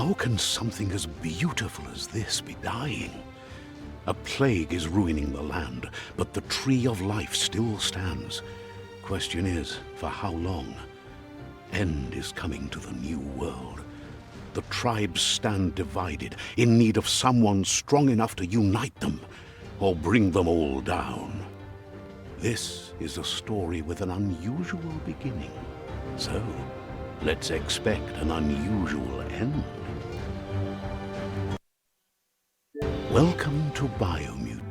How can something as beautiful as this be dying? A plague is ruining the land, but the tree of life still stands. Question is, for how long? End is coming to the new world. The tribes stand divided, in need of someone strong enough to unite them, or bring them all down. This is a story with an unusual beginning. So, let's expect an unusual end. Welcome to Biomutant.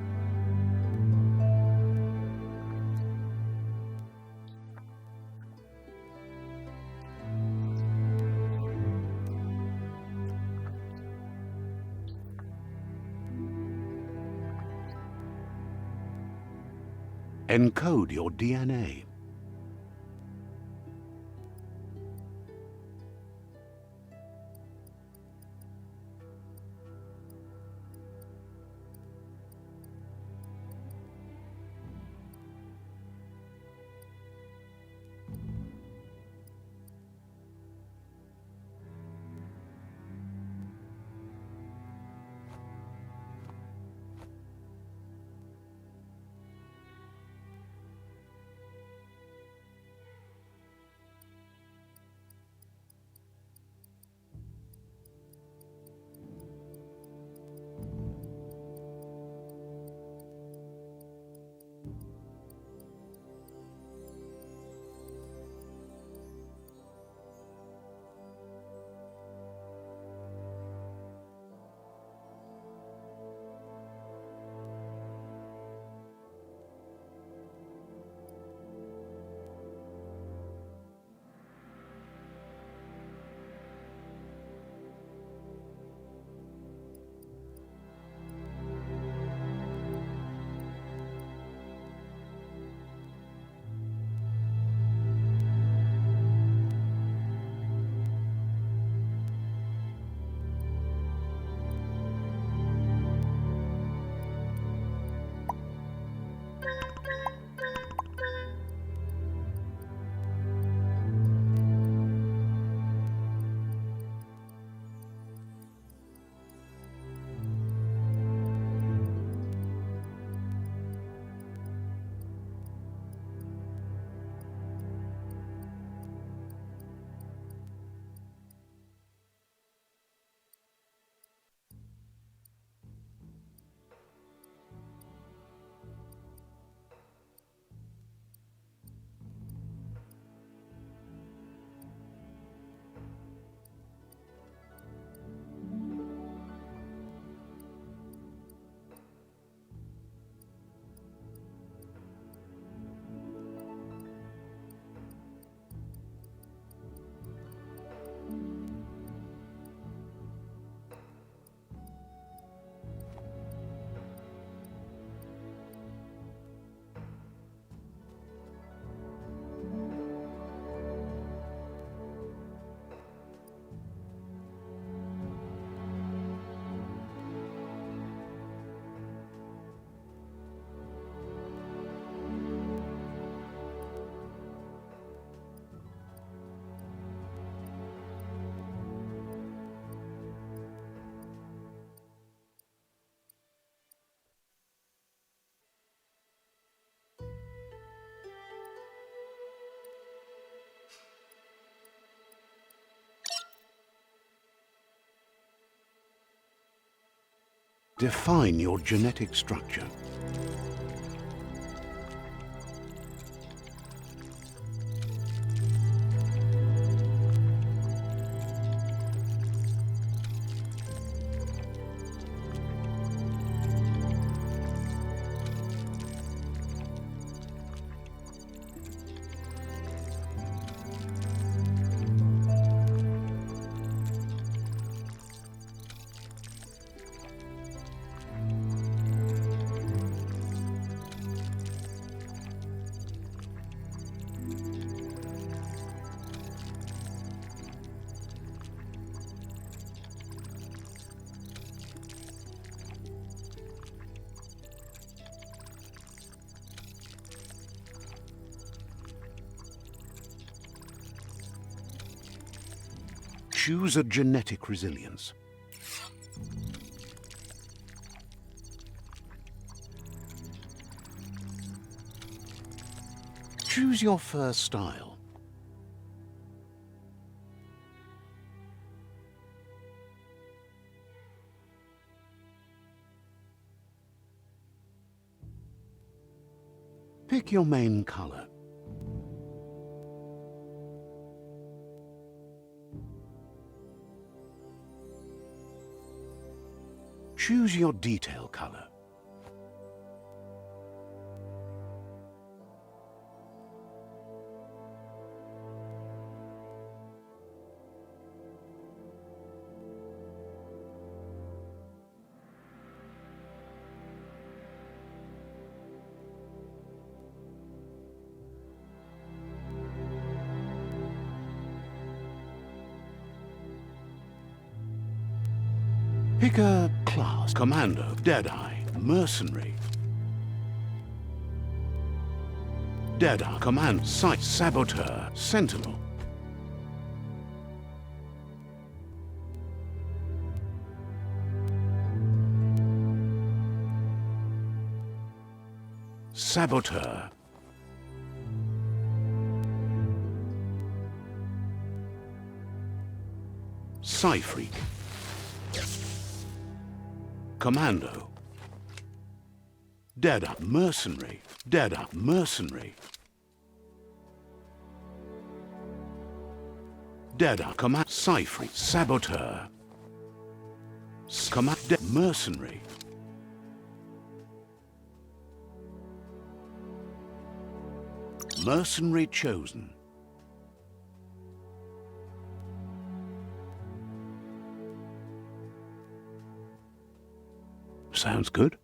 Encode your DNA. Define your genetic structure. Choose a genetic resilience. Choose your fur style. Pick your main color. Choose your detail color. Pick a class. Commando, Deadeye, Mercenary. Deadeye, Command, Sight, Saboteur, Sentinel. Saboteur. Psy-Freak. Commando. Deadeye, Mercenary. Deadeye, Mercenary. Deadeye, Command, Psy-Freak, Saboteur. Command, Mercenary. Mercenary chosen. Sounds good.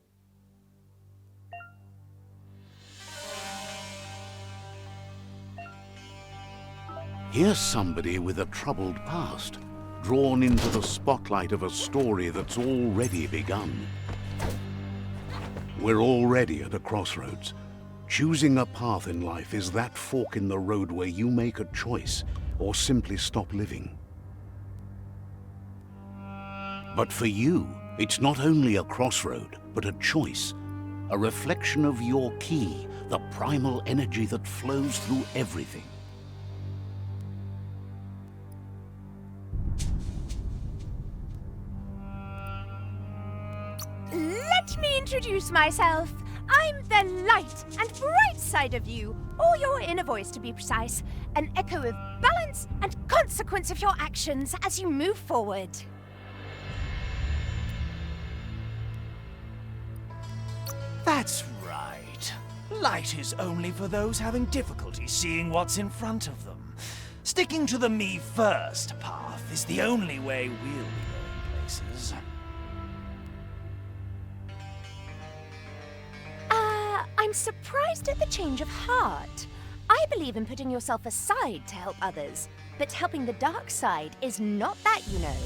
Here's somebody with a troubled past, drawn into the spotlight of a story that's already begun. We're already at a crossroads. Choosing a path in life is that fork in the road where you make a choice or simply stop living. But for you, it's not only a crossroad, but a choice, a reflection of your key, the primal energy that flows through everything. Let me introduce myself. I'm the light and bright side of you, or your inner voice to be precise, an echo of balance and consequence of your actions as you move forward. That's right. Light is only for those having difficulty seeing what's in front of them. Sticking to the me first path is the only way we'll be going places. I'm surprised at the change of heart. I believe in putting yourself aside to help others, but helping the dark side is not that, you know.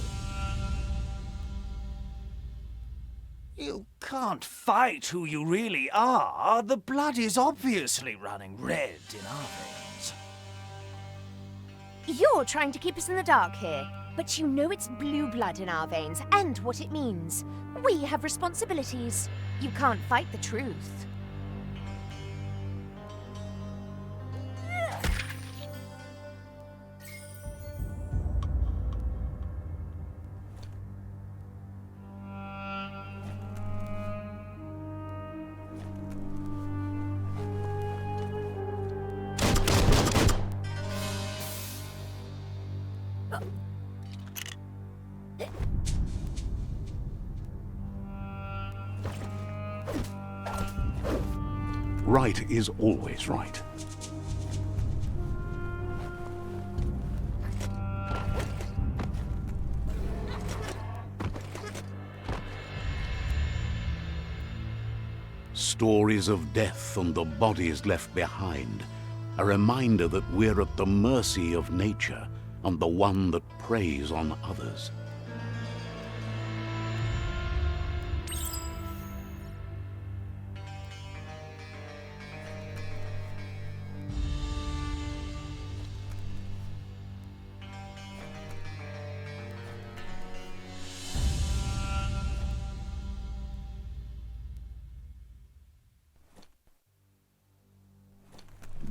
You can't fight who you really are. The blood is obviously running red in our veins. You're trying to keep us in the dark here, but you know it's blue blood in our veins and what it means. We have responsibilities. You can't fight the truth. Right is always right. Stories of death and the bodies left behind, a reminder that we're at the mercy of nature and the one that preys on others.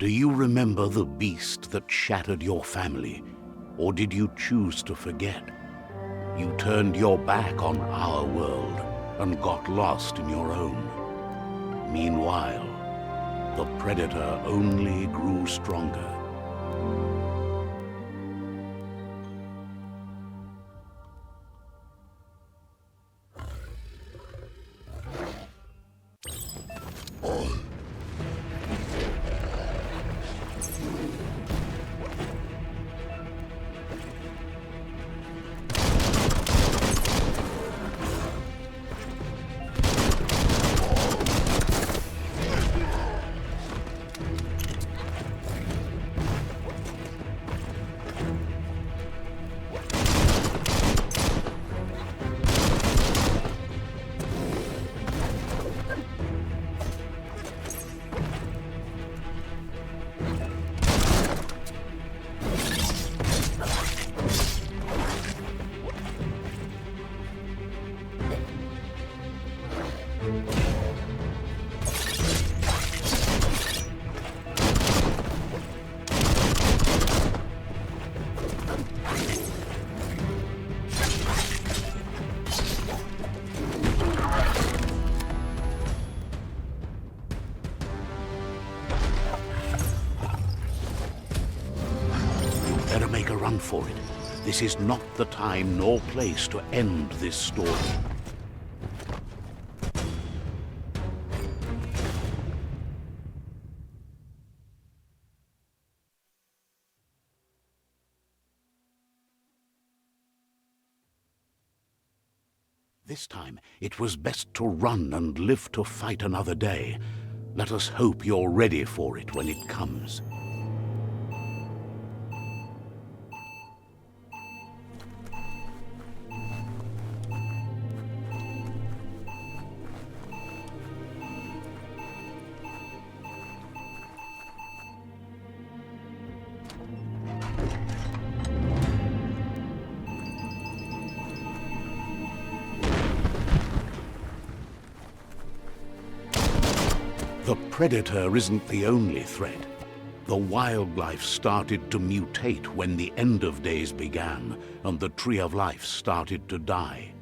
Do you remember the beast that shattered your family? Or did you choose to forget? You turned your back on our world and got lost in your own. Meanwhile, the Predator only grew stronger. Better make a run for it. This is not the time nor place to end this story. This time, it was best to run and live to fight another day. Let us hope you're ready for it when it comes. The Predator isn't the only threat. The wildlife started to mutate when the end of days began, and the Tree of Life started to die.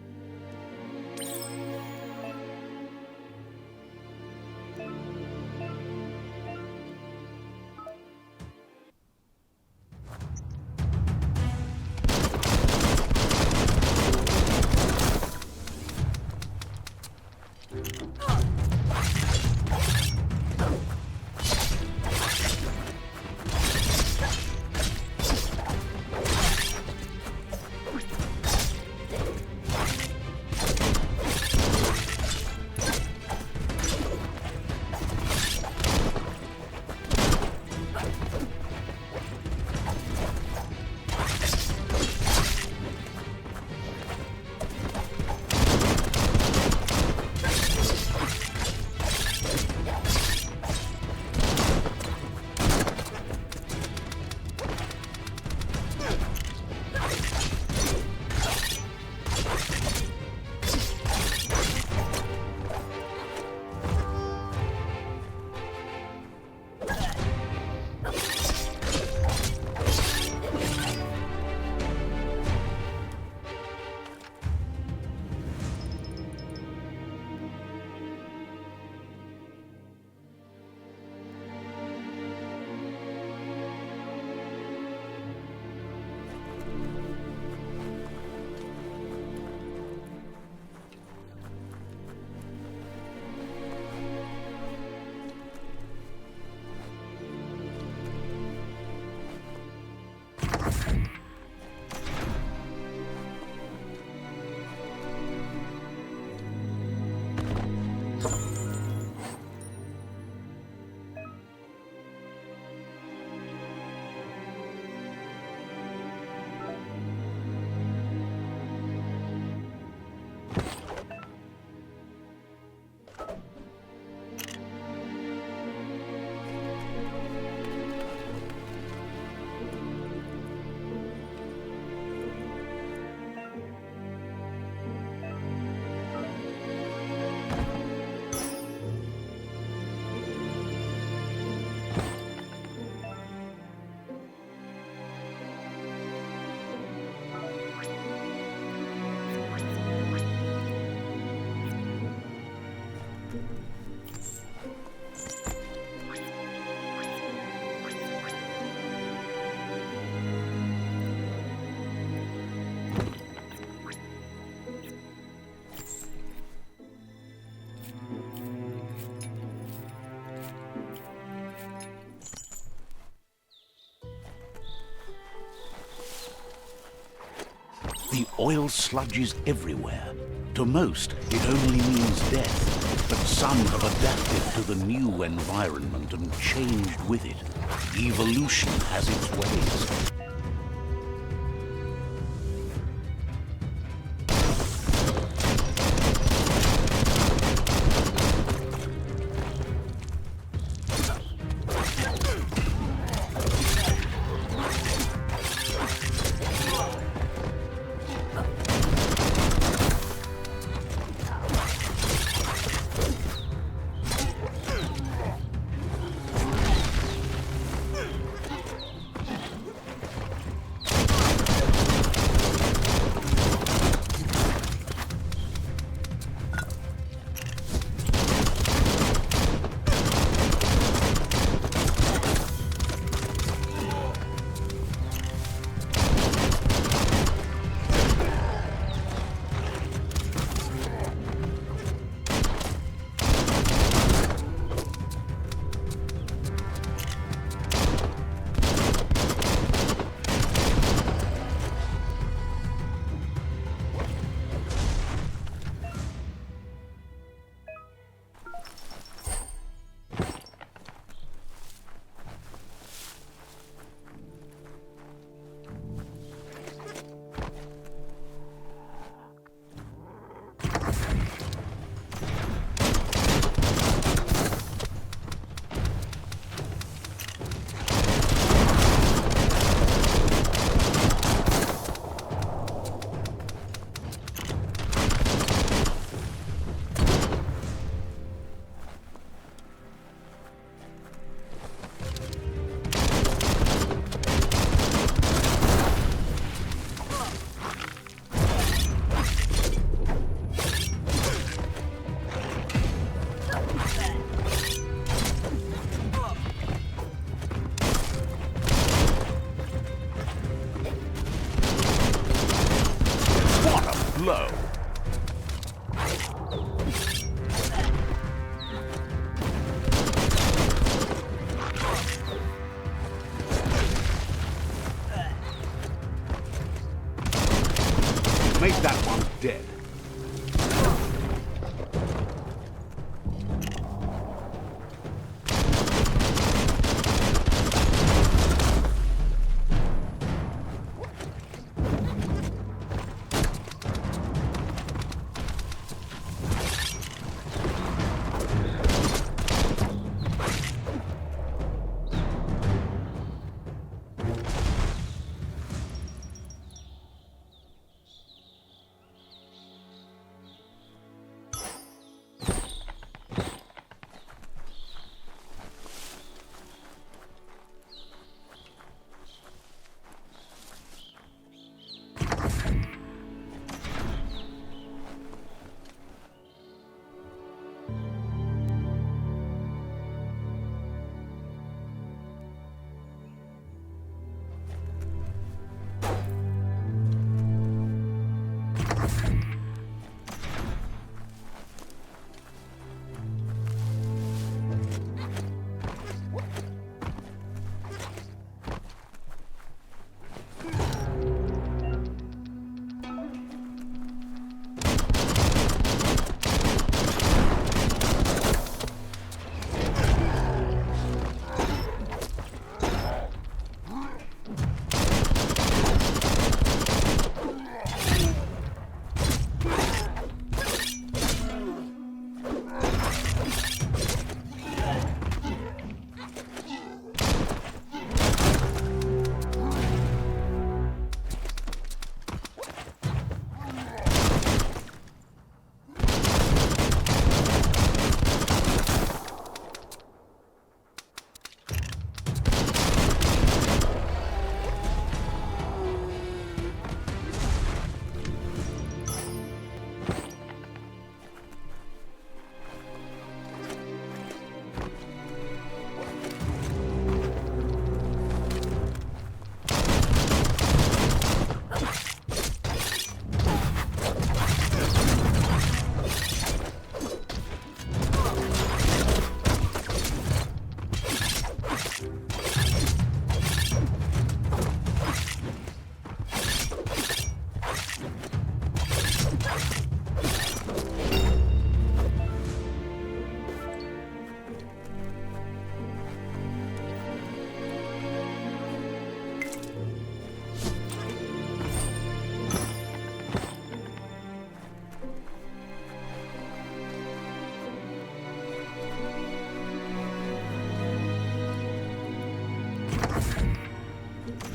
The oil sludges everywhere. To most, it only means death, but some have adapted to the new environment and changed with it. Evolution has its ways. Blow. Make that one dead.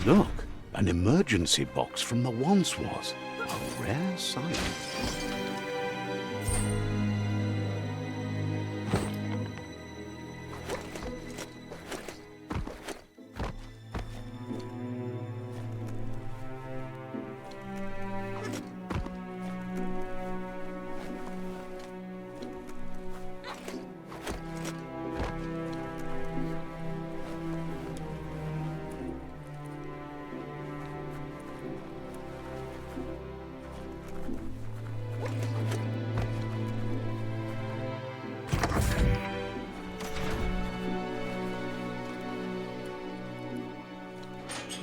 Look, an emergency box from the once was. A rare sight.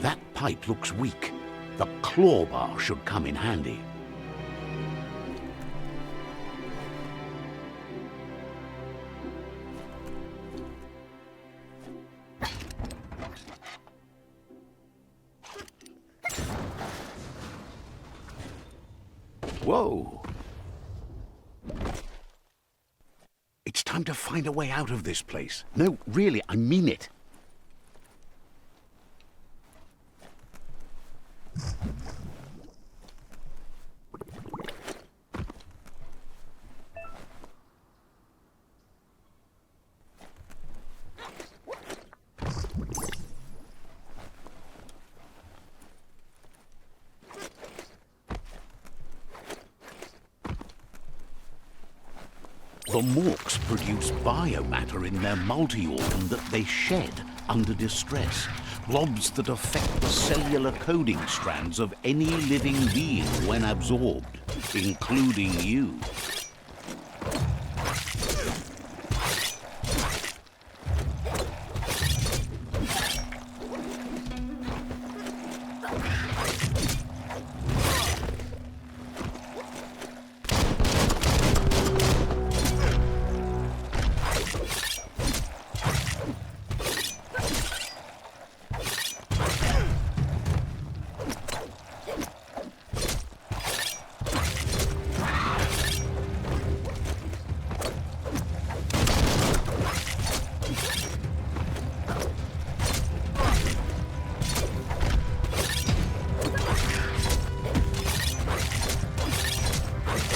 That pipe looks weak. The claw bar should come in handy. Whoa! It's time to find a way out of this place. No, really, I mean it. The morks produce biomatter in their multi-organ that they shed under distress. Blobs that affect the cellular coding strands of any living being when absorbed, including you.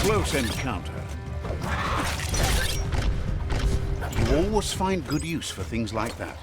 Close encounter. You always find good use for things like that.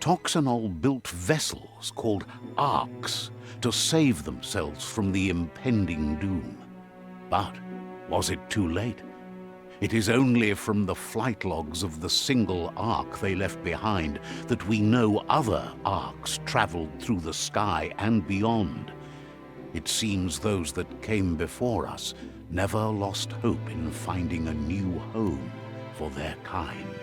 Toxanol built vessels called arks to save themselves from the impending doom. But was it too late? It is only from the flight logs of the single ark they left behind that we know other arks traveled through the sky and beyond. It seems those that came before us never lost hope in finding a new home for their kind.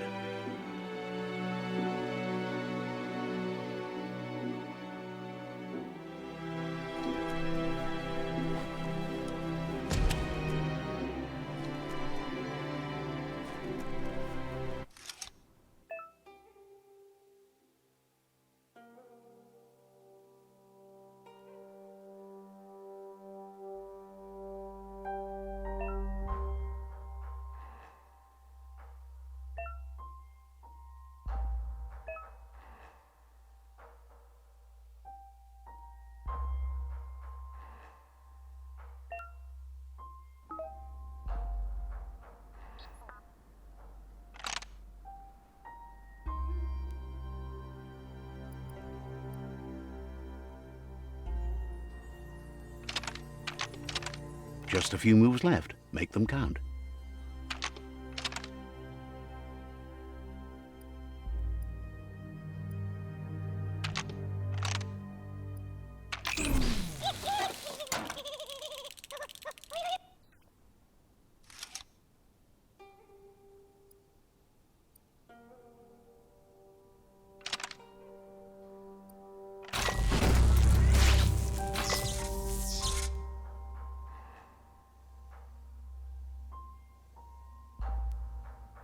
Just a few moves left. Make them count.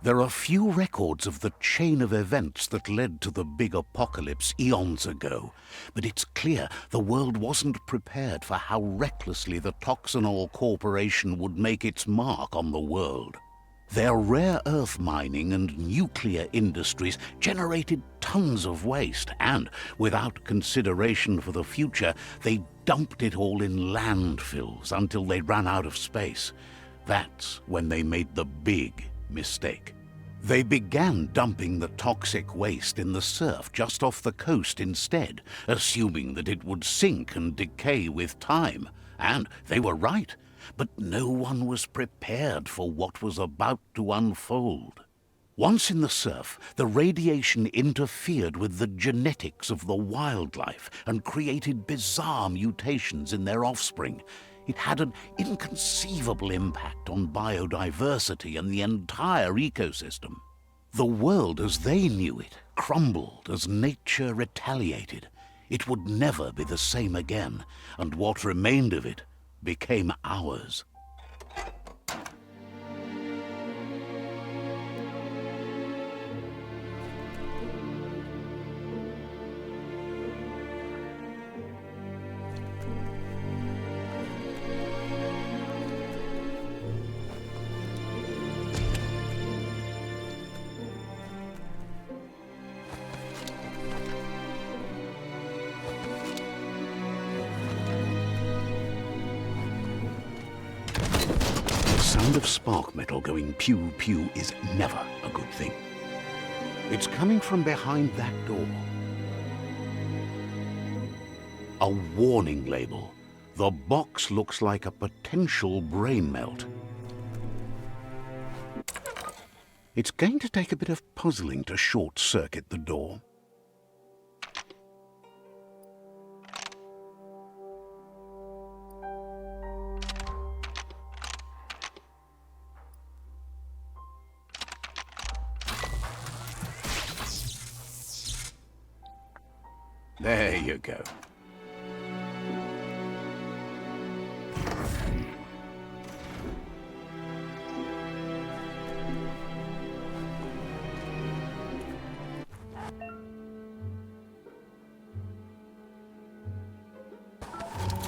There are few records of the chain of events that led to the big apocalypse eons ago, but it's clear the world wasn't prepared for how recklessly the Toxanol Corporation would make its mark on the world. Their rare earth mining and nuclear industries generated tons of waste, and, without consideration for the future, they dumped it all in landfills until they ran out of space. That's when they made the big mistake. They began dumping the toxic waste in the surf just off the coast instead, assuming that it would sink and decay with time. And they were right, but no one was prepared for what was about to unfold. Once in the surf, the radiation interfered with the genetics of the wildlife and created bizarre mutations in their offspring. It had an inconceivable impact on biodiversity and the entire ecosystem. The world as they knew it crumbled as nature retaliated. It would never be the same again, and what remained of it became ours. The sound of spark metal going pew-pew is never a good thing. It's coming from behind that door. A warning label. The box looks like a potential brain melt. It's going to take a bit of puzzling to short-circuit the door. There you go.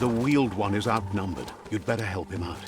The wheeled one is outnumbered. You'd better help him out.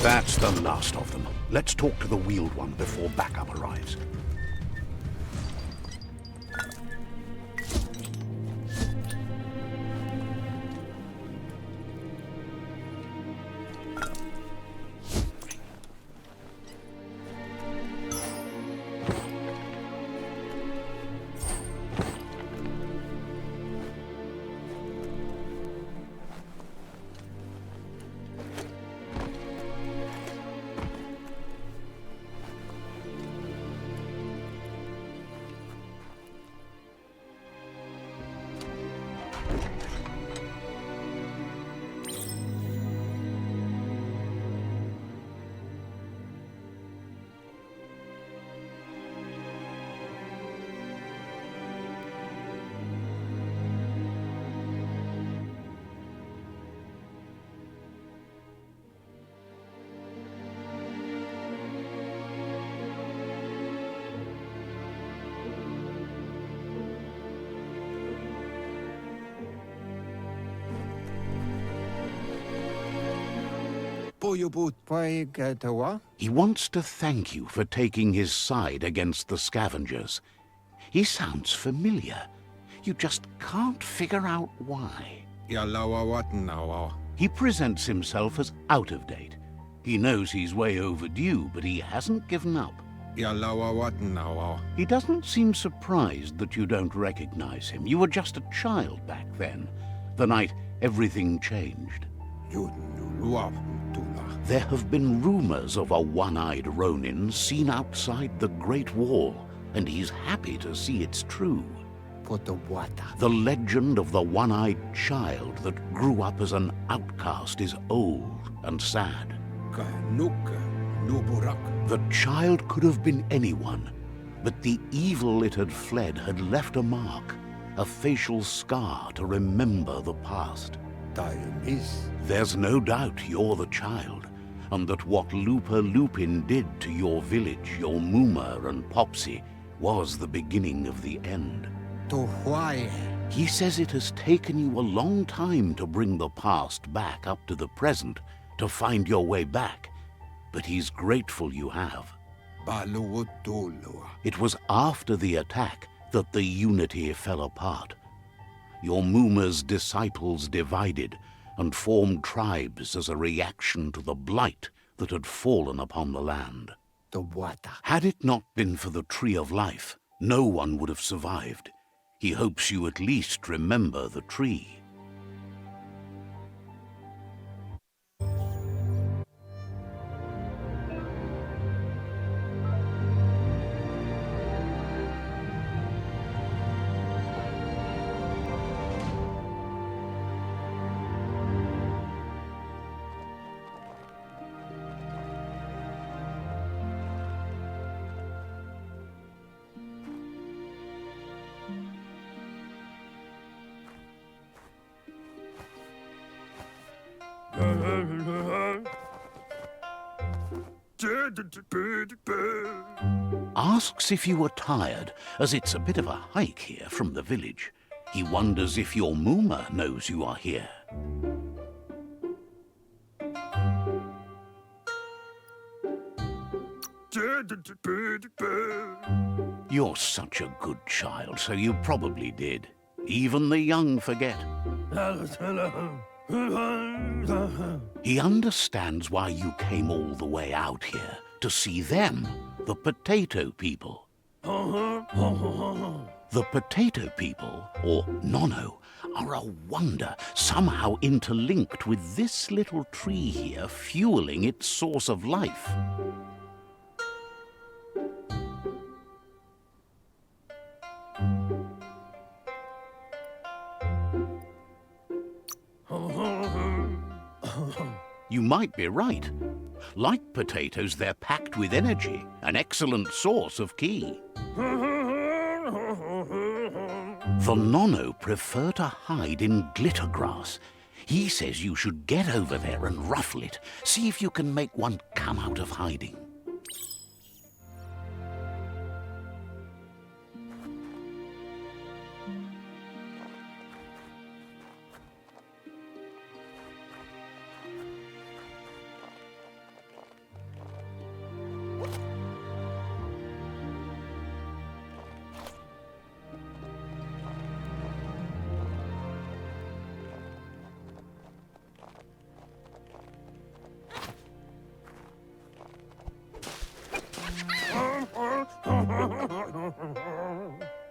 That's the last of them. Let's talk to the wheeled one before backup arrives. He wants to thank you for taking his side against the scavengers. He sounds familiar. You just can't figure out why. He presents himself as out of date. He knows he's way overdue, but he hasn't given up. He doesn't seem surprised that you don't recognize him. You were just a child back then, the night everything changed. There have been rumors of a one-eyed Ronin seen outside the Great Wall, and he's happy to see it's true. The legend of the one-eyed child that grew up as an outcast is old and sad. The child could have been anyone, but the evil it had fled had left a mark, a facial scar to remember the past. There's no doubt you're the child, and that what Lupa Lupin did to your village, your Muma and Popsy, was the beginning of the end. He says it has taken you a long time to bring the past back up to the present, to find your way back, but he's grateful you have. It was after the attack that the unity fell apart. Your Muma's disciples divided and formed tribes as a reaction to the blight that had fallen upon the land. Had it not been for the Tree of Life, no one would have survived. He hopes you at least remember the tree. Asks if you were tired, as it's a bit of a hike here from the village. He wonders if your Muma knows you are here. You're such a good child, so you probably did. Even the young forget. He understands why you came all the way out here, to see them, the potato people. The potato people, or Nono, are a wonder, somehow interlinked with this little tree here, fueling its source of life. You might be right. Like potatoes, they're packed with energy, an excellent source of ki. The Nono prefer to hide in glitter grass. He says you should get over there and ruffle it. See if you can make one come out of hiding.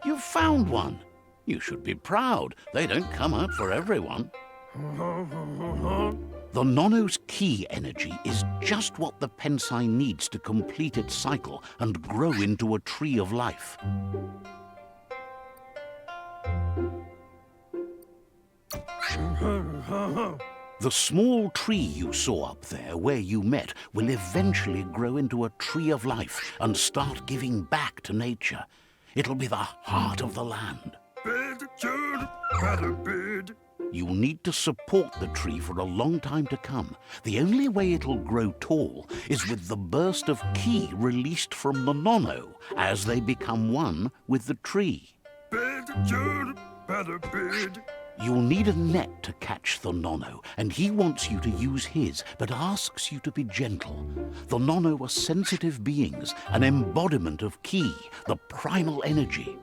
You found one. You should be proud. They don't come out for everyone. The Nono's ki energy is just what the Pensai needs to complete its cycle and grow into a tree of life. The small tree you saw up there where you met will eventually grow into a tree of life and start giving back to nature. It'll be the heart of the land. You'll need to support the tree for a long time to come. The only way it'll grow tall is with the burst of ki released from the Nono as they become one with the tree. You'll need a net to catch the Nono, and he wants you to use his, but asks you to be gentle. The Nono are sensitive beings, an embodiment of Ki, the primal energy.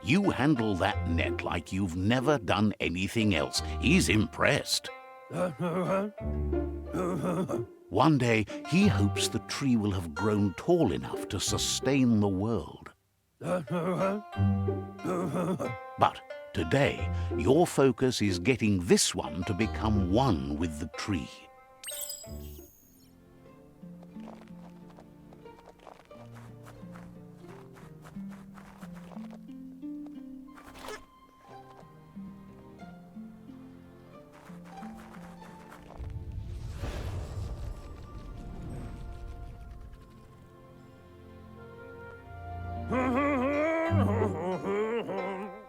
You handle that net like you've never done anything else. He's impressed. One day, he hopes the tree will have grown tall enough to sustain the world. But today, your focus is getting this one to become one with the tree.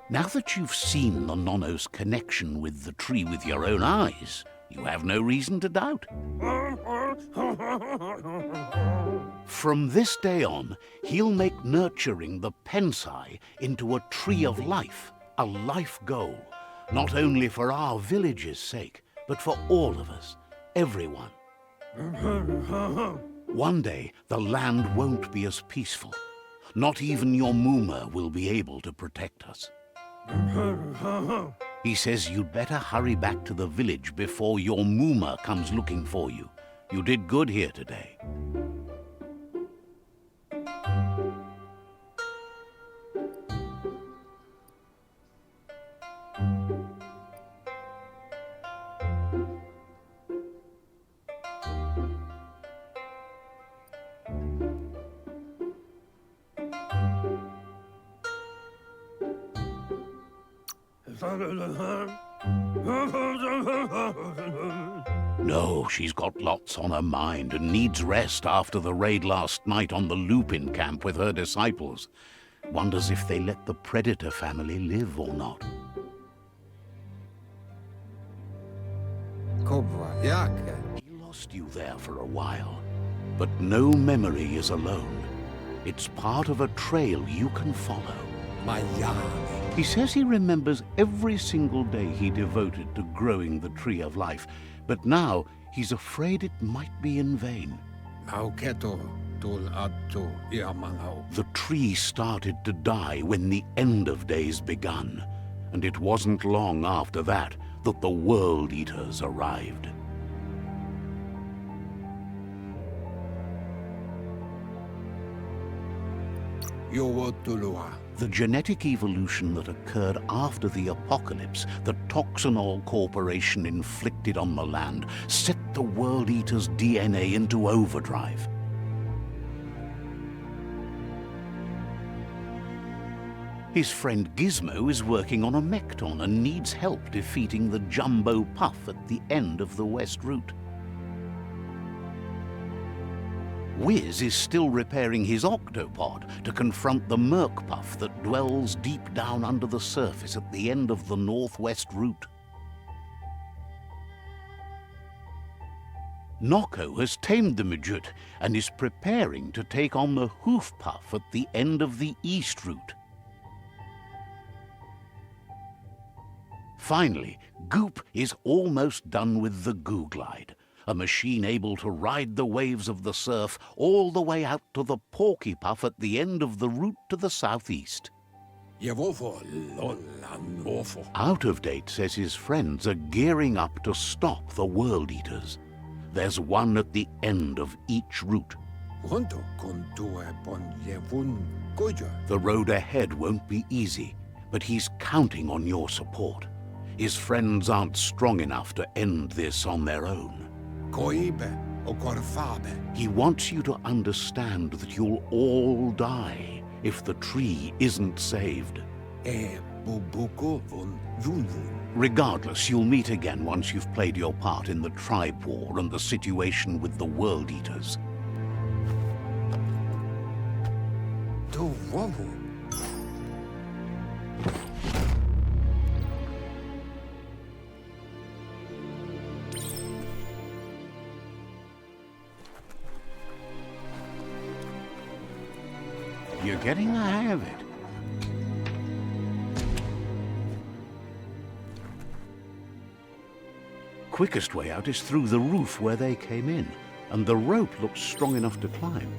Now that you've seen the Nono's connection with the tree with your own eyes, you have no reason to doubt. From this day on, he'll make nurturing the Pensai into a tree of life, a life goal, not only for our village's sake, but for all of us, everyone. One day, the land won't be as peaceful. Not even your Muma will be able to protect us. He says you'd better hurry back to the village before your Muma comes looking for you. You did good here today. No, she's got lots on her mind and needs rest after the raid last night on the Lupin camp with her disciples. Wonders if they let the Predator family live or not. He lost you there for a while, but no memory is alone. It's part of a trail you can follow. He says he remembers every single day he devoted to growing the Tree of Life, but now he's afraid it might be in vain. The tree started to die when the end of days begun, and it wasn't long after that that the World Eaters arrived. The genetic evolution that occurred after the apocalypse that Toxanol Corporation inflicted on the land set the World Eater's DNA into overdrive. His friend Gizmo is working on a Mekton and needs help defeating the Jumbo Puff at the end of the West Route. Wiz is still repairing his octopod to confront the Merc Puff that dwells deep down under the surface at the end of the Northwest Route. Noko has tamed the Midget and is preparing to take on the Hoof Puff at the end of the East Route. Finally, Goop is almost done with the Goo Glide, a machine able to ride the waves of the surf all the way out to the Porky Puff at the end of the route to the southeast. Out of Date says his friends are gearing up to stop the World Eaters. There's one at the end of each route. The road ahead won't be easy, but he's counting on your support. His friends aren't strong enough to end this on their own. He wants you to understand that you'll all die if the tree isn't saved. Regardless, you'll meet again once you've played your part in the tribe war and the situation with the World Eaters. You're getting the hang of it. Quickest way out is through the roof where they came in, and the rope looks strong enough to climb.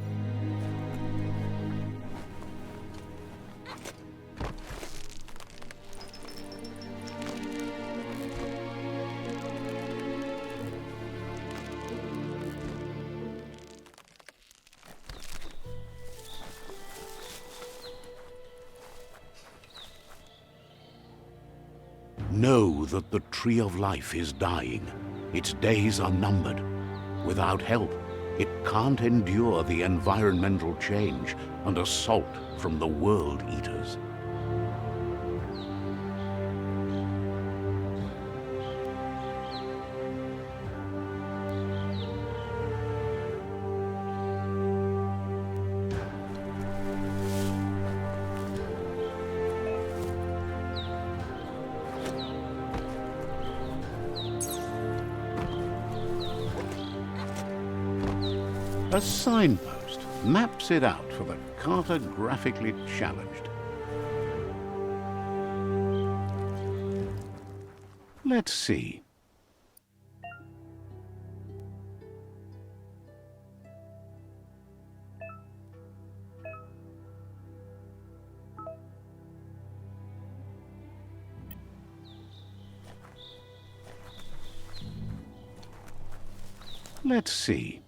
Know that the Tree of Life is dying. Its days are numbered. Without help, it can't endure the environmental change and assault from the World Eaters. A signpost maps it out for the cartographically challenged. Let's see. Let's see.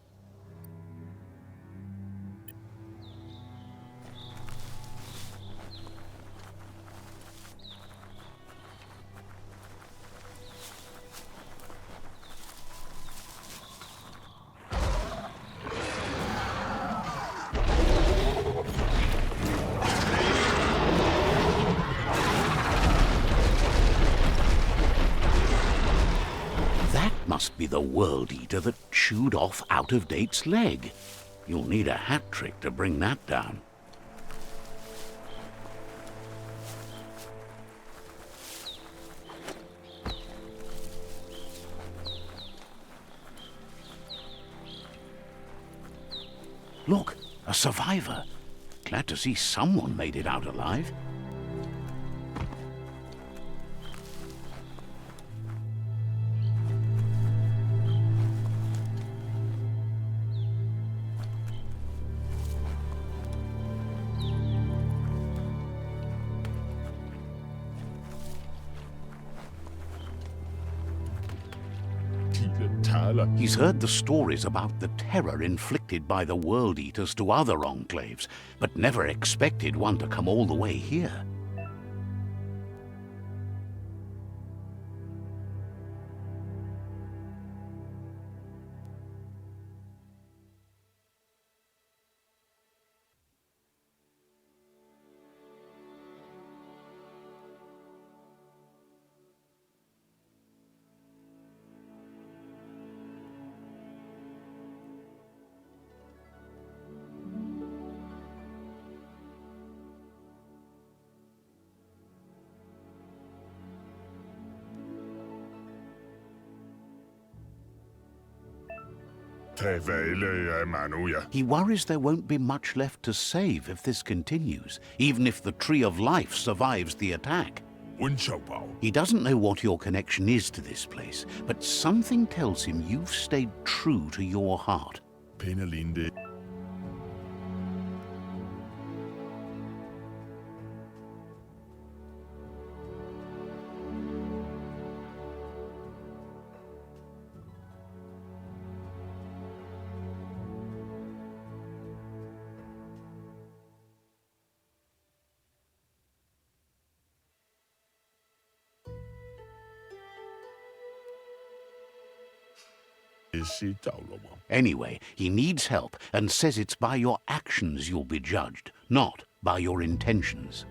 Must be the World Eater that chewed off Out-of-Date's leg. You'll need a hat trick to bring that down. Look, a survivor. Glad to see someone made it out alive. He's heard the stories about the terror inflicted by the World Eaters to other enclaves, but never expected one to come all the way here. He worries there won't be much left to save if this continues, even if the Tree of Life survives the attack. He doesn't know what your connection is to this place, but something tells him you've stayed true to your heart. Anyway, he needs help and says it's by your actions you'll be judged, not by your intentions.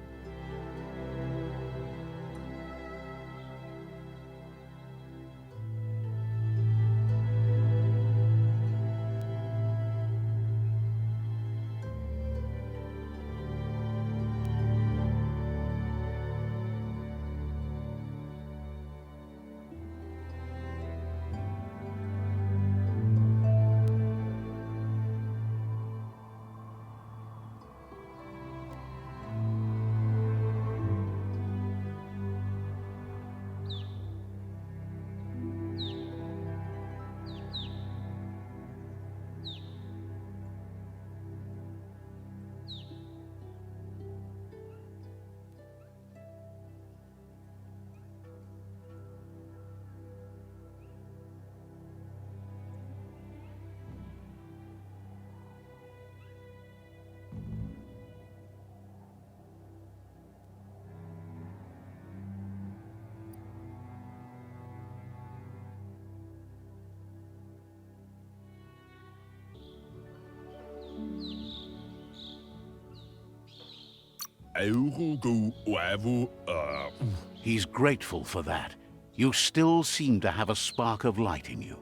He's grateful for that. You still seem to have a spark of light in you.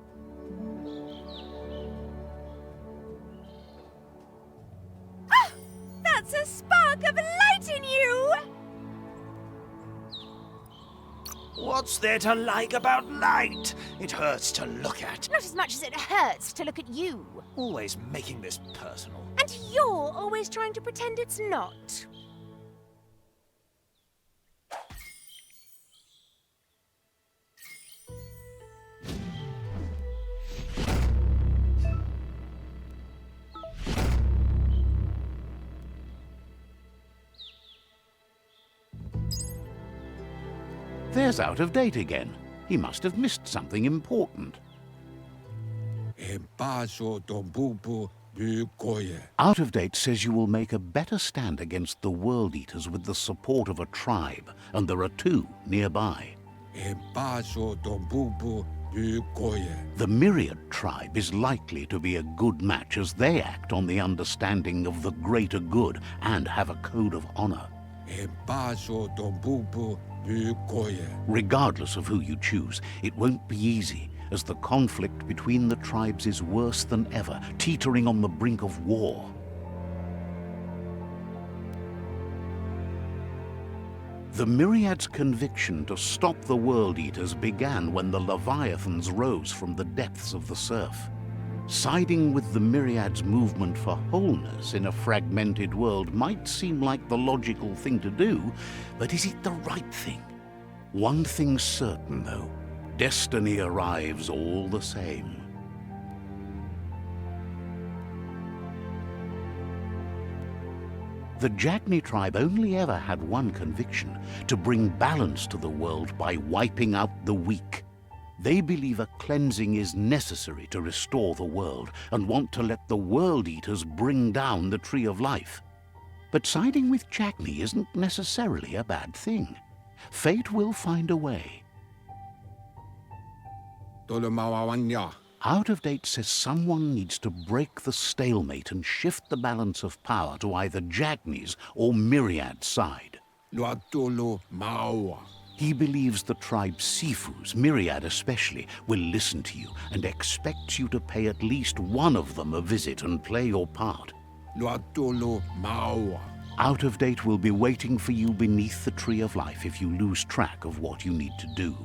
That's a spark of light in you! What's there to like about light? It hurts to look at. Not as much as it hurts to look at you. Always making this personal. And you're always trying to pretend it's not. There's Out of Date again. He must have missed something important. Out of Date says you will make a better stand against the World Eaters with the support of a tribe, and there are 2 nearby. The Myriad tribe is likely to be a good match as they act on the understanding of the greater good and have a code of honor. Regardless of who you choose, it won't be easy, as the conflict between the tribes is worse than ever, teetering on the brink of war. The Myriad's conviction to stop the World Eaters began when the Leviathans rose from the depths of the surf. Siding with the Myriad's movement for wholeness in a fragmented world might seem like the logical thing to do, but is it the right thing? One thing's certain, though. Destiny arrives all the same. The Jagni tribe only ever had one conviction: to bring balance to the world by wiping out the weak. They believe a cleansing is necessary to restore the world and want to let the World Eaters bring down the Tree of Life. But siding with Jagni isn't necessarily a bad thing. Fate will find a way. Out of Date says someone needs to break the stalemate and shift the balance of power to either Jagni's or Myriad's side. He believes the tribe Sifus, Myriad especially, will listen to you and expects you to pay at least one of them a visit and play your part. Out of Date will be waiting for you beneath the Tree of Life if you lose track of what you need to do.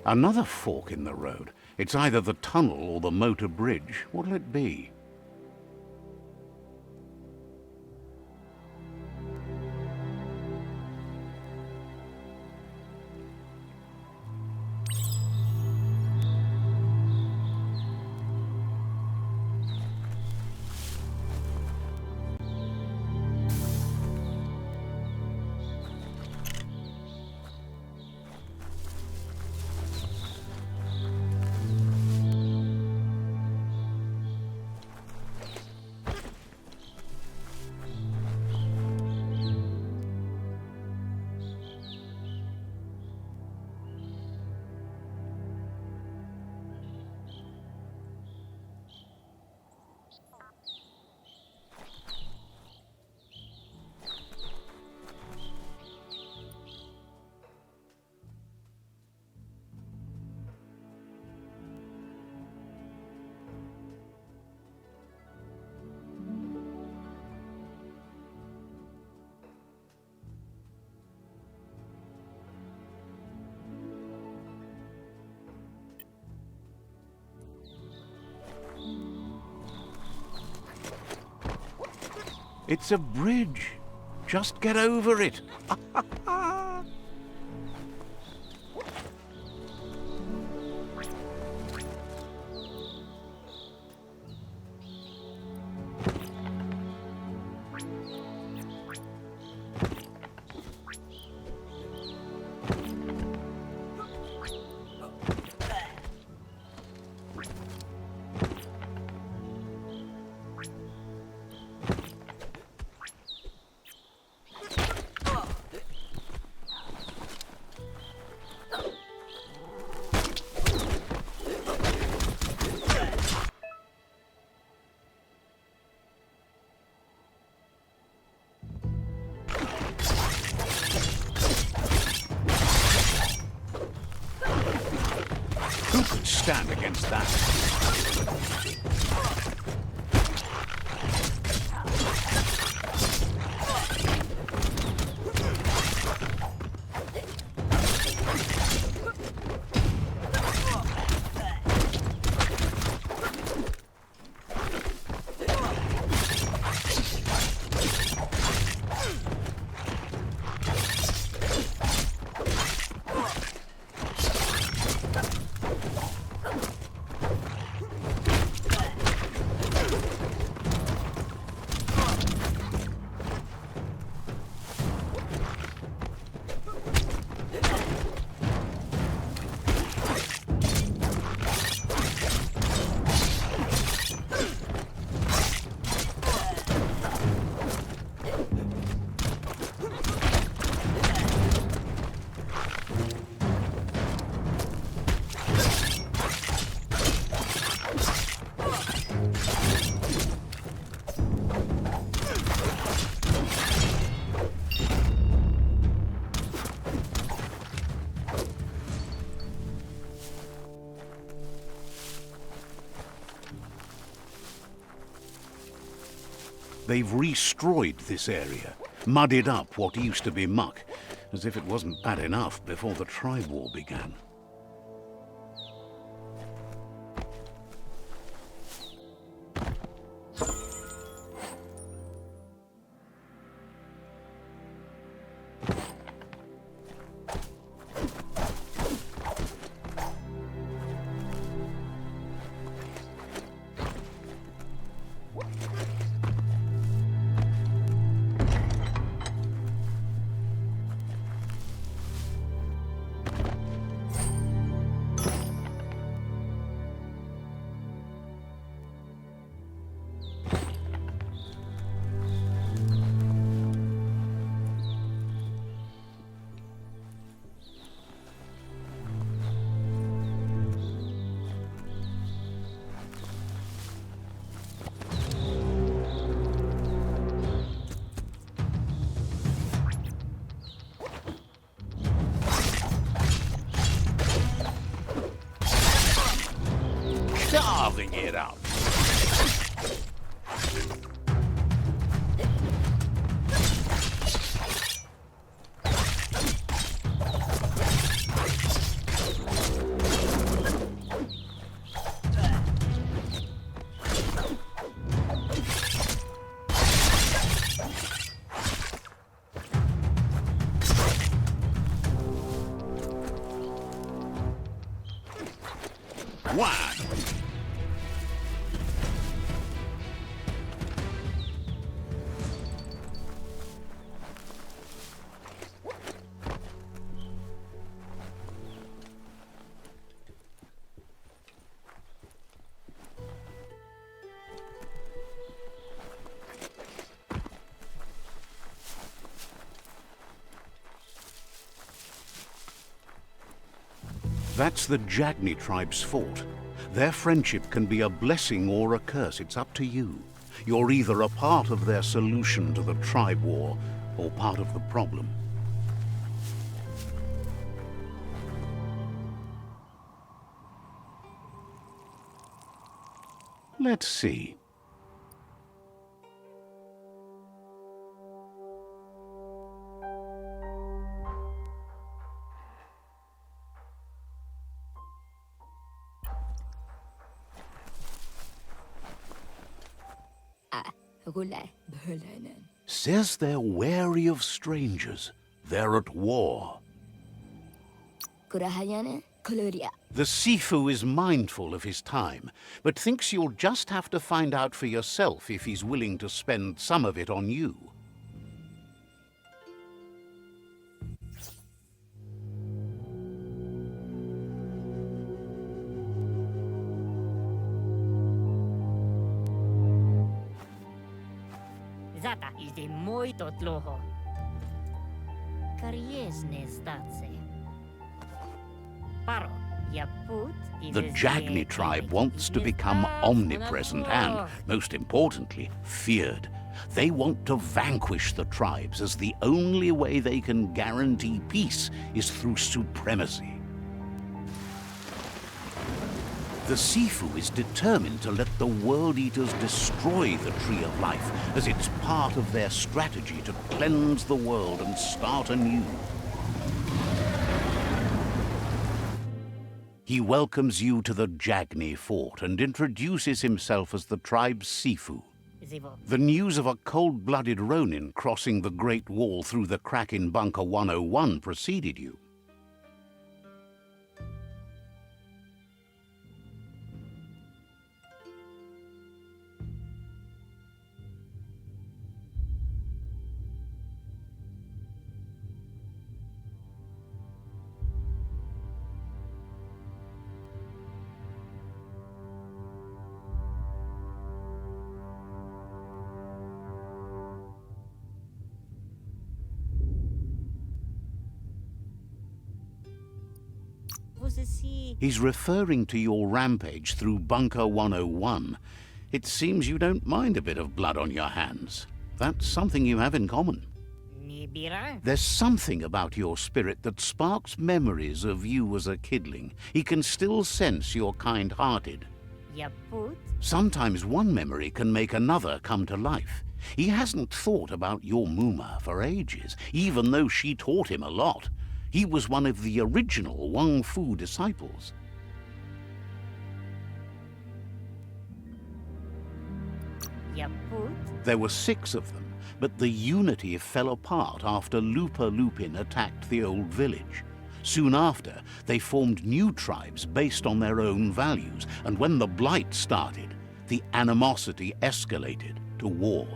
Another fork in the road. It's either the tunnel or the motor bridge. What'll it be? It's a bridge. Just get over it. Who could stand against that? They've restroyed this area, muddied up what used to be muck, as if it wasn't bad enough before the tribe war began. Whack! That's the Jagni tribe's fort. Their friendship can be a blessing or a curse. It's up to you. You're either a part of their solution to the tribe war, or part of the problem. Let's see. Says they're wary of strangers. They're at war. The Sifu is mindful of his time, but thinks you'll just have to find out for yourself if he's willing to spend some of it on you. Zata is muito tloho. Kariesne zdatse. Paro, yaput is The Jagni tribe wants to become omnipresent and, most importantly, feared. They want to vanquish the tribes, as the only way they can guarantee peace is through supremacy. The Sifu is determined to let the World Eaters destroy the Tree of Life, as it's part of their strategy to cleanse the world and start anew. He welcomes you to the Jagni fort and introduces himself as the tribe's Sifu. The news of a cold-blooded Ronin crossing the Great Wall through the crack in Bunker 101 preceded you. He's referring to your rampage through Bunker 101. It seems you don't mind a bit of blood on your hands. That's something you have in common. There's something about your spirit that sparks memories of you as a kidling. He can still sense you're kind-hearted. Sometimes one memory can make another come to life. He hasn't thought about your Muma for ages, even though she taught him a lot. He was one of the original Wang Fu disciples. There were 6 of them, but the unity fell apart after Lupa Lupin attacked the old village. Soon after, they formed new tribes based on their own values, and when the Blight started, the animosity escalated to war.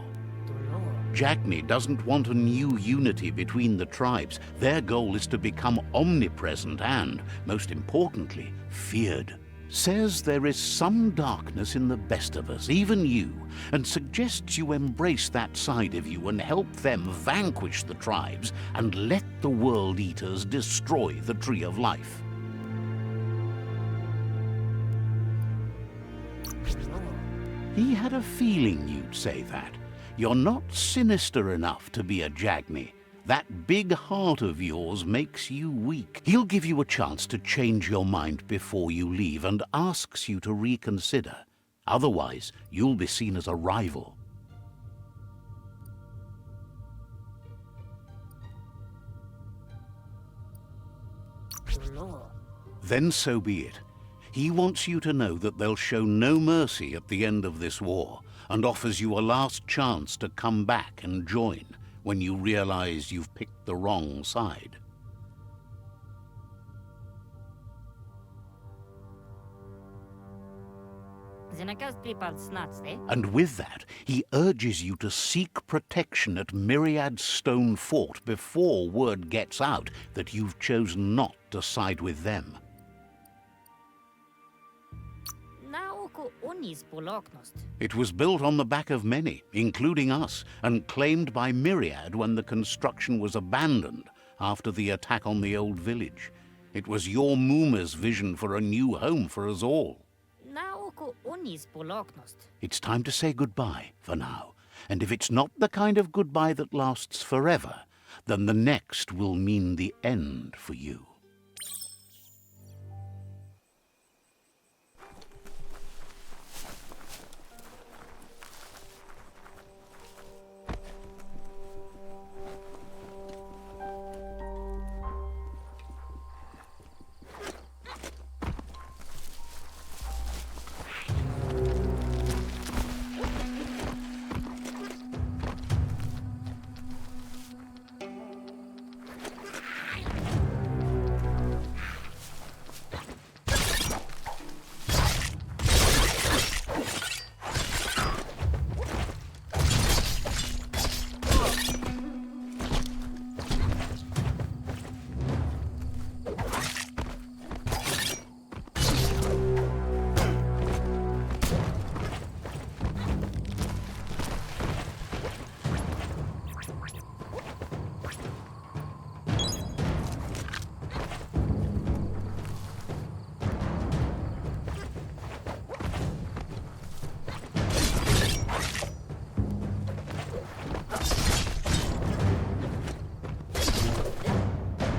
Jagni doesn't want a new unity between the tribes. Their goal is to become omnipresent and, most importantly, feared. Says there is some darkness in the best of us, even you, and suggests you embrace that side of you and help them vanquish the tribes and let the World Eaters destroy the Tree of Life. He had a feeling you'd say that. You're not sinister enough to be a Jagni. That big heart of yours makes you weak. He'll give you a chance to change your mind before you leave and asks you to reconsider. Otherwise, you'll be seen as a rival. Then so be it. He wants you to know that they'll show no mercy at the end of this war, and offers you a last chance to come back and join when you realize you've picked the wrong side. Zenakas pripad snatste. And with that, he urges you to seek protection at Myriad Stone Fort before word gets out that you've chosen not to side with them. Naoko onis poloknost. It was built on the back of many, including us, and claimed by Myriad when the construction was abandoned after the attack on the old village. It was your Mooma's vision for a new home for us all. Naoko onis poloknost. It's time to say goodbye for now. And if it's not the kind of goodbye that lasts forever, then the next will mean the end for you.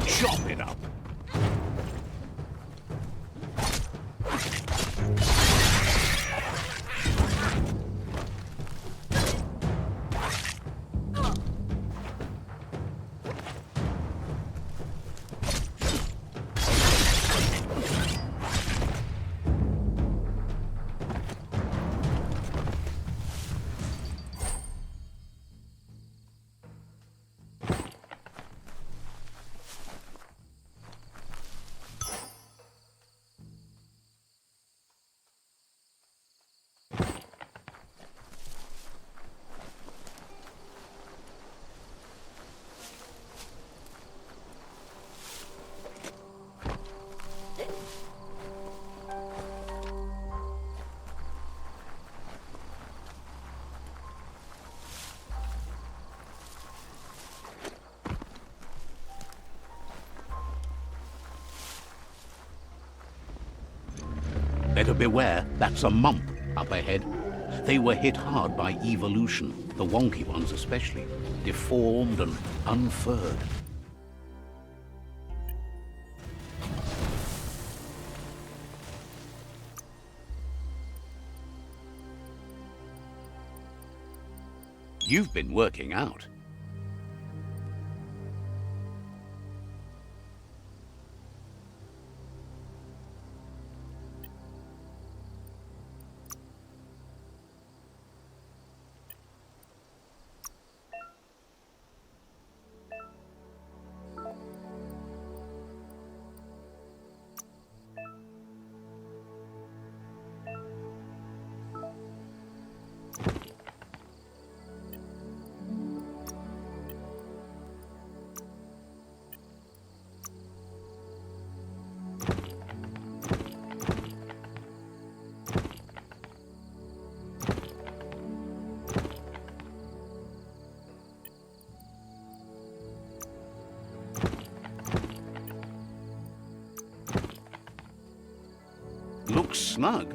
Chop it up! Better beware, that's a mump up ahead. They were hit hard by evolution, the wonky ones especially, deformed and unfurred. You've been working out. Looks snug.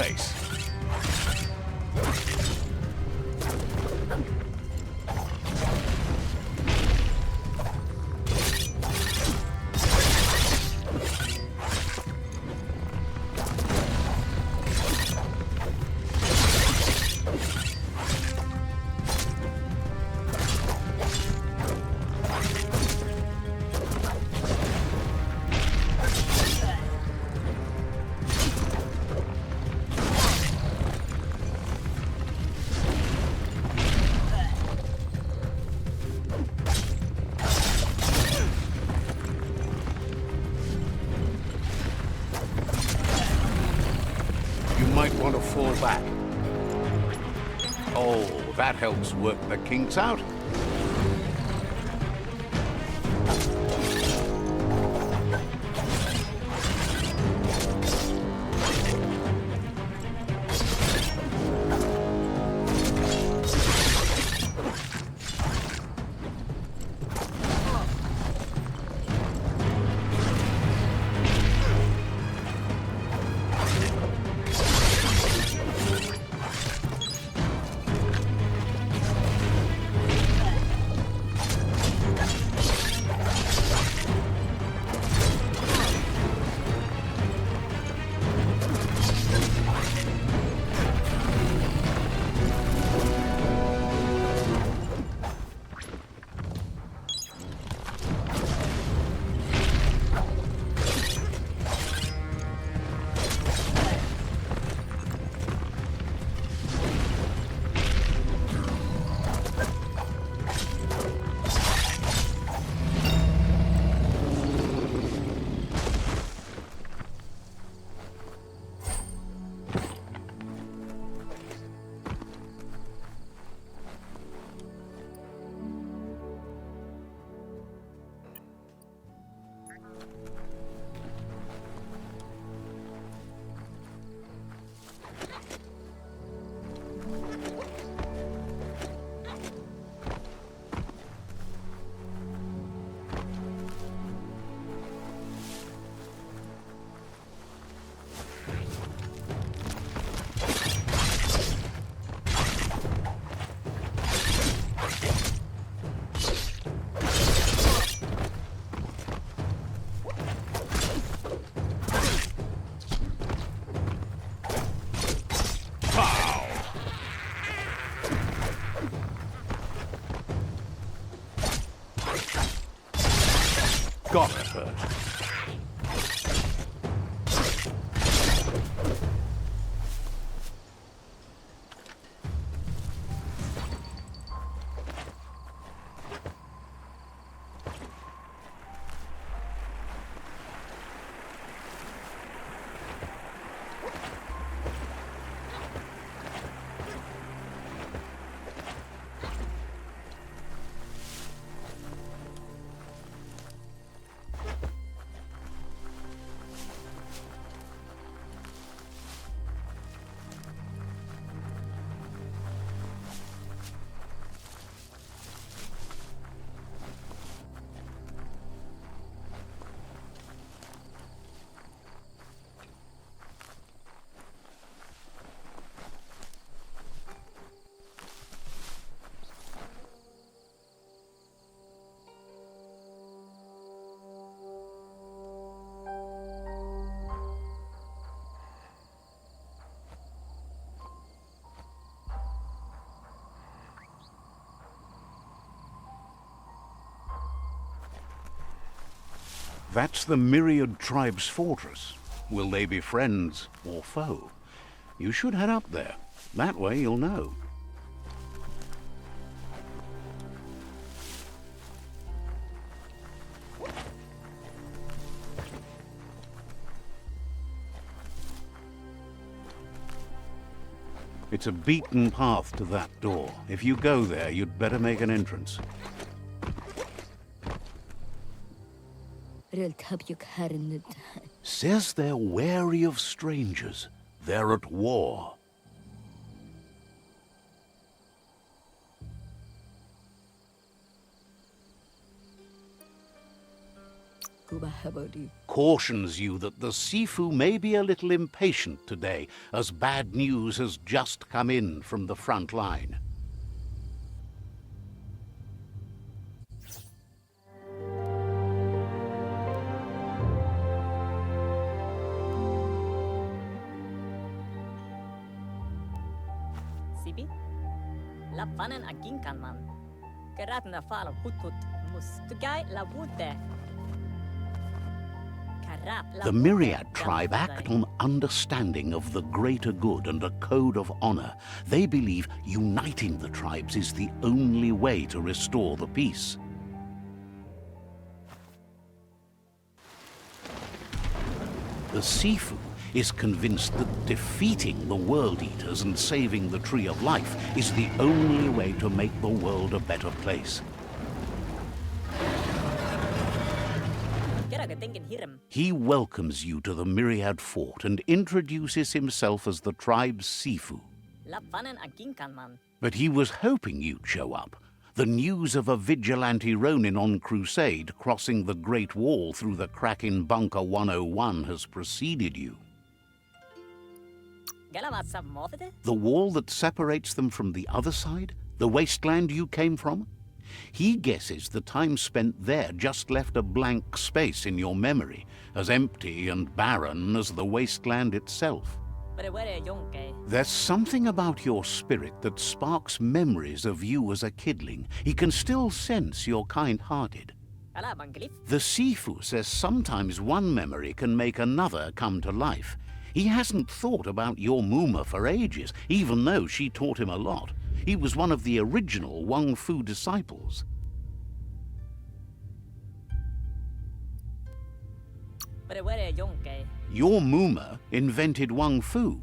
face. You might want to fall back. Oh, that helps work the kinks out. Got hurt. That's the Myriad Tribe's fortress. Will they be friends or foe? You should head up there. That way you'll know. It's a beaten path to that door. If you go there, you'd better make an entrance. Says they're wary of strangers. They're at war. cautions you that the Sifu may be a little impatient today, as bad news has just come in from the front line. Sibi? La panen aginkan man. Gerat na fala hut mus. Tugai la wute. The Myriad tribe act on understanding of the greater good and a code of honor. They believe uniting the tribes is the only way to restore the peace. The Sifu is convinced that defeating the World Eaters and saving the Tree of Life is the only way to make the world a better place. He welcomes you to the Myriad Fort and introduces himself as the tribe's Sifu. But he was hoping you'd show up. The news of a vigilante Ronin on crusade crossing the Great Wall through the crack in Bunker 101 has preceded you. The wall that separates them from the other side? The wasteland you came from? He guesses the time spent there just left a blank space in your memory, as empty and barren as the wasteland itself. There's something about your spirit that sparks memories of you as a kidling. He can still sense you're kind-hearted. The Sifu says sometimes one memory can make another come to life. He hasn't thought about your Muma for ages, even though she taught him a lot. He was one of the original Wang Fu disciples. Your Muma invented Wang Fu.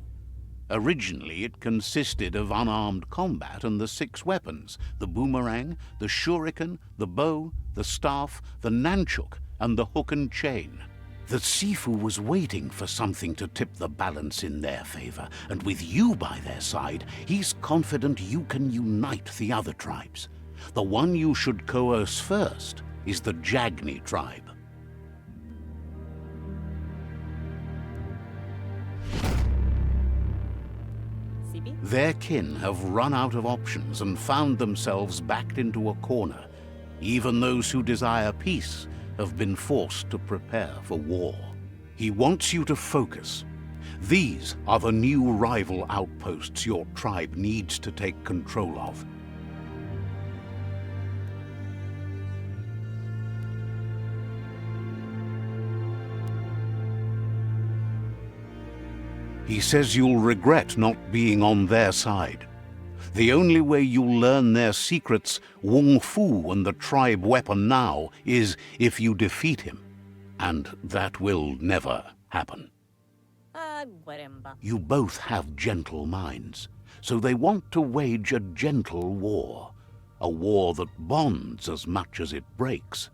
Originally, it consisted of unarmed combat and the 6 weapons: the boomerang, the shuriken, the bow, the staff, the nunchuk, and the hook and chain. The Sifu was waiting for something to tip the balance in their favor, and with you by their side, he's confident you can unite the other tribes. The one you should coerce first is the Jagni tribe. Their kin have run out of options and found themselves backed into a corner. Even those who desire peace have been forced to prepare for war. He wants you to focus. These are the new rival outposts your tribe needs to take control of. He says you'll regret not being on their side. The only way you'll learn their secrets, Wung Fu and the tribe weapon now, is if you defeat him. And that will never happen. You both have gentle minds, so they want to wage a gentle war. A war that bonds as much as it breaks.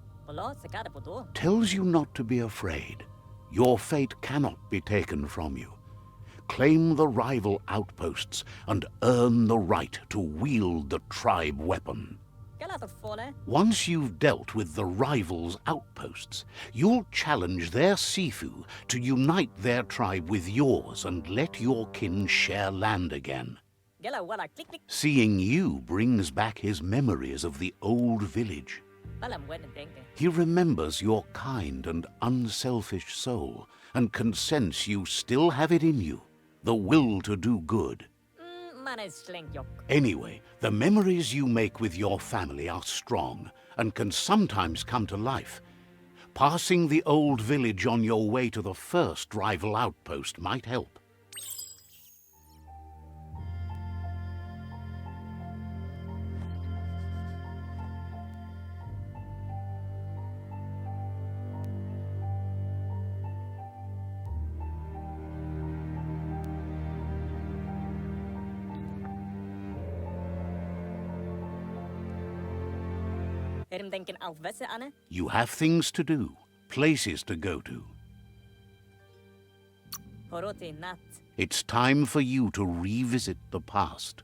Tells you not to be afraid. Your fate cannot be taken from you. Claim the rival outposts and earn the right to wield the tribe weapon. Once you've dealt with the rivals' outposts, you'll challenge their Sifu to unite their tribe with yours and let your kin share land again. Seeing you brings back his memories of the old village. He remembers your kind and unselfish soul and can sense you still have it in you. The will to do good. Anyway, the memories you make with your family are strong and can sometimes come to life. Passing the old village on your way to the first rival outpost might help. You have things to do, places to go to. It's time for you to revisit the past.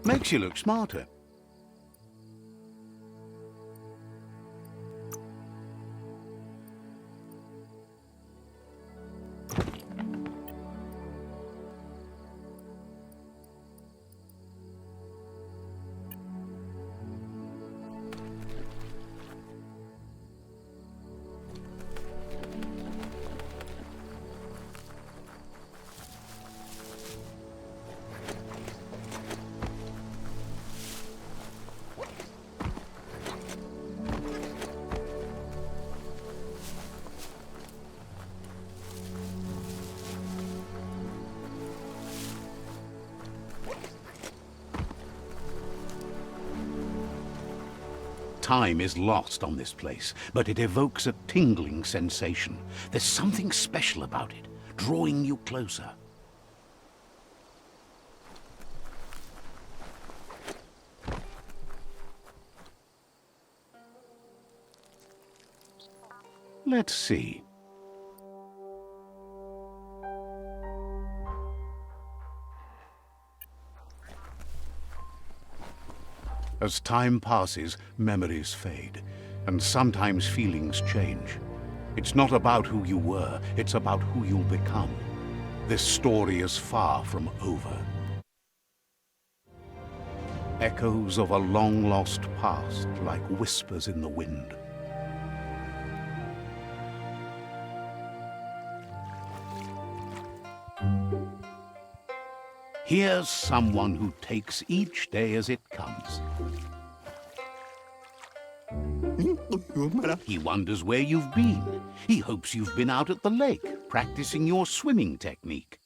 Makes you look smarter. Time is lost on this place, but it evokes a tingling sensation. There's something special about it, drawing you closer. Let's see. As time passes, memories fade, and sometimes feelings change. It's not about who you were, it's about who you'll become. This story is far from over. Echoes of a long-lost past, like whispers in the wind. Here's someone who takes each day as it comes. He wonders where you've been. He hopes you've been out at the lake, practicing your swimming technique.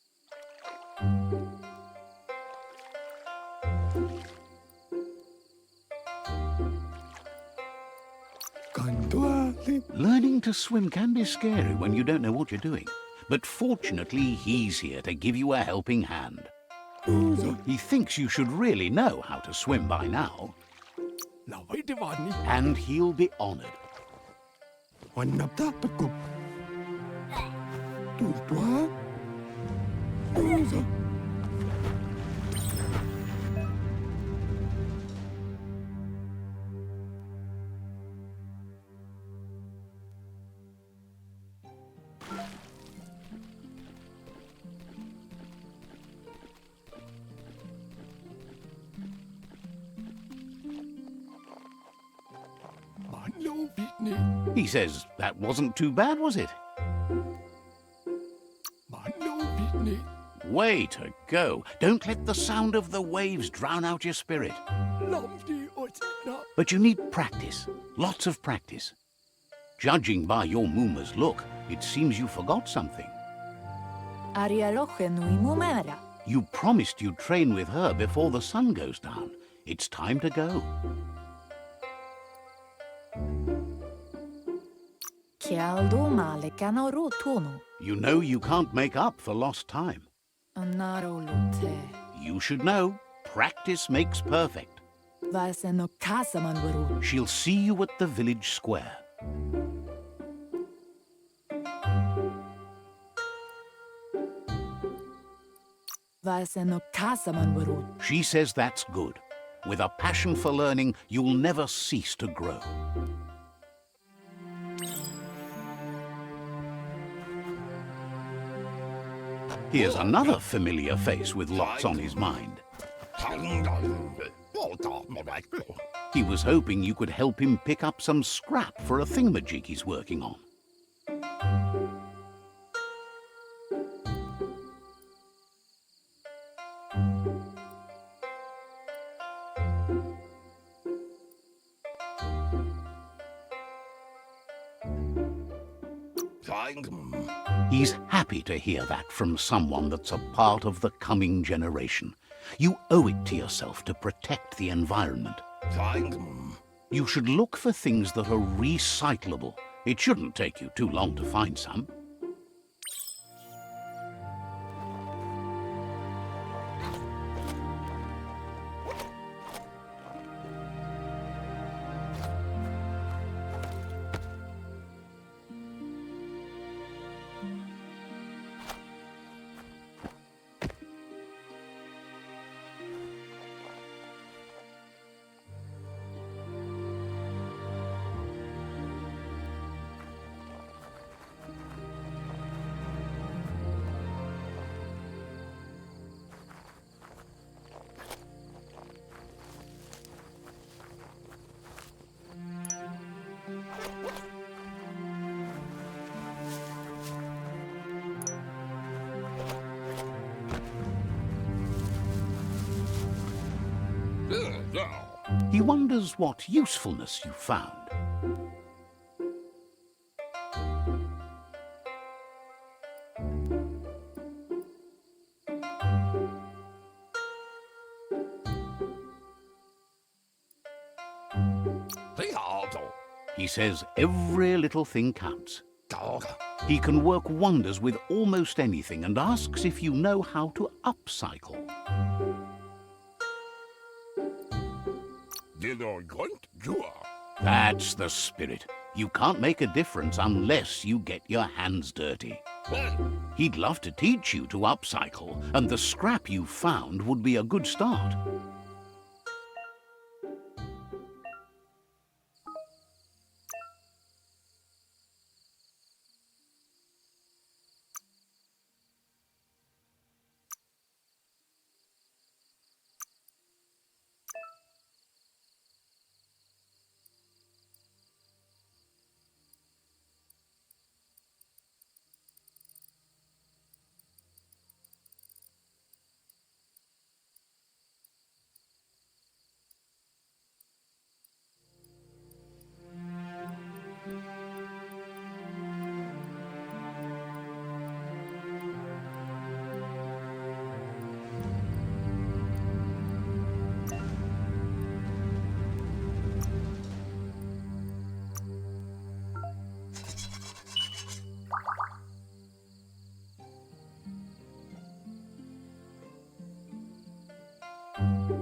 Learning to swim can be scary when you don't know what you're doing. But fortunately, he's here to give you a helping hand. He thinks you should really know how to swim by now. And he'll be honored. He says that wasn't too bad, was it? Way to go. Don't let the sound of the waves drown out your spirit. But you need practice. Lots of practice. Judging by your Muma's look, it seems you forgot something. You promised you'd train with her before the sun goes down. It's time to go. You know you can't make up for lost time. You should know, practice makes perfect. She'll see you at the village square. She says that's good. With a passion for learning, you'll never cease to grow. Here's another familiar face with lots on his mind. He was hoping you could help him pick up some scrap for a thingamajig he's working on. He's happy to hear that from someone that's a part of the coming generation. You owe it to yourself to protect the environment. You should look for things that are recyclable. It shouldn't take you too long to find some. He wonders what usefulness you found. He says every little thing counts. He can work wonders with almost anything and asks if you know how to upcycle. That's the spirit. You can't make a difference unless you get your hands dirty. He'd love to teach you to upcycle, and the scrap you found would be a good start.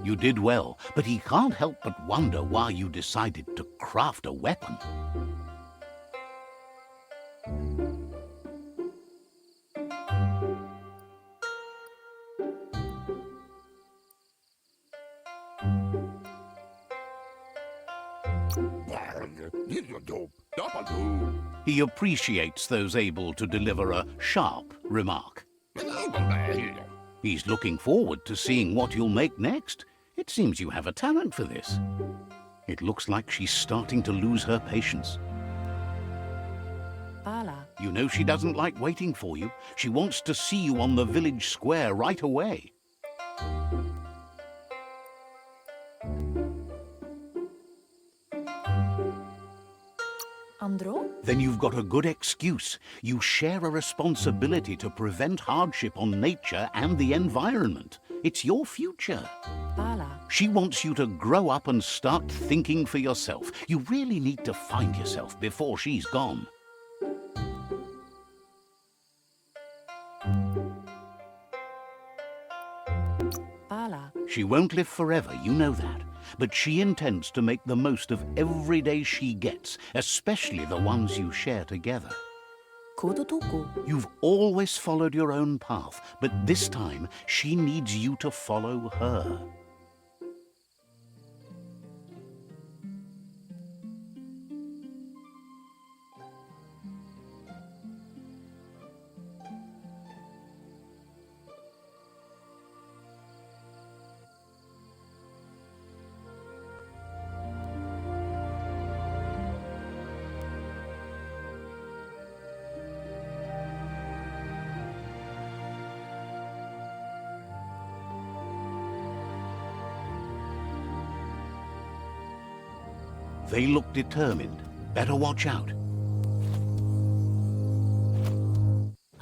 You did well, but he can't help but wonder why you decided to craft a weapon. He appreciates those able to deliver a sharp remark. He's looking forward to seeing what you'll make next. It seems you have a talent for this. It looks like she's starting to lose her patience. Bala. You know she doesn't like waiting for you. She wants to see you on the village square right away. Andro? Then you've got a good excuse. You share a responsibility to prevent hardship on nature and the environment. It's your future. Bala. She wants you to grow up and start thinking for yourself. You really need to find yourself before she's gone. Bala. She won't live forever, you know that. But she intends to make the most of every day she gets, especially the ones you share together. Kodotoko. You've always followed your own path, but this time she needs you to follow her. They look determined. Better watch out.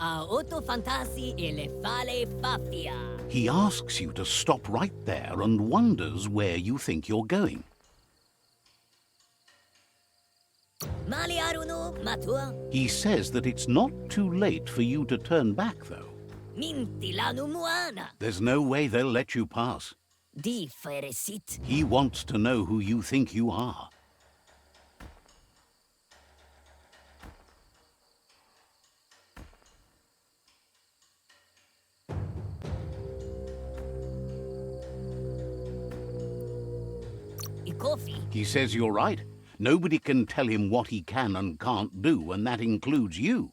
Auto fantasi e le fale faffia. He asks you to stop right there and wonders where you think you're going. Mali aruno matua. He says that it's not too late for you to turn back, though. Minti lanu muana. There's no way they'll let you pass. Di feresit. He wants to know who you think you are. Coffee. He says you're right. Nobody can tell him what he can and can't do, and that includes you.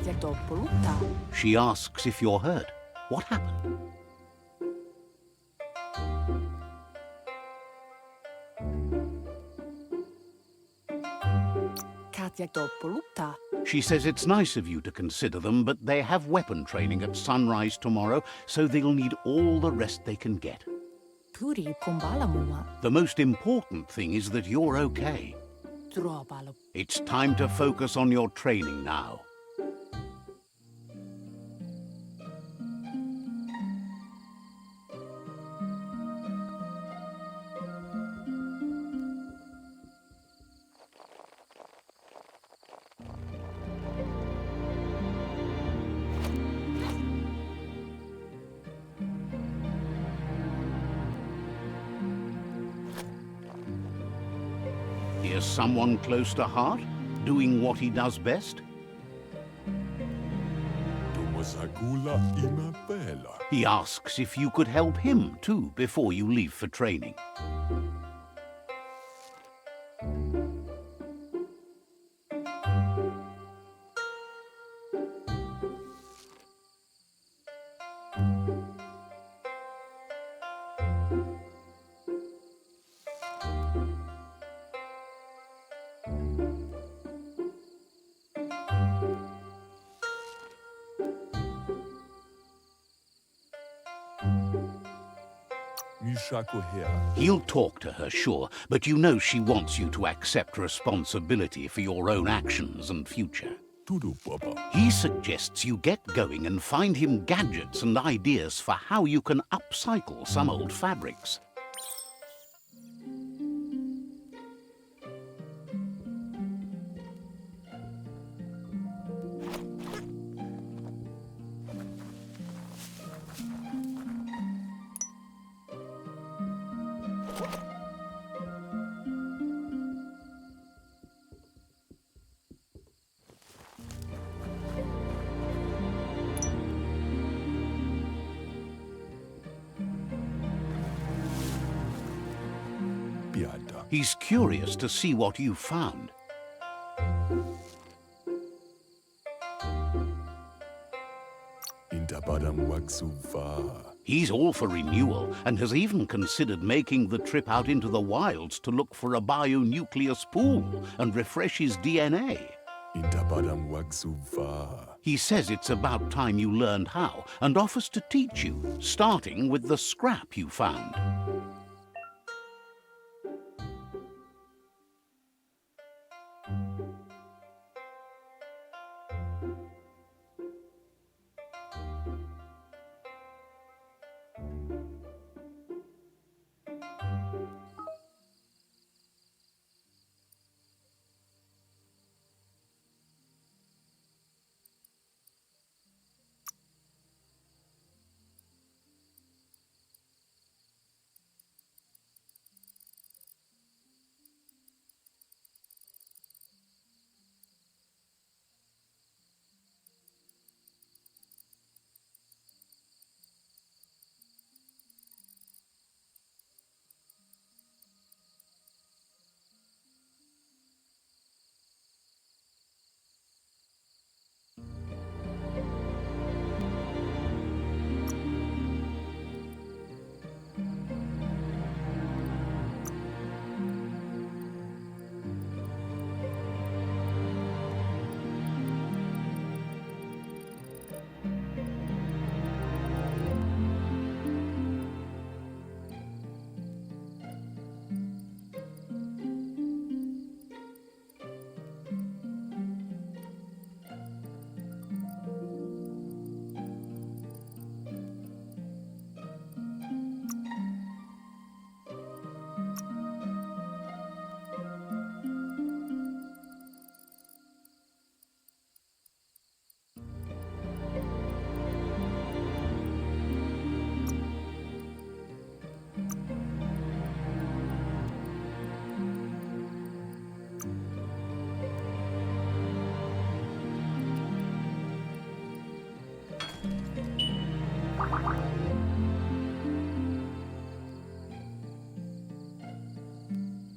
Katjatopolutta. She asks if you're hurt. What happened? Katjatopolutta. She says it's nice of you to consider them, but they have weapon training at sunrise tomorrow, so they'll need all the rest they can get. Puri kumbalamua. The most important thing is that you're okay. Turopalo. It's time to focus on your training now. Here's someone close to heart, doing what he does best. Tumasakula imapela. He asks if you could help him too before you leave for training. Mishakohea. He'll talk to her, sure, but you know she wants you to accept responsibility for your own actions and future. Tudu papa. He suggests you get going and find him gadgets and ideas for how you can upcycle some old fabrics. Piada. He's curious to see what you found. Intabadam waksuva. He's all for renewal and has even considered making the trip out into the wilds to look for a bionucleus pool and refresh his DNA. Intabadam waksuva. He says it's about time you learned how and offers to teach you, starting with the scrap you found.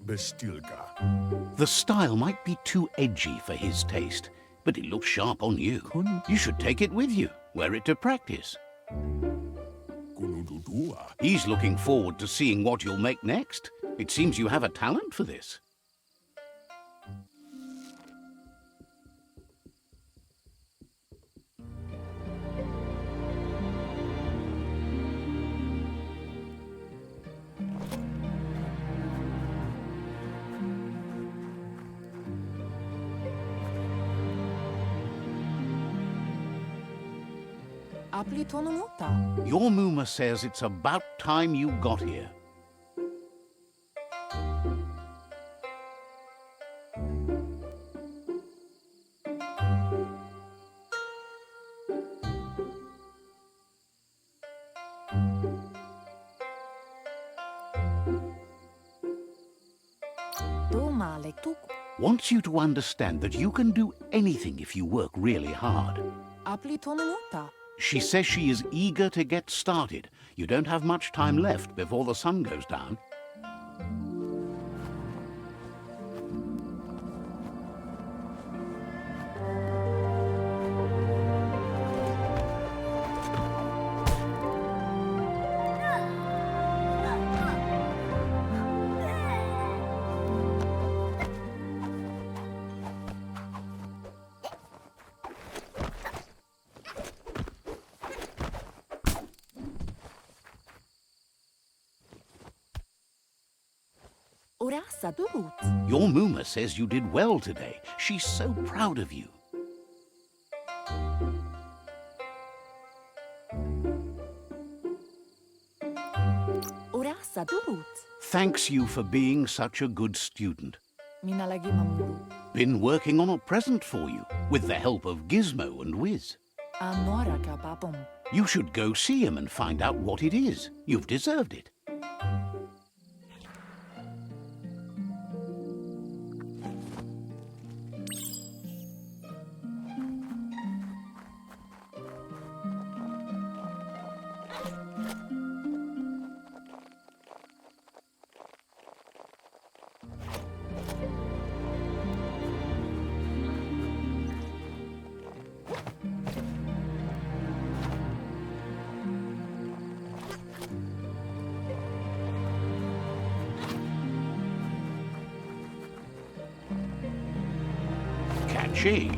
Bestilka. The style might be too edgy for his taste. but it looks sharp on you. You should take it with you, wear it to practice. Kunududua. He's looking forward to seeing what you'll make next. It seems you have a talent for this. Apli tonomuta. Your Muma says it's about time you got here. Domale tuk. Wants you to understand that you can do anything if you work really hard. Apli tonomuta. She says she is eager to get started. You don't have much time left before the sun goes down. Orasa durut. Your Muma says you did well today. She's so proud of you. Orasa durut. Thanks you for being such a good student. Minä lagi mamuru. Been working on a present for you, with the help of Gizmo and Wiz. Anora ka papom. You should go see him and find out what it is. You've deserved it. Catchy.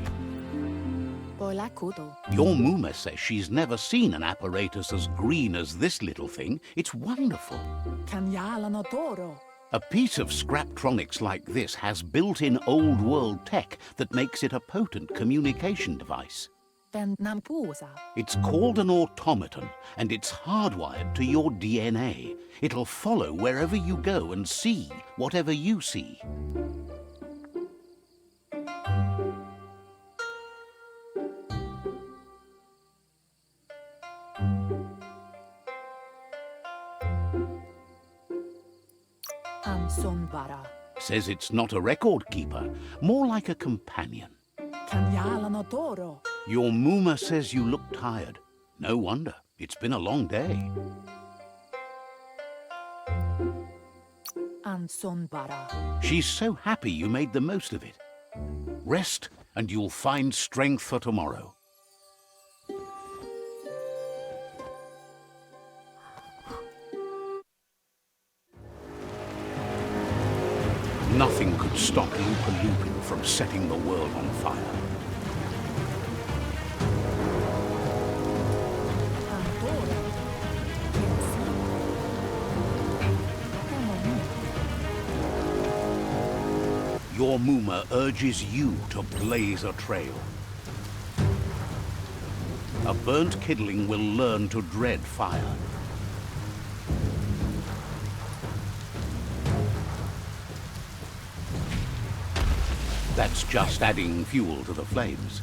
Poila kudo. Your Muma says she's never seen an apparatus as green as this little thing. It's wonderful. Kanyala no toro. A piece of Scraptronics like this has built-in old-world tech that makes it a potent communication device. Pen nampusa. It's called an automaton, and it's hardwired to your DNA. It'll follow wherever you go and see whatever you see. Ansonvara. Says it's not a record keeper, more like a companion. Kanyala no toro. Your Muma says you look tired. No wonder. It's been a long day. Ansonvara. She's so happy you made the most of it. Rest, and you'll find strength for tomorrow. Nothing could stop Lupa Lupin from setting the world on fire. Antora. Your Muma urges you to blaze a trail. A burnt kidling will learn to dread fire. That's just adding fuel to the flames.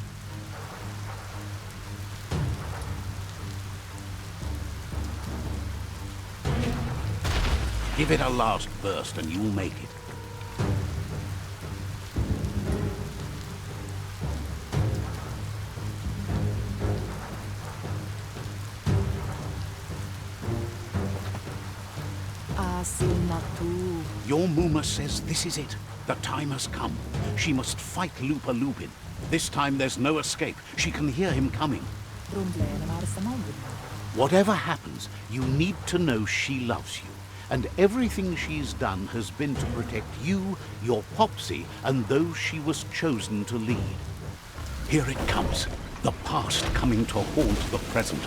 Give it a last burst and you'll make it. Asinatu. Your Muma says this is it. The time has come. She must fight Lupa Lupin. This time there's no escape. She can hear him coming. Grundlägenar som hon. Whatever happens, you need to know she loves you. And everything she's done has been to protect you, your Popsy, and those she was chosen to lead. Here it comes. The past coming to haunt the present.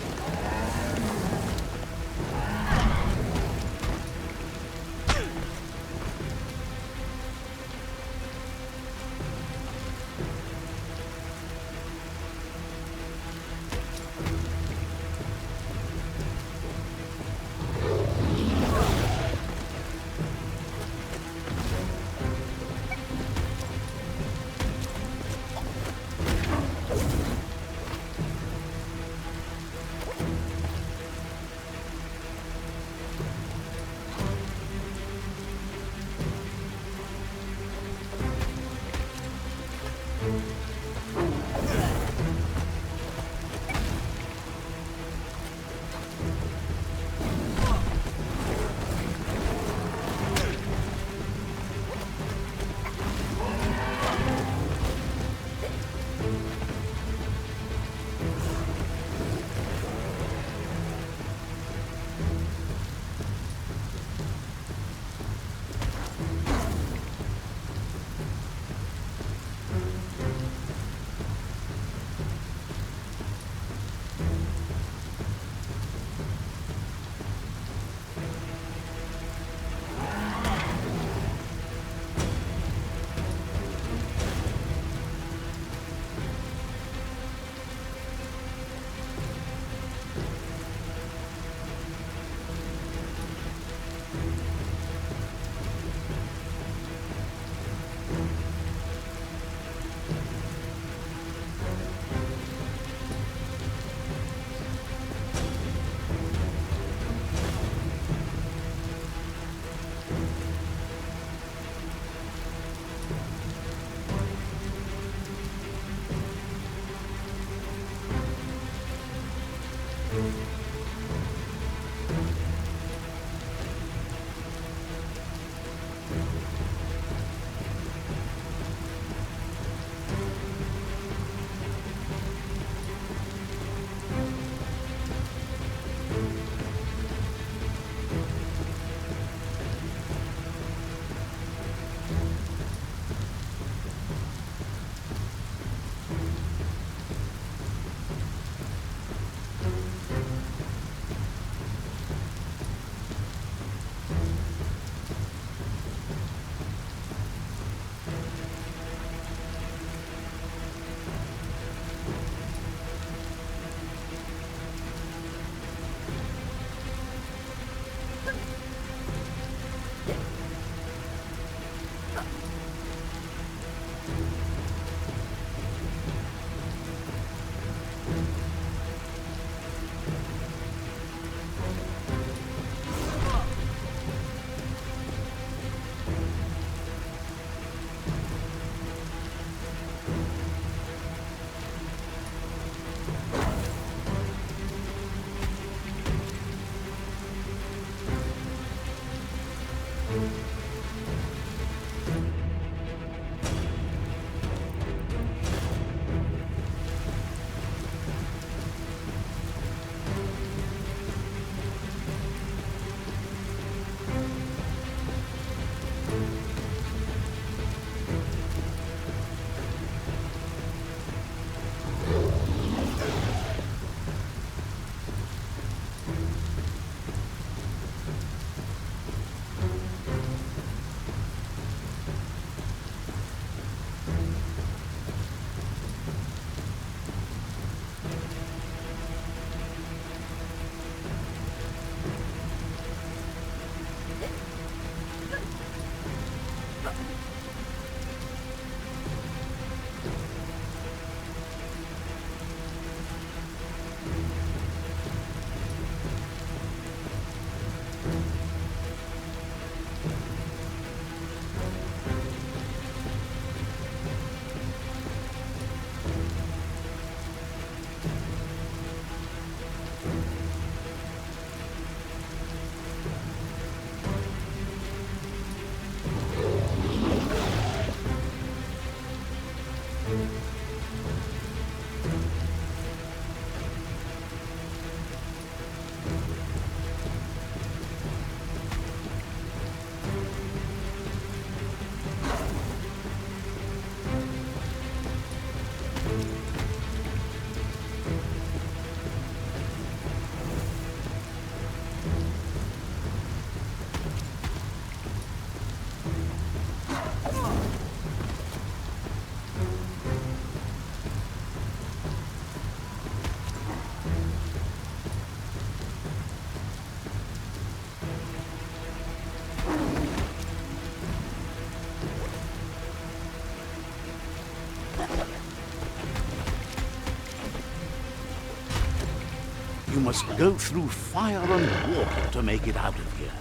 You must go through fire and water to make it out of here.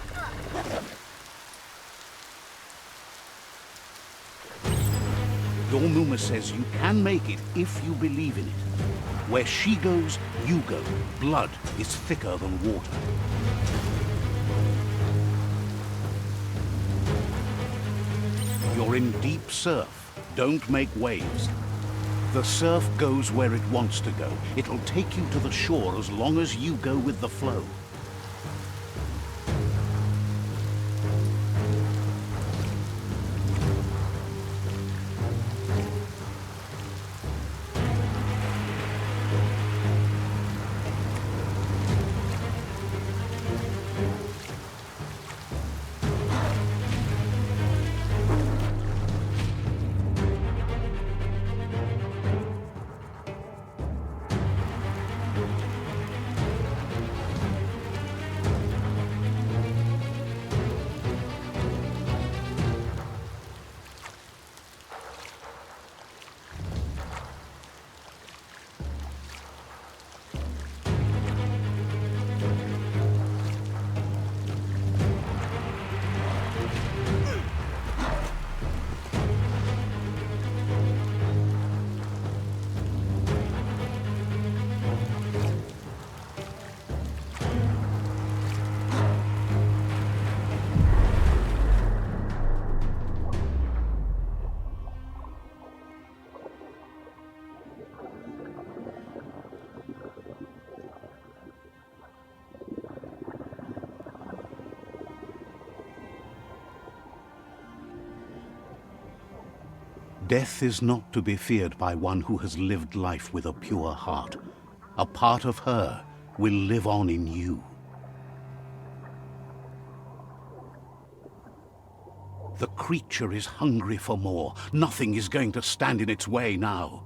Your Numa says you can make it if you believe in it. Where she goes, you go. Blood is thicker than water. You're in deep surf. Don't make waves. The surf goes where it wants to go. It'll take you to the shore as long as you go with the flow. Death is not to be feared by one who has lived life with a pure heart. A part of her will live on in you. The creature is hungry for more. Nothing is going to stand in its way now.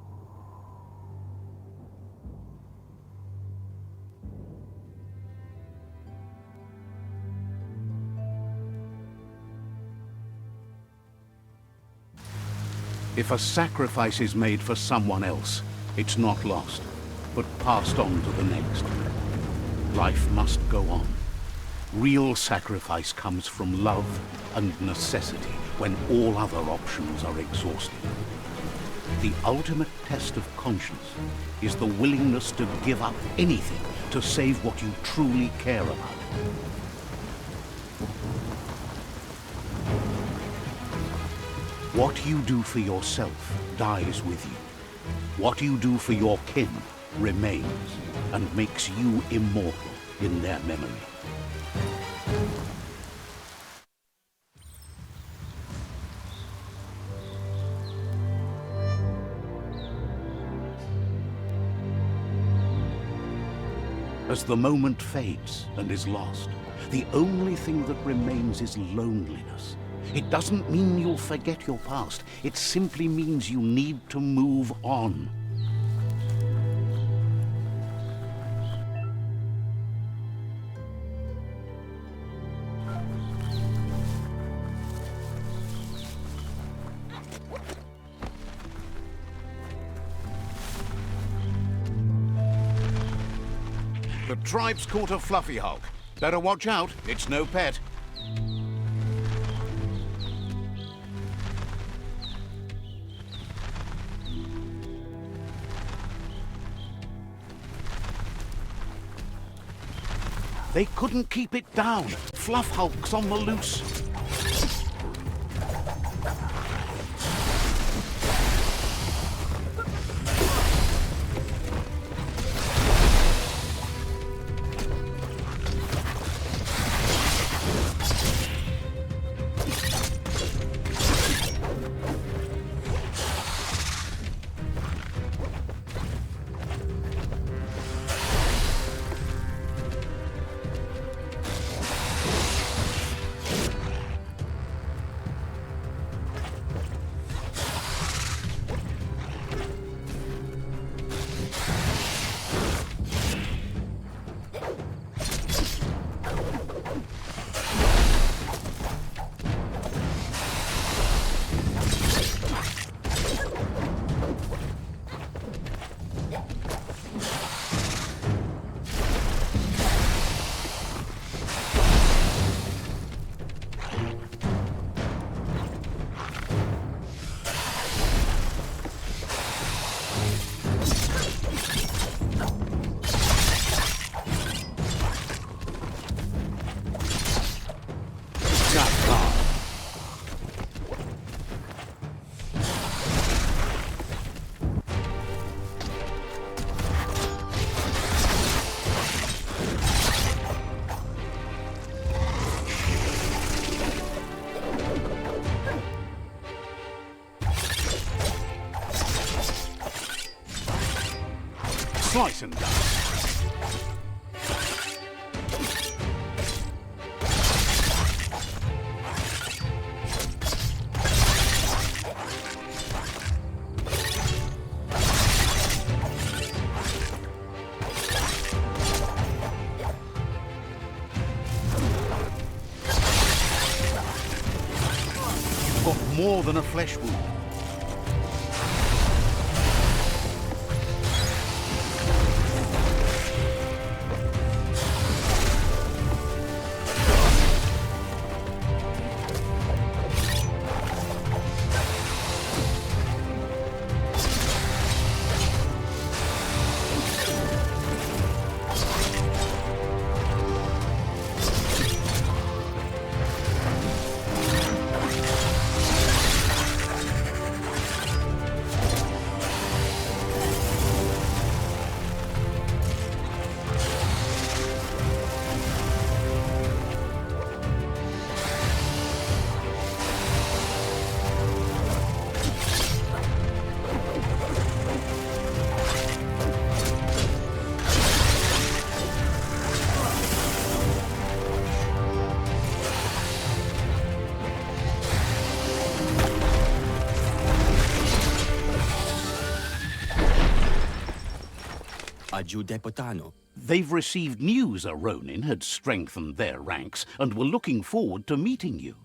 If a sacrifice is made for someone else, it's not lost, but passed on to the next. Life must go on. Real sacrifice comes from love and necessity when all other options are exhausted. The ultimate test of conscience is the willingness to give up anything to save what you truly care about. What you do for yourself dies with you. What you do for your kin remains and makes you immortal in their memory. As the moment fades and is lost, the only thing that remains is loneliness. It doesn't mean you'll forget your past. It simply means you need to move on. The tribe's caught a fluffy hulk. Better watch out, it's no pet. They couldn't keep it down. Fluff hulk's on the loose. Slice and dice. You've got more than a flesh wound. Deputano. They've received news a Ronin had strengthened their ranks and were looking forward to meeting you.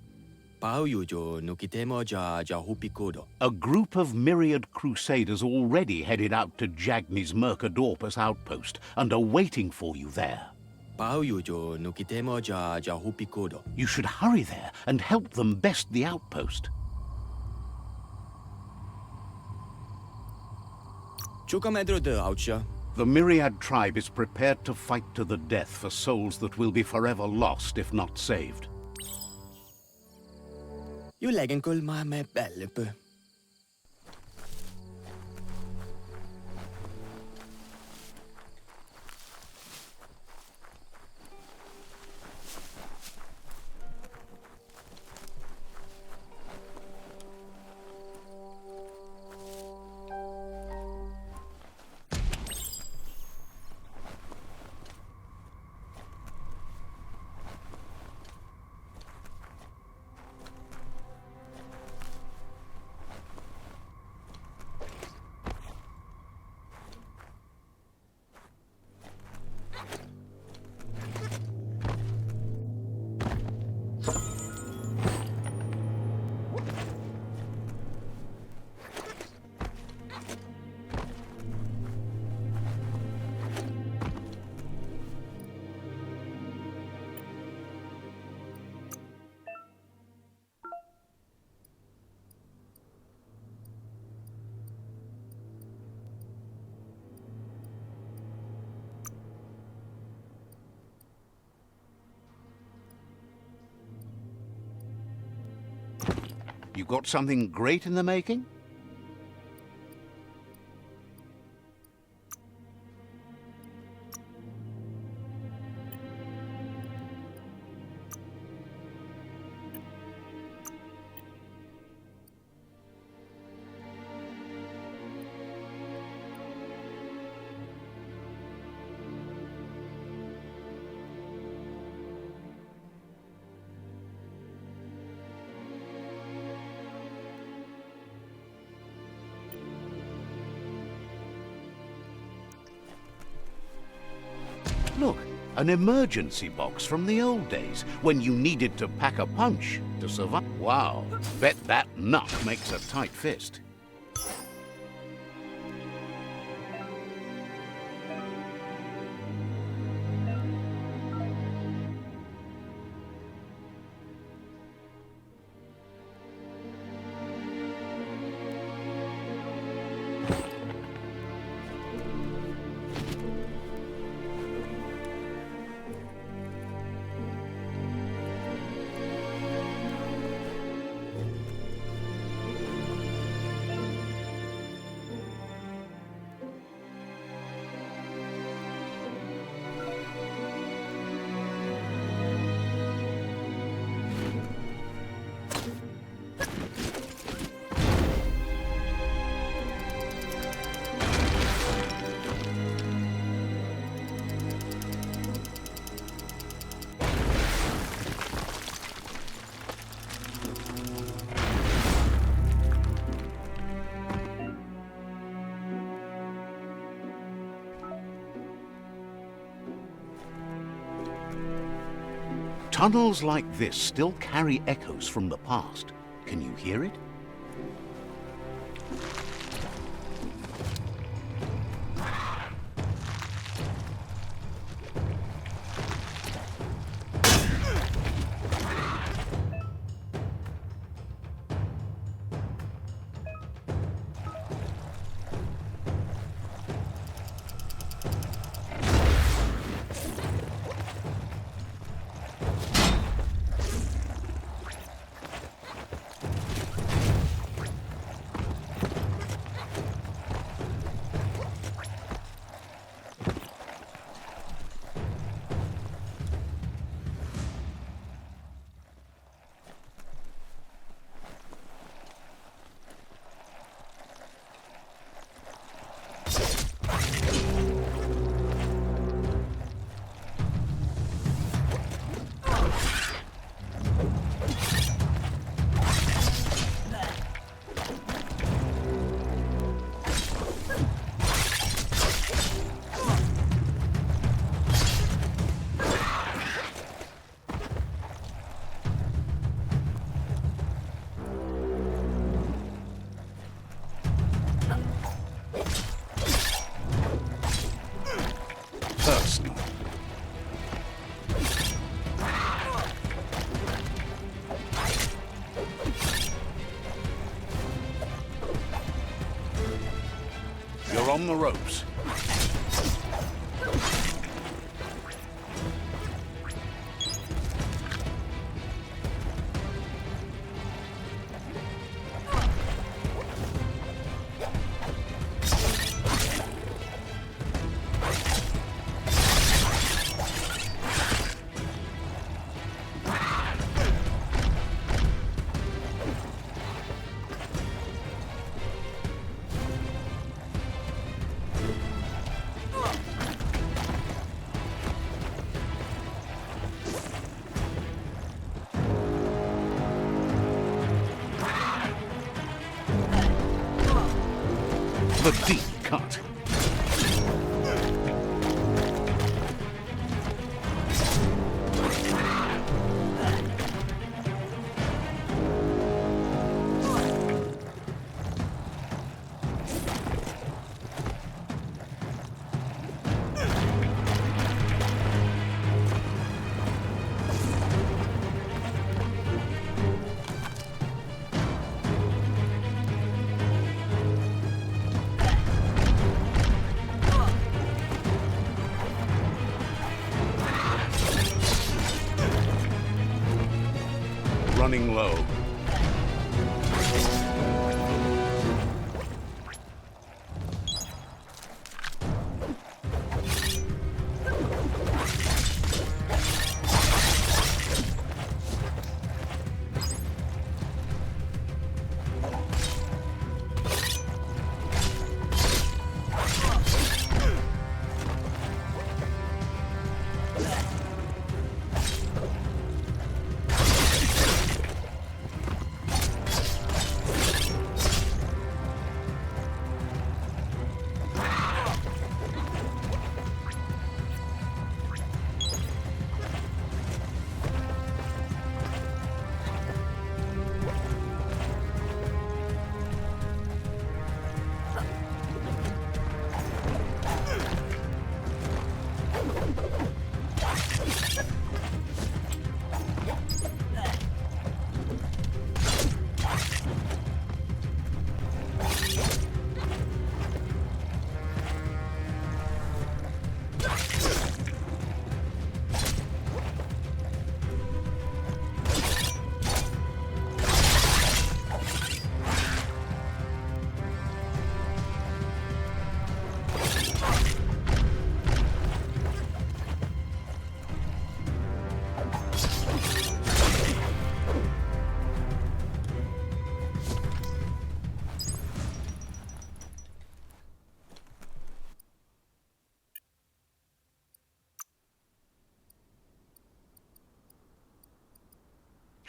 Pauyo no kitemo ja hupikodo. A group of myriad crusaders already headed out to Jagni's Mercadorpus outpost and are waiting for you there. Pauyo no kitemo ja hupikodo. You should hurry there and help them best the outpost. Chukamedro de Aucha. The Myriad tribe is prepared to fight to the death for souls that will be forever lost if not saved. You leggen kul ma me belle. You got something great in the making? Look, an emergency box from the old days, when you needed to pack a punch to survive. Wow, bet that nut makes a tight fist. Tunnels like this still carry echoes from the past. Can you hear it? Personal. You're on the ropes. The deep cut. Running low.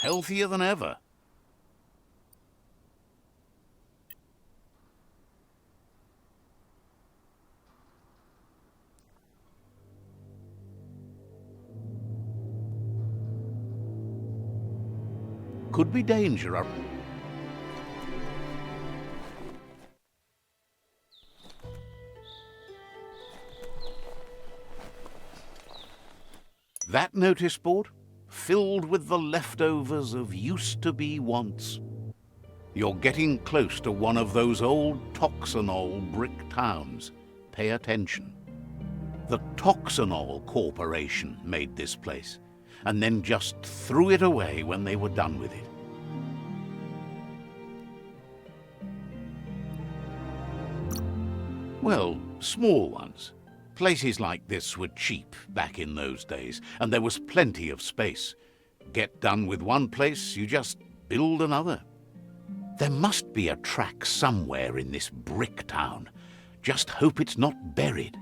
Healthier than ever. could be danger. That notice board, filled with the leftovers of used-to-be wants. You're getting close to one of those old Toxanol brick towns. Pay attention. The Toxanol Corporation made this place, and then just threw it away when they were done with it. Well, small ones. Places like this were cheap back in those days, and there was plenty of space. Get done with one place, you just build another. There must be a track somewhere in this brick town. Just hope it's not buried.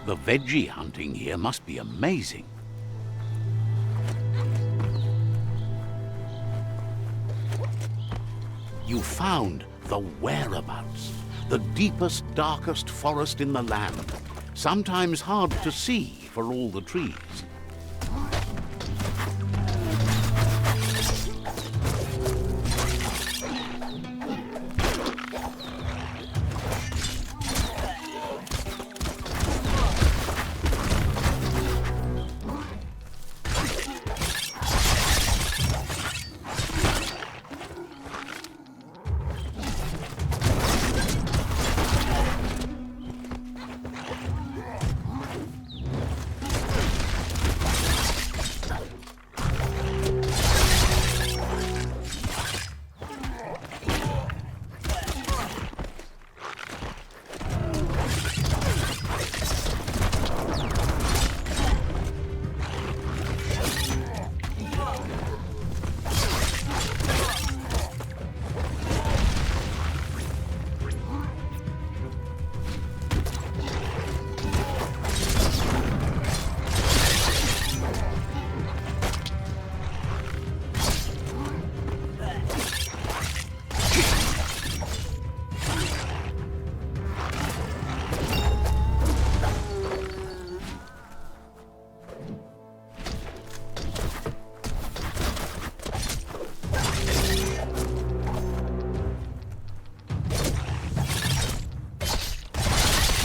The veggie hunting here must be amazing. You found the whereabouts, the deepest, darkest forest in the land, sometimes hard to see for all the trees.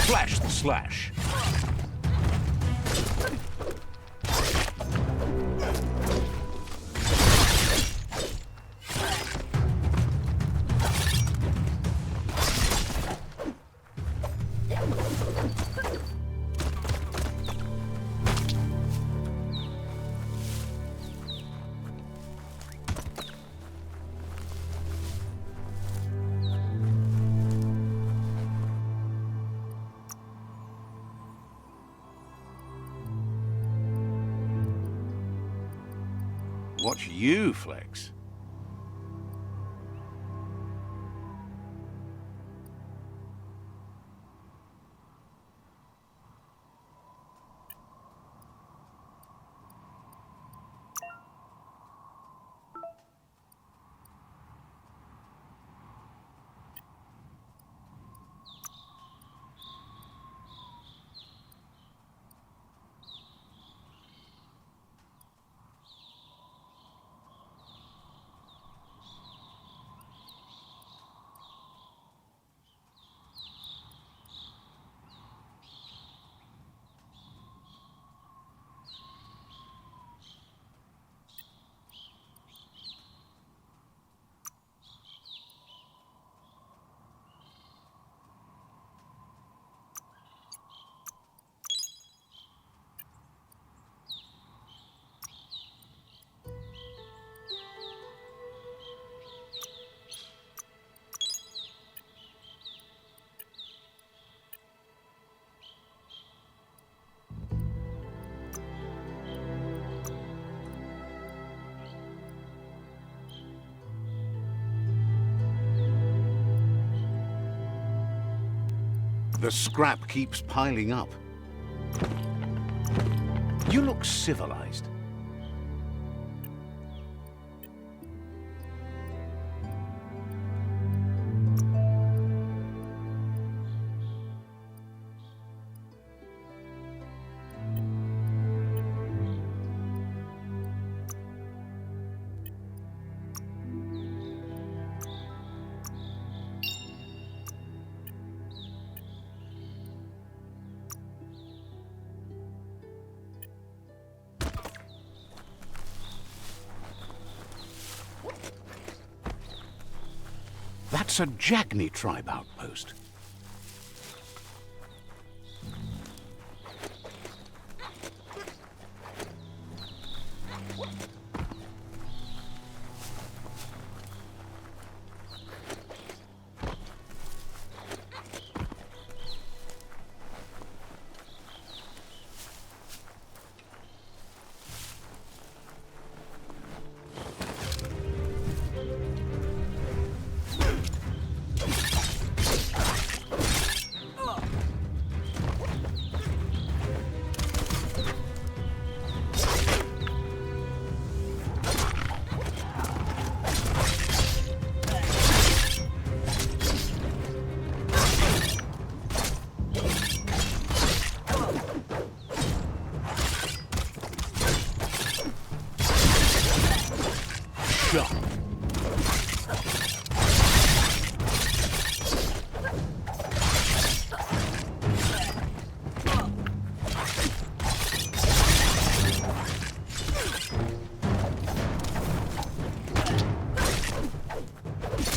Slash the slash. Watch you flex. The scrap keeps piling up. You look civilized. That's a Jagni tribe outpost.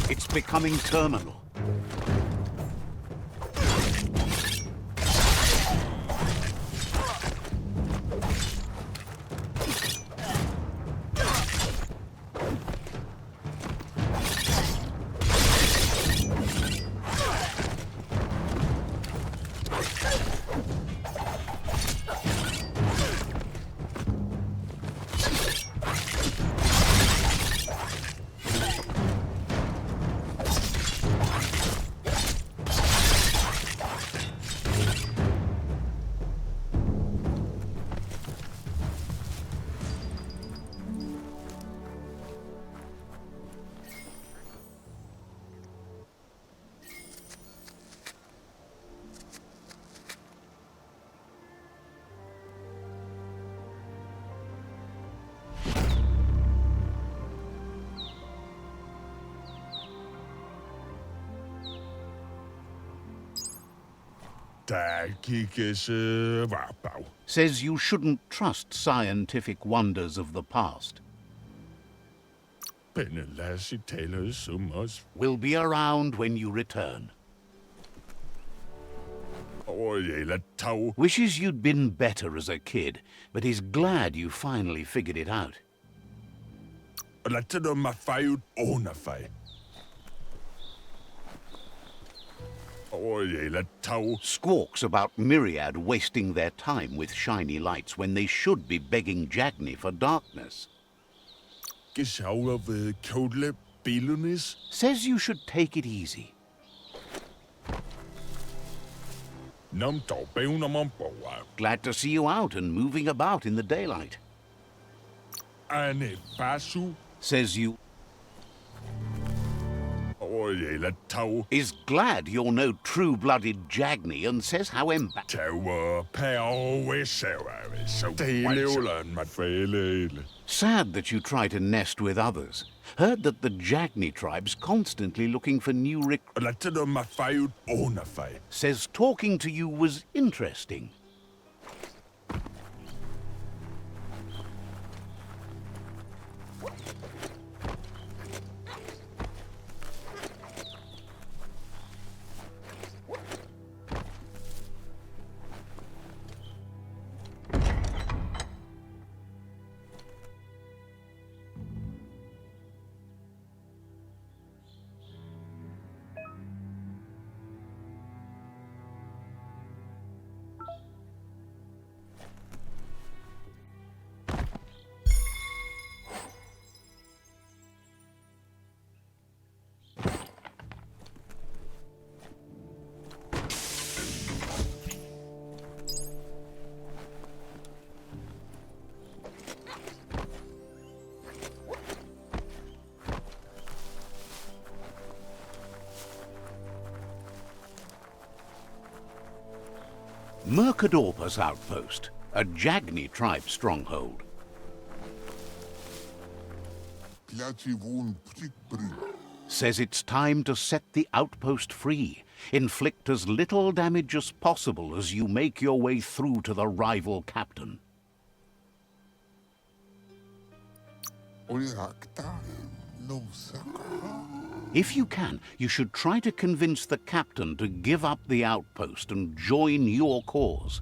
It's becoming terminal. Says you shouldn't trust scientific wonders of the past. We'll be around when you return. Wishes you'd been better as a kid, but is glad you finally figured it out. Squawks about Myriad wasting their time with shiny lights when they should be begging Jagni for darkness. Says you should take it easy. Glad to see you out and moving about in the daylight. Says you is glad you're no true-blooded Jagni and says how sad that you try to nest with others. Heard that the Jagni tribe's constantly looking for new says talking to you was interesting. Mercadorpus Outpost, a Jagni tribe stronghold. Says it's time to set the outpost free. Inflict as little damage as possible as you make your way through to the rival captain. If you can, you should try to convince the captain to give up the outpost and join your cause.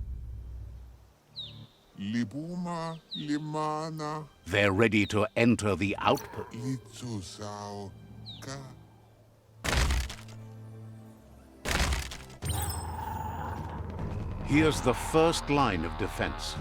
They're ready to enter the outpost. Here's the first line of defense.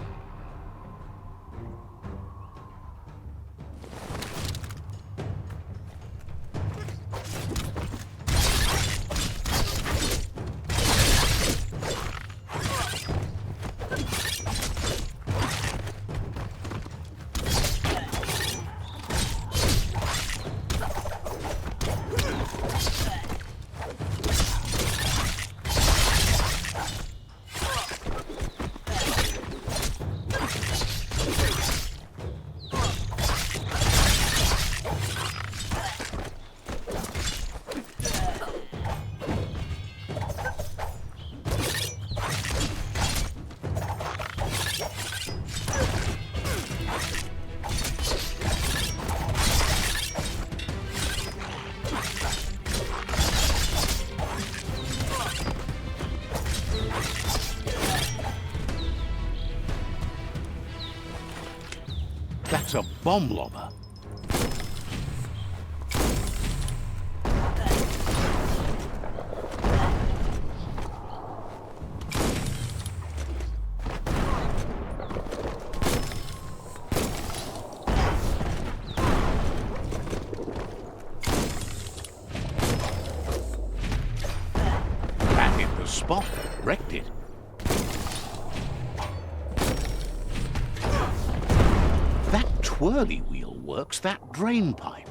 That's a bomb lobber. That hit the spot, wrecked it. Whirly wheel works that drain pipe.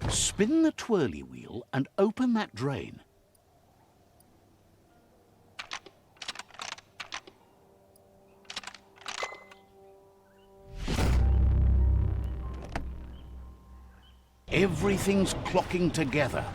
Spin the twirly wheel and open that drain. Everything's clocking together.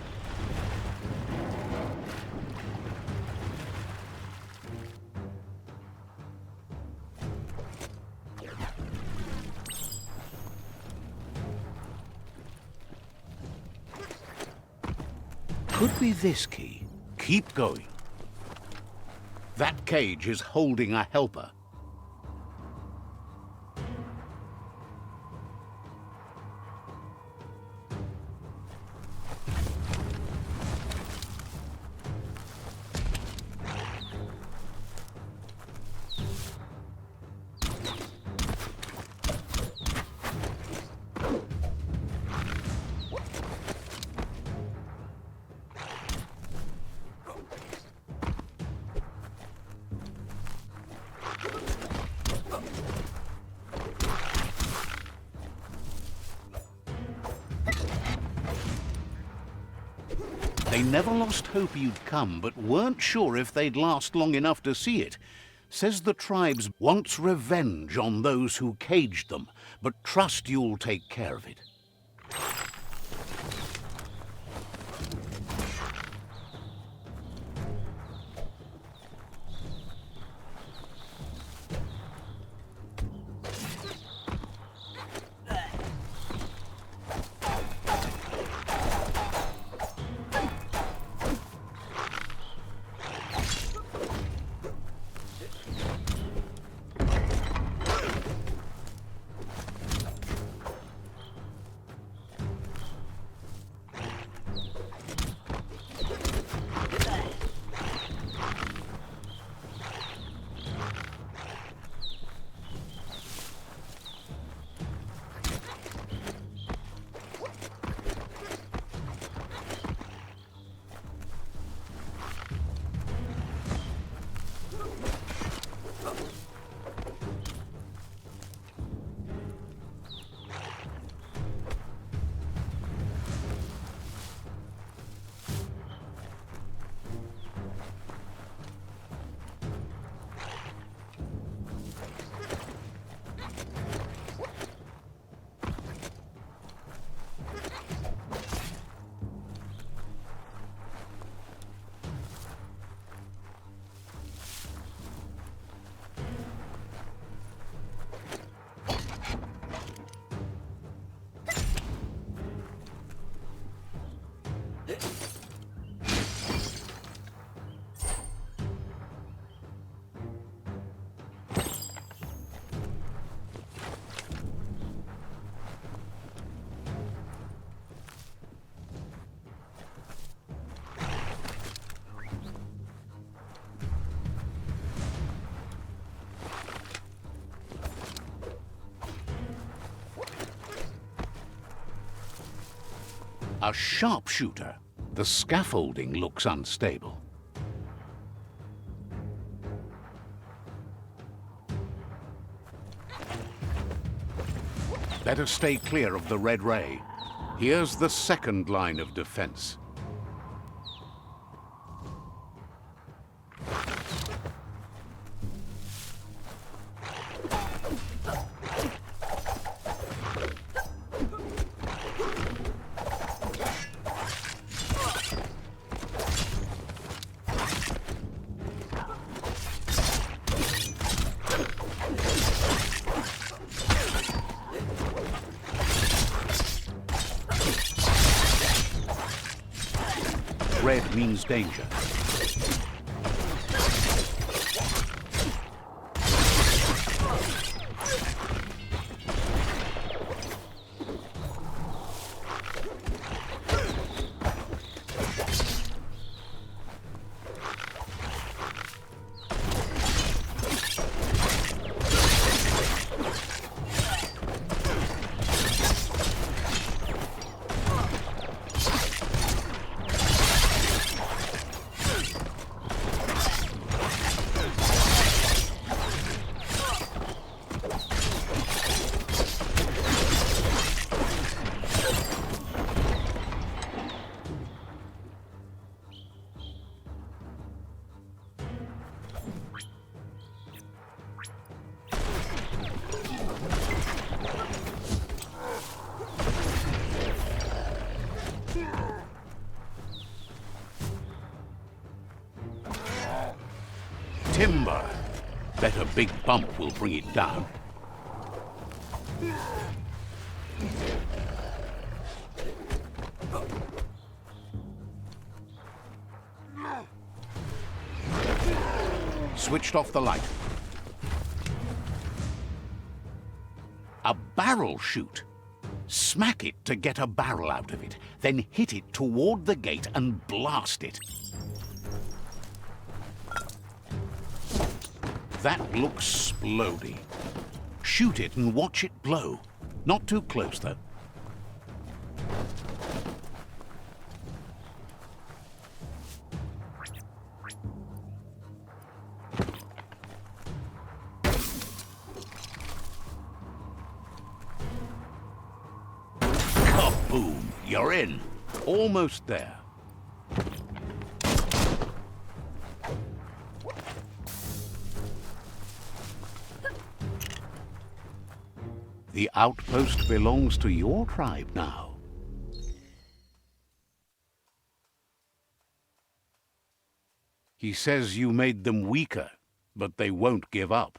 Could be this key. Keep going. That cage is holding a helper. They never lost hope you'd come, but weren't sure if they'd last long enough to see it. Says the tribes wants revenge on those who caged them, but trust you'll take care of it. A sharpshooter. The scaffolding looks unstable. Better stay clear of the red ray. Here's the second line of defense. Red means danger. Timber. Bet a big bump will bring it down. Switched off the light. A barrel shoot. Smack it to get a barrel out of it, then hit it toward the gate and blast it. That looks splody. Shoot it and watch it blow. Not too close, though. Kaboom! You're in. Almost there. The outpost belongs to your tribe now. He says you made them weaker, but they won't give up.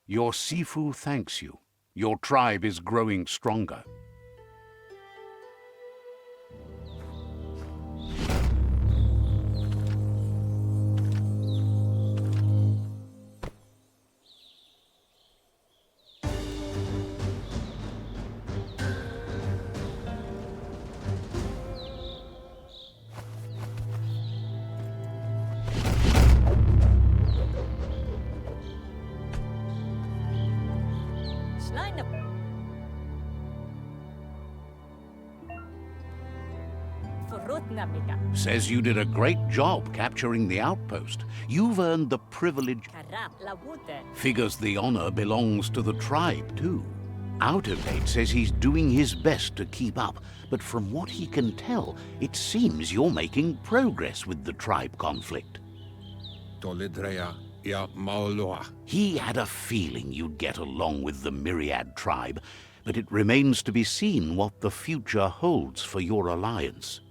Your Sifu thanks you. Your tribe is growing stronger. Says you did a great job capturing the outpost. You've earned the privilege. Figures the honor belongs to the tribe, too. Out of Date says he's doing his best to keep up, but from what he can tell, it seems you're making progress with the tribe conflict. He had a feeling you'd get along with the Myriad tribe, but it remains to be seen what the future holds for your alliance.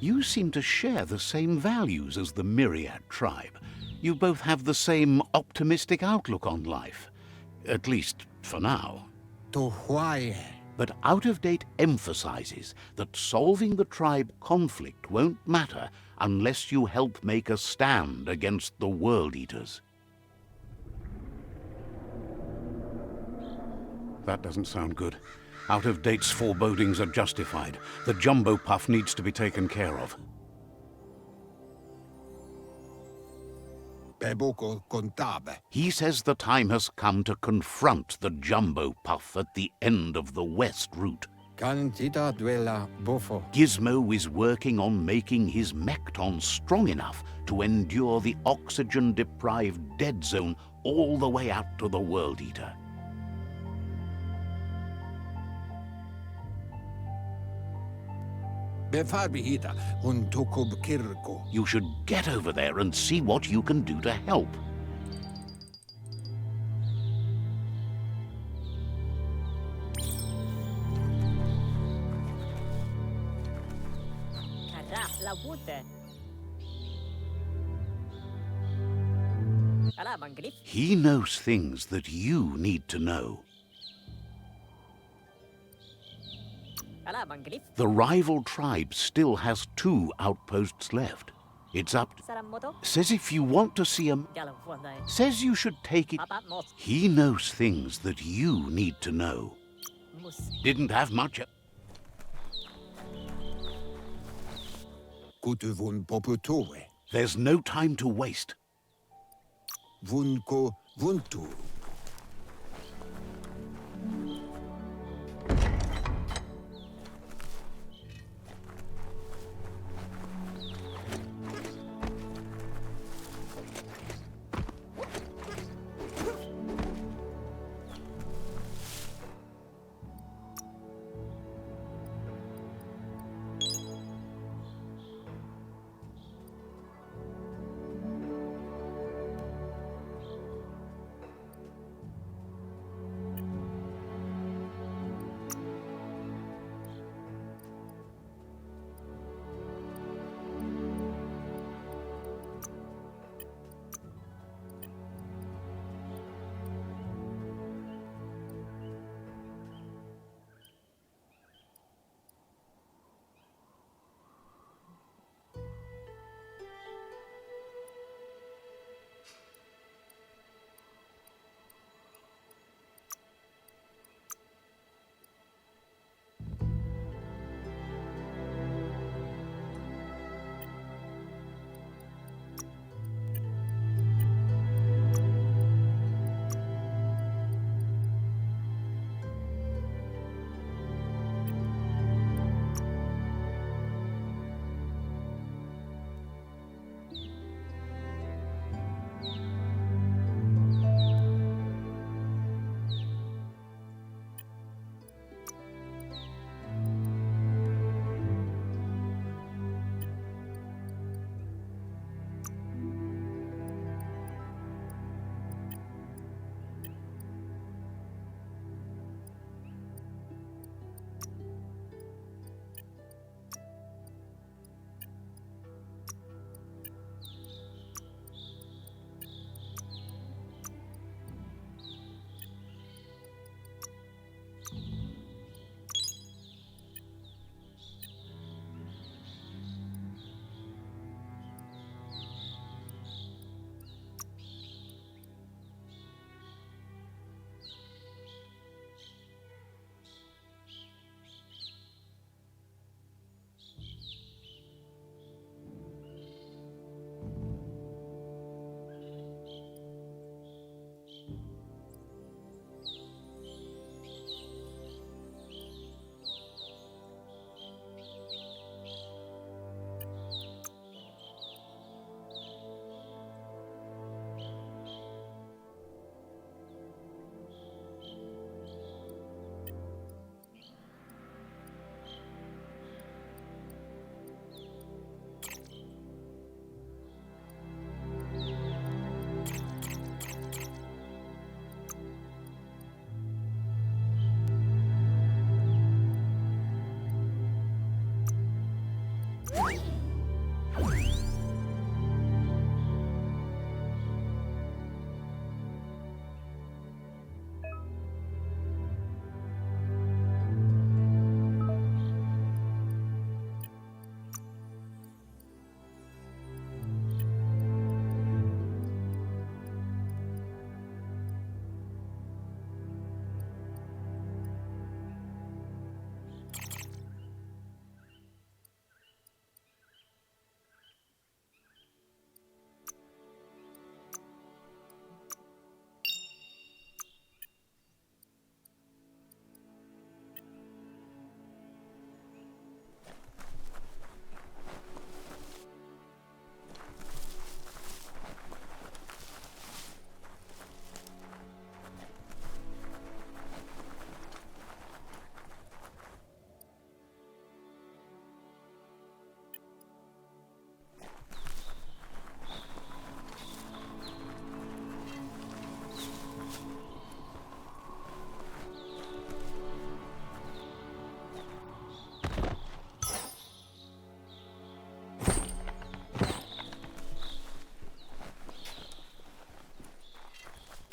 You seem to share the same values as the Myriad tribe. You both have the same optimistic outlook on life. At least, for now. But Out of Date emphasizes that solving the tribe conflict won't matter unless you help make a stand against the World Eaters. That doesn't sound good. Out of Date's forebodings are justified. The jumbo puff needs to be taken care of. He says the time has come to confront the jumbo puff at the end of the west route. Cantita duela bofo. Gizmo is working on making his mekton strong enough to endure the oxygen-deprived dead zone all the way out to the World Eater. Befarbihita, un tokob kirko. You should get over there and see what you can do to help. Karaf la wute. Ala mangrif. He knows things that you need to know. Ala mangrif. The rival tribe still has 2 outposts left. It's up to... Saramoto. Says if you want to see him... Galavone. Says you should take it... Papa mos. He knows things that you need to know. Mus. Didn't have much... Kutu vun poputove. There's no time to waste. Vunko vuntu.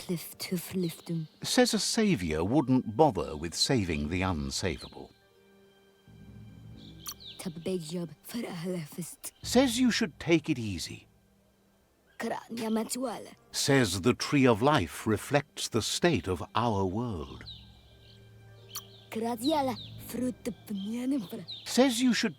cliff to liftum. Says a savior wouldn't bother with saving the unsavable. Tab big job for a halafist. Says you should take it easy. Kara nyamatuala. Says the tree of life reflects the state of our world. Kradiala fruit the panyanifra. Says you should...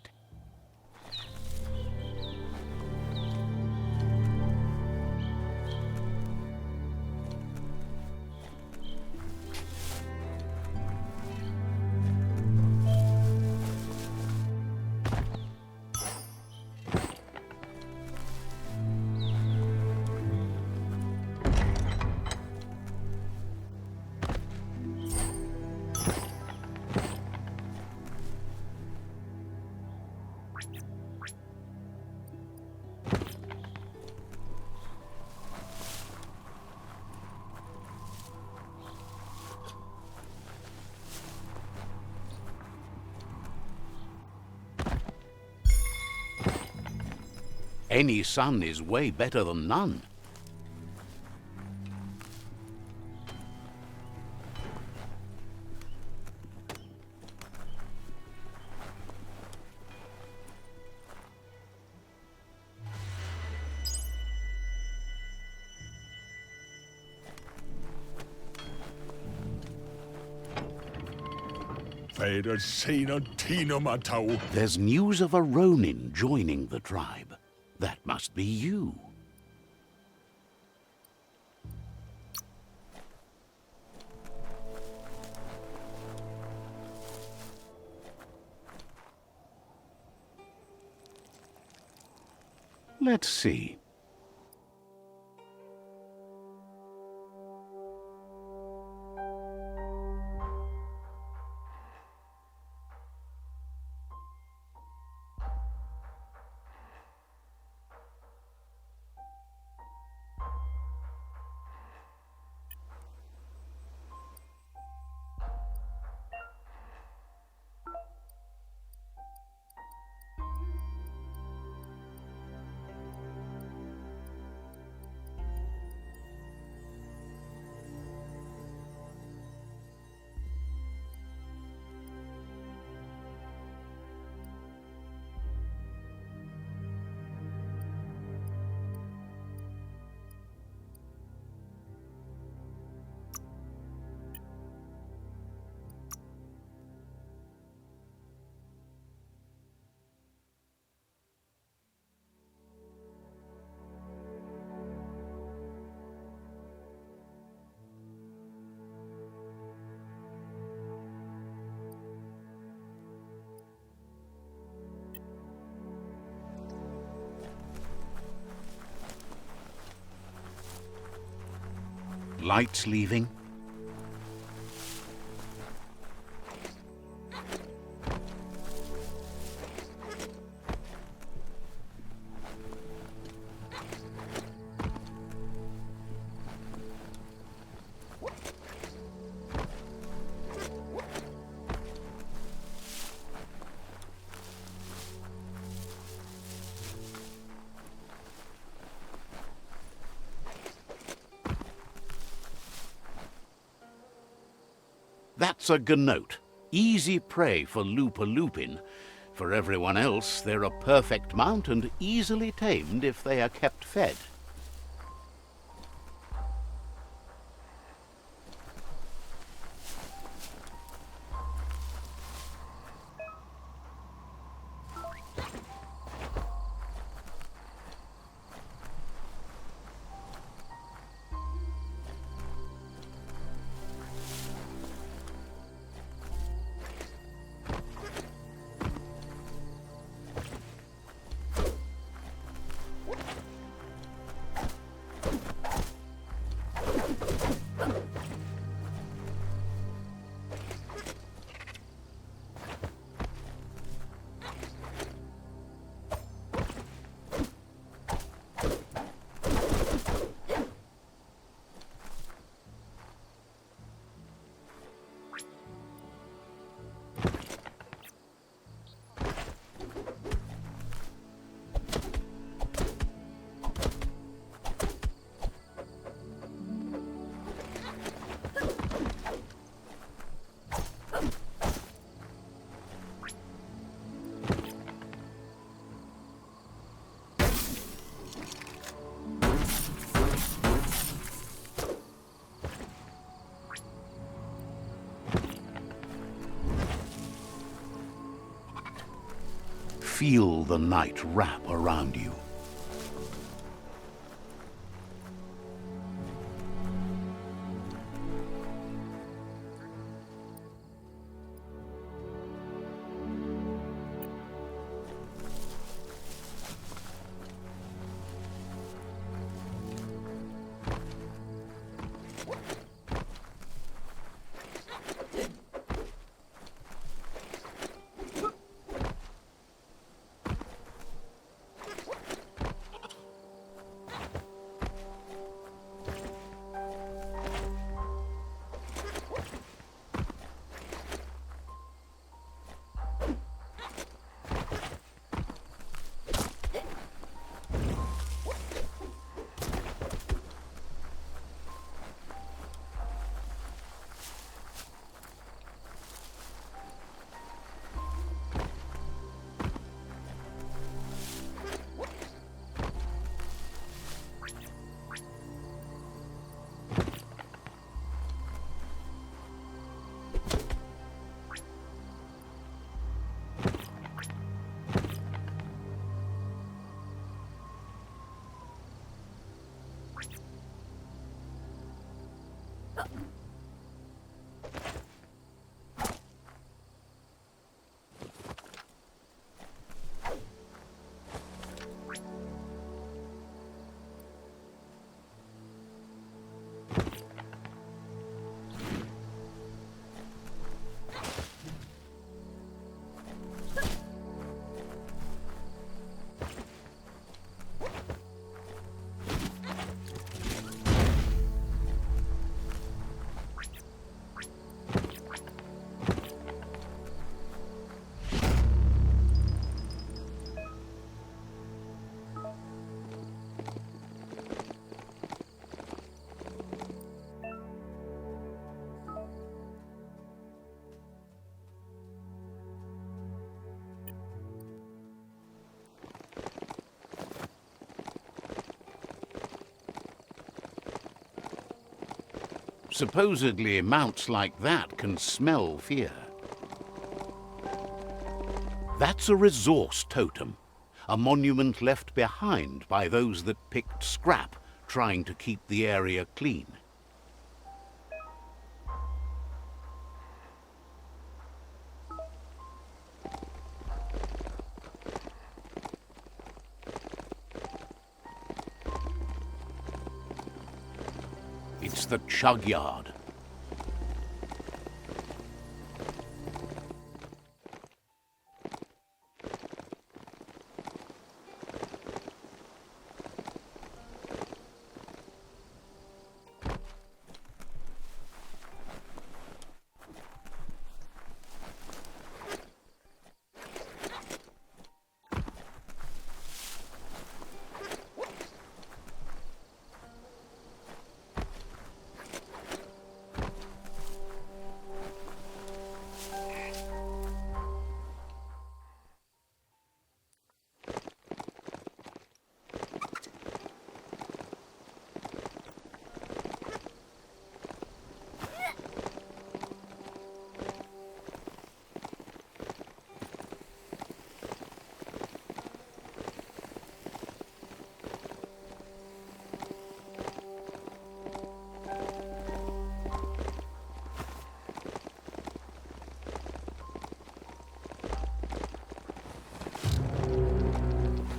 Any sun is way better than none. Vader Sina Tino Matau. There's news of a Ronin joining the tribe. That must be you. Let's see. Lights leaving. That's a gnote. Easy prey for Lupin. For everyone else, they're a perfect mount and easily tamed if they are kept fed. Feel the night wrap around you. Supposedly, mounts like that can smell fear. That's a resource totem, a monument left behind by those that picked scrap, trying to keep the area clean. It's the chug yard.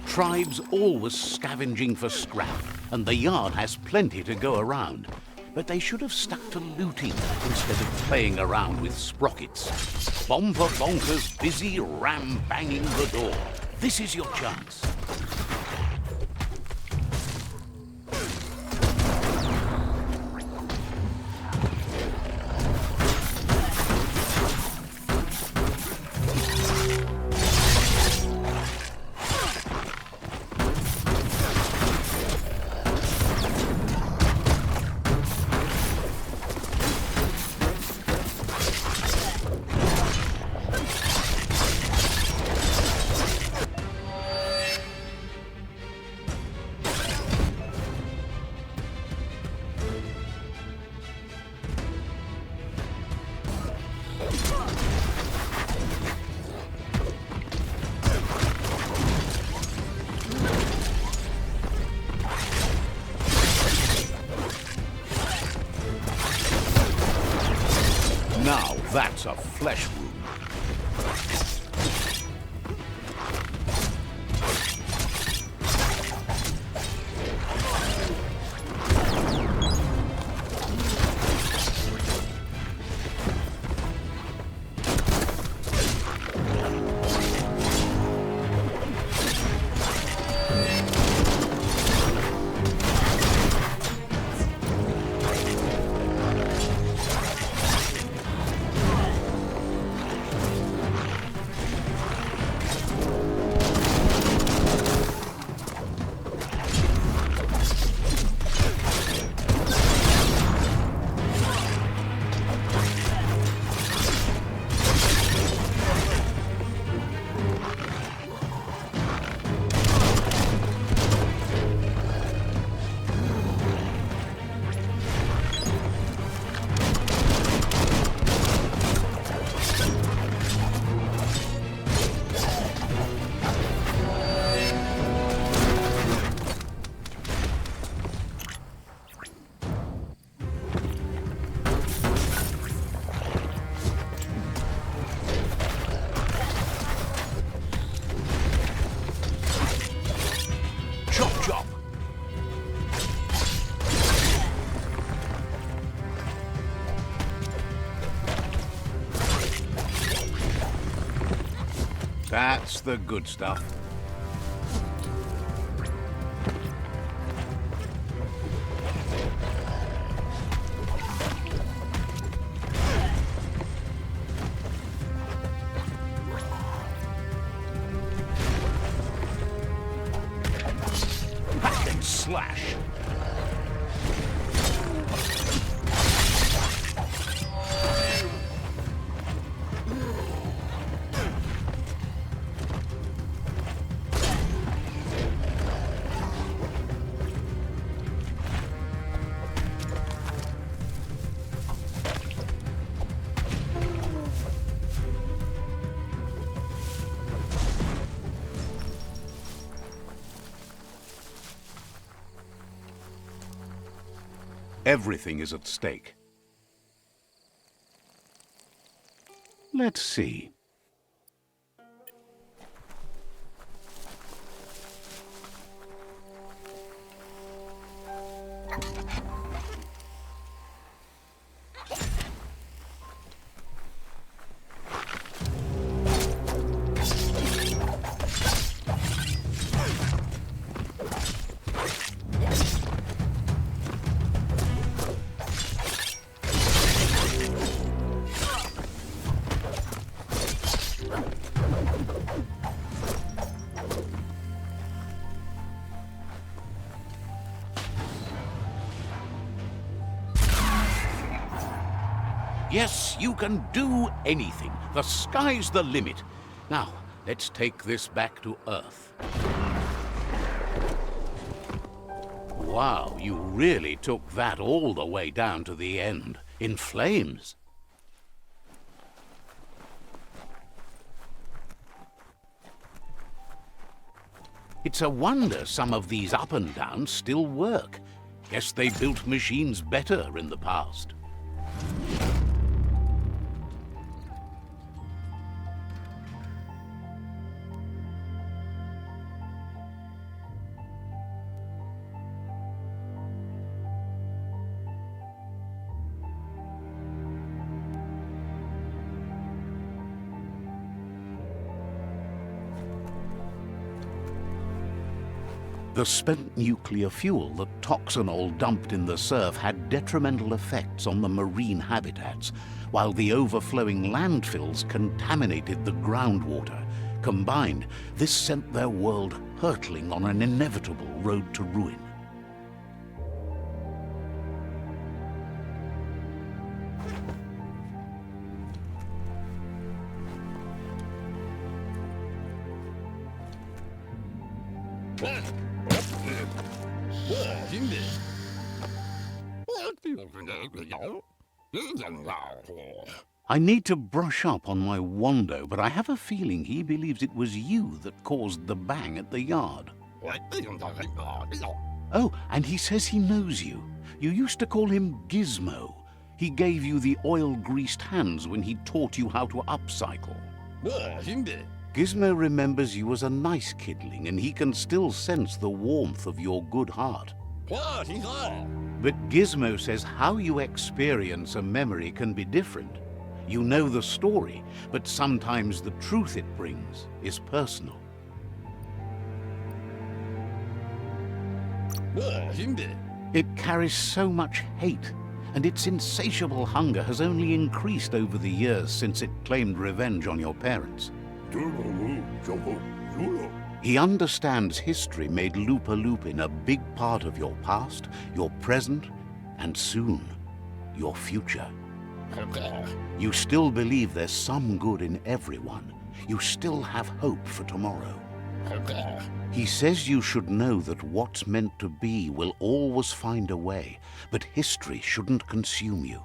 Tribes always scavenging for scrap, and the yard has plenty to go around. But they should have stuck to looting instead of playing around with sprockets. Bomber bonkers busy ram-banging the door. This is your chance. That's a flesh wound. Chop, chop! That's the good stuff. Hack and slash. Everything is at stake. Let's see. Yes, you can do anything. The sky's the limit. Now, let's take this back to Earth. Wow, you really took that all the way down to the end, in flames. It's a wonder some of these up and downs still work. Guess they built machines better in the past. The spent nuclear fuel that Toxanol dumped in the surf had detrimental effects on the marine habitats, while the overflowing landfills contaminated the groundwater. Combined, this sent their world hurtling on an inevitable road to ruin. I need to brush up on my Wando, but I have a feeling he believes it was you that caused the bang at the yard. Oh, and he says he knows you. You used to call him Gizmo. He gave you the oil-greased hands when he taught you how to upcycle. Gizmo remembers you as a nice kidling, and he can still sense the warmth of your good heart. But Gizmo says how you experience a memory can be different. You know the story, but sometimes the truth it brings is personal. It carries so much hate, and its insatiable hunger has only increased over the years since it claimed revenge on your parents. He understands history made Lupa Lupin a big part of your past, your present, and soon, your future. You still believe there's some good in everyone. You still have hope for tomorrow. He says you should know that what's meant to be will always find a way, but history shouldn't consume you.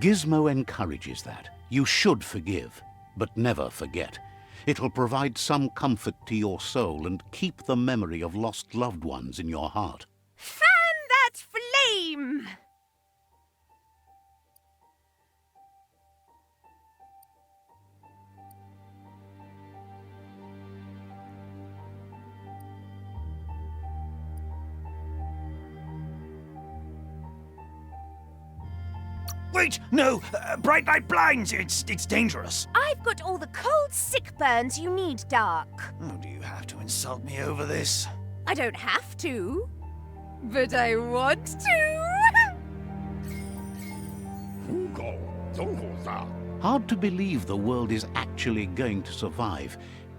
Gizmo encourages that. You should forgive, but never forget. It'll provide some comfort to your soul and keep the memory of lost loved ones in your heart. Fan that flame! Wait, no! Bright light blinds! It's dangerous! I've got all the cold sick burns you need, Dark. Oh, do you have to insult me over this? I don't have to, but I want to. Hard to believe the world is actually going to survive.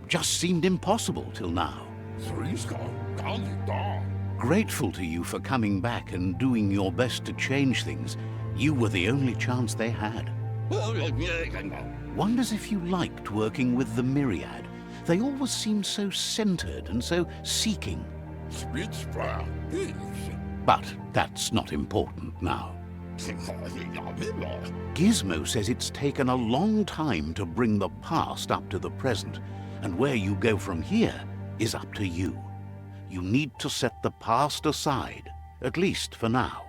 Just seemed impossible till now. Grateful to you for coming back and doing your best to change things. You were the only chance they had. Wonders if you liked working with the Myriad. They always seemed so centered and so seeking. But that's not important now. Gizmo says it's taken a long time to bring the past up to the present, and where you go from here is up to you. You need to set the past aside, at least for now.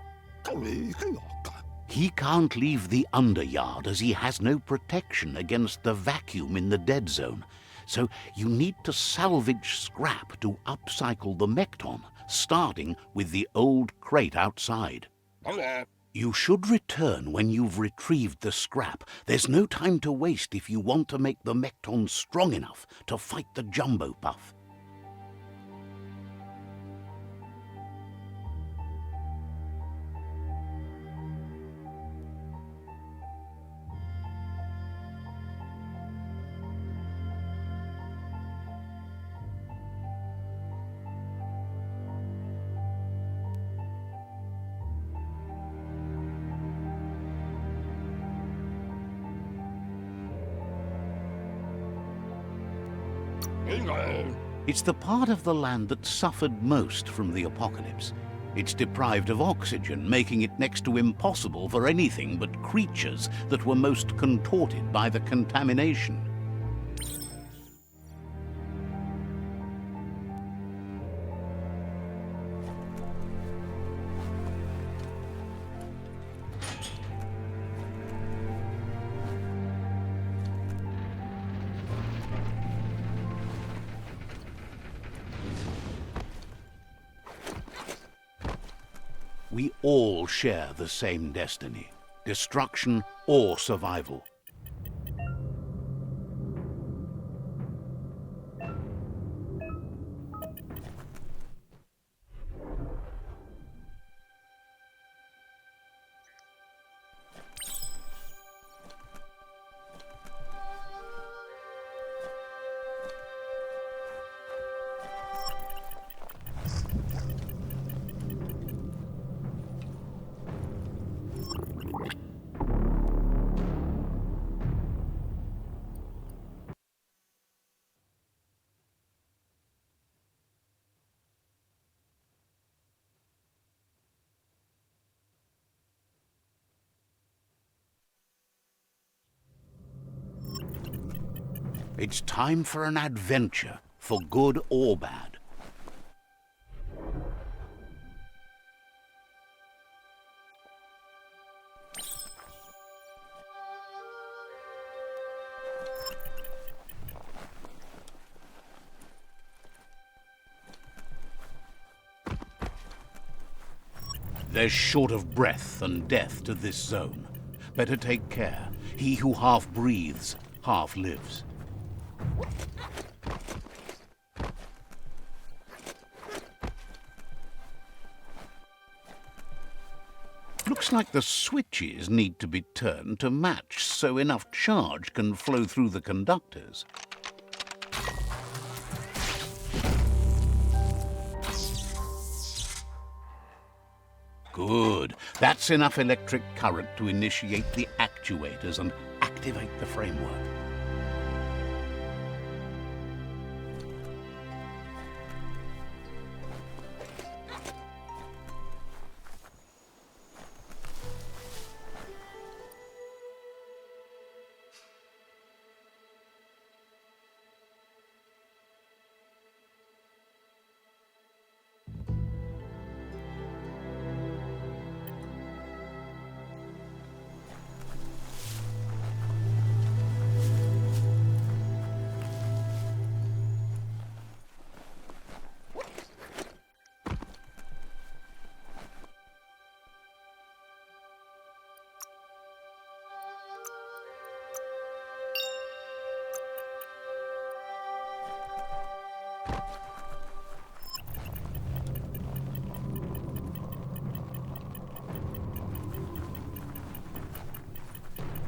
He can't leave the Underyard as he has no protection against the vacuum in the dead zone, so you need to salvage scrap to upcycle the Mekton, starting with the old crate outside. You should return when you've retrieved the scrap. There's no time to waste if you want to make the Mekton strong enough to fight the Jumbo Puff. It's the part of the land that suffered most from the apocalypse. It's deprived of oxygen, making it next to impossible for anything but creatures that were most contorted by the contamination. We all share the same destiny, destruction or survival. It's time for an adventure, for good or bad. There's short of breath and death to this zone. Better take care. He who half breathes, half lives. Looks like the switches need to be turned to match so enough charge can flow through the conductors. Good. That's enough electric current to initiate the actuators and activate the framework.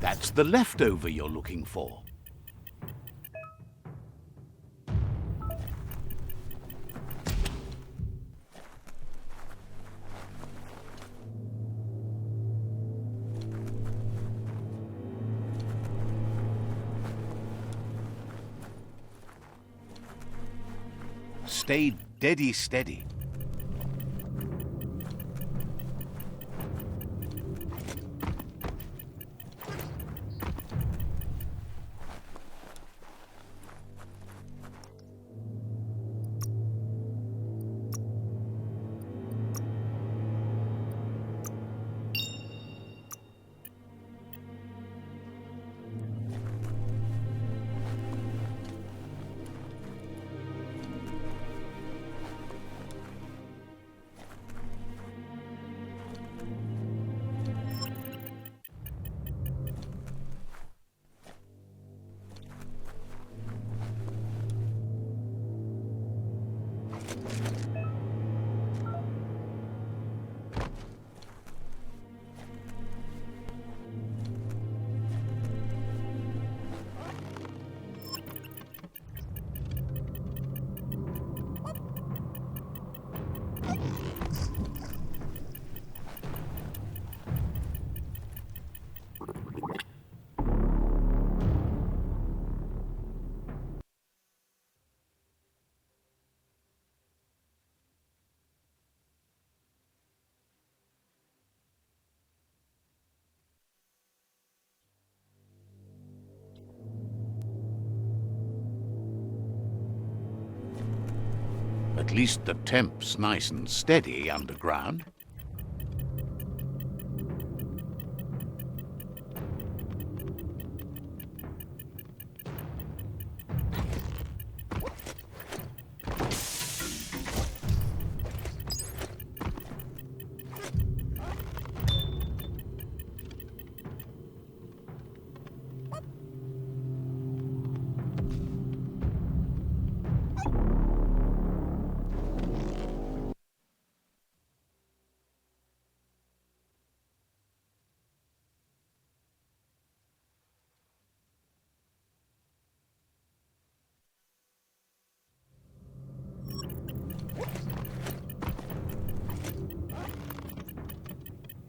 That's the leftover you're looking for. Stay deady steady. At least the temp's nice and steady underground.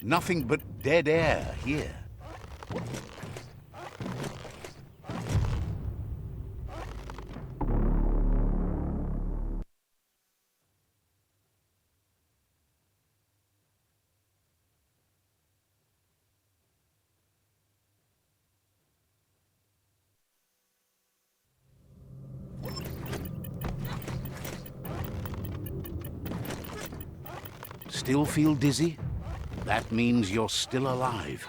Nothing but dead air here. Still feel dizzy? That means you're still alive.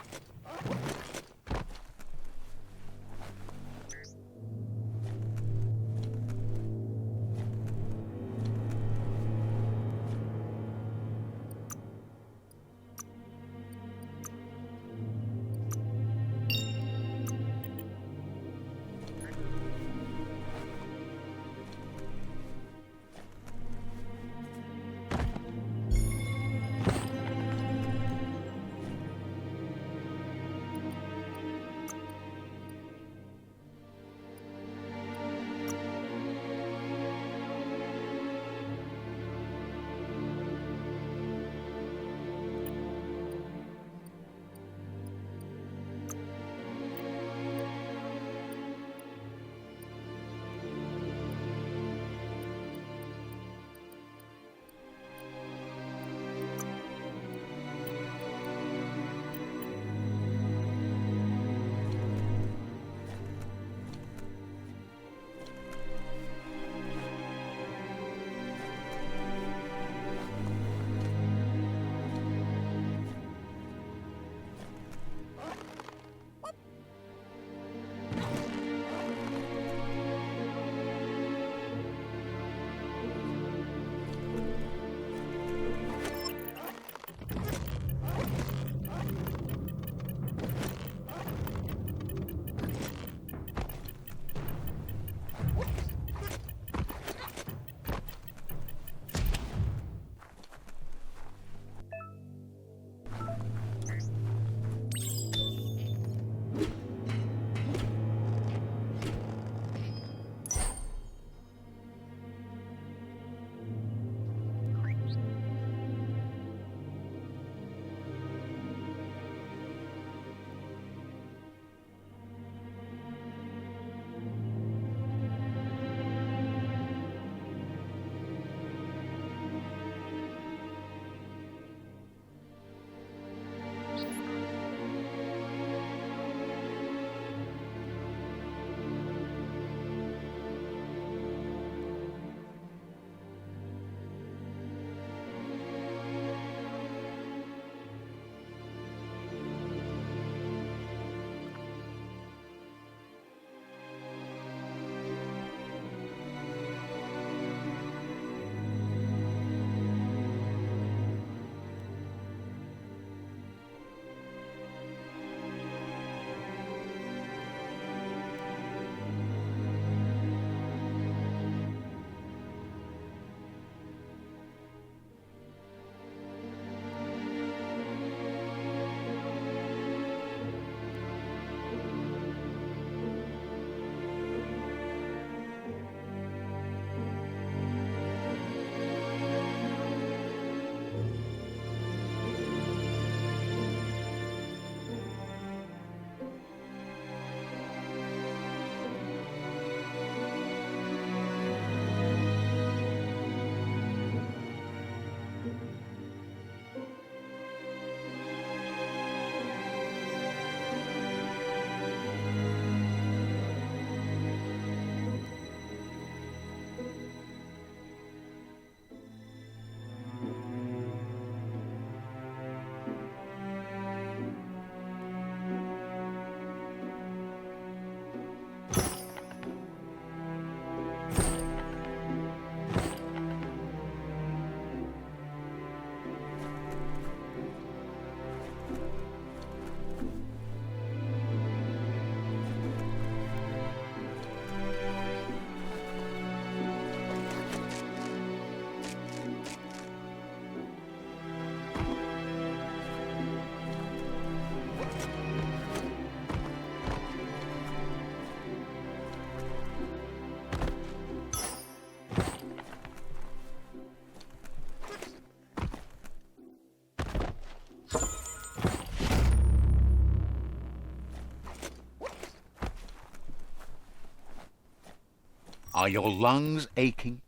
Are your lungs aching?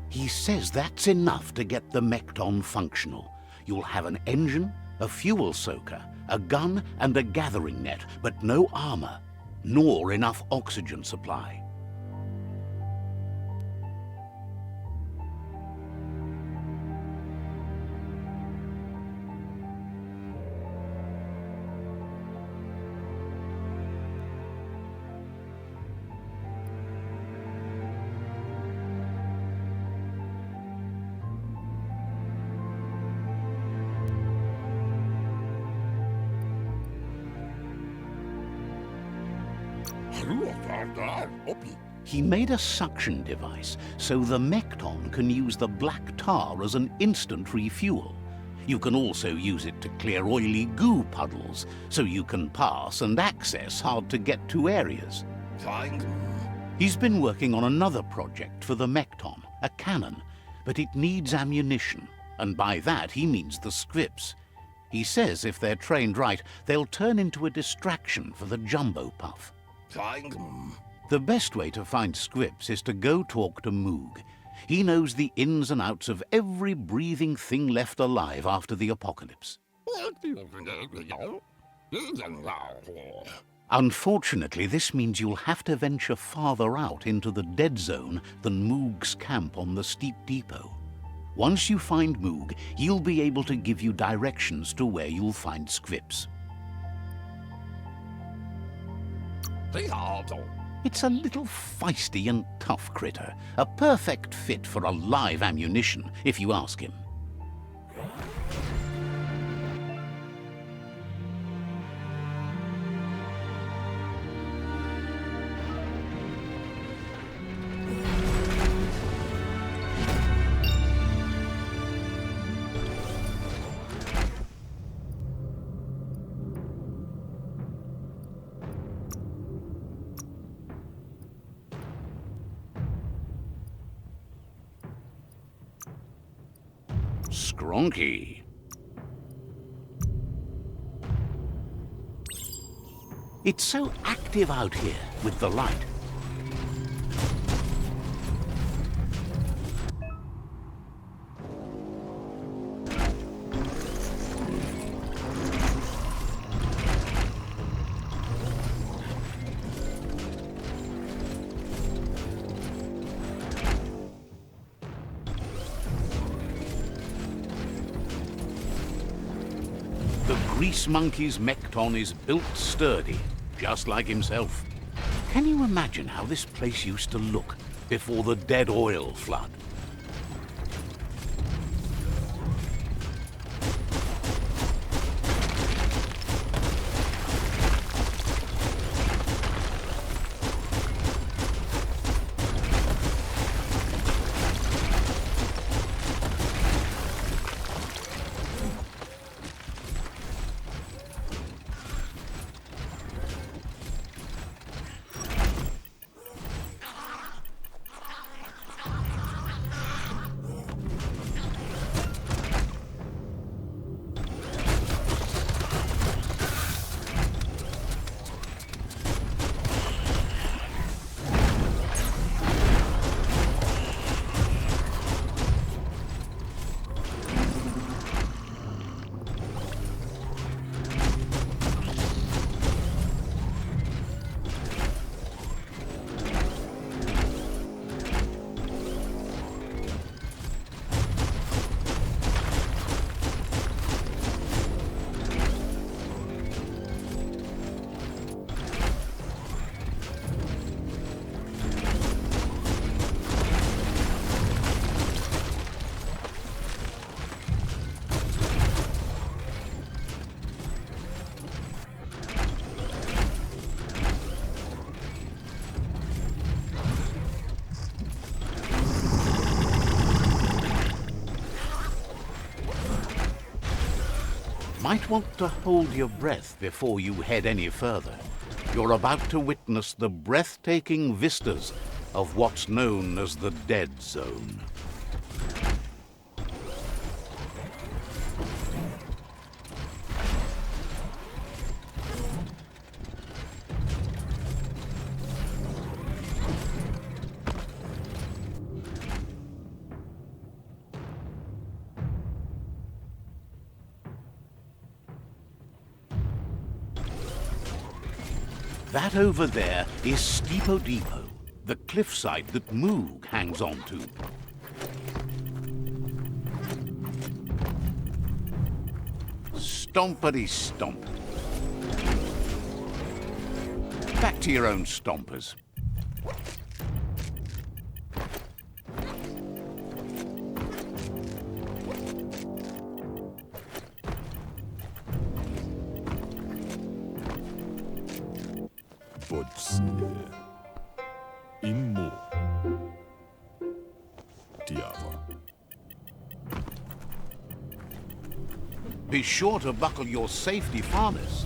He says that's enough to get the Mekton functional. You'll have an engine, a fuel soaker, a gun and a gathering net, but no armor, nor enough oxygen supply. He made a suction device so the Mekton can use the black tar as an instant refuel. You can also use it to clear oily goo puddles, so you can pass and access hard-to-get-to areas. He's been working on another project for the Mekton, a cannon, but it needs ammunition, and by that he means the scripts. He says if they're trained right, they'll turn into a distraction for the Jumbo Puff. The best way to find scripts is to go talk to Moog. He knows the ins and outs of every breathing thing left alive after the apocalypse. Unfortunately, this means you'll have to venture farther out into the dead zone than Moog's camp on the steep depot. Once you find Moog, he'll be able to give you directions to where you'll find scripts. It's a little feisty and tough critter, a perfect fit for a live ammunition, if you ask him. Skronky. It's so active out here with the light. The Grease Monkey's Mekton is built sturdy, just like himself. Can you imagine how this place used to look before the dead oil flood? Might want to hold your breath before you head any further. You're about to witness the breathtaking vistas of what's known as the Dead Zone. That over there is Steepo Depot, the cliffside that Moog hangs on to. Stompity stomp. Back to your own stompers. Potse. Immo. Diava. Be sure to buckle your safety harness.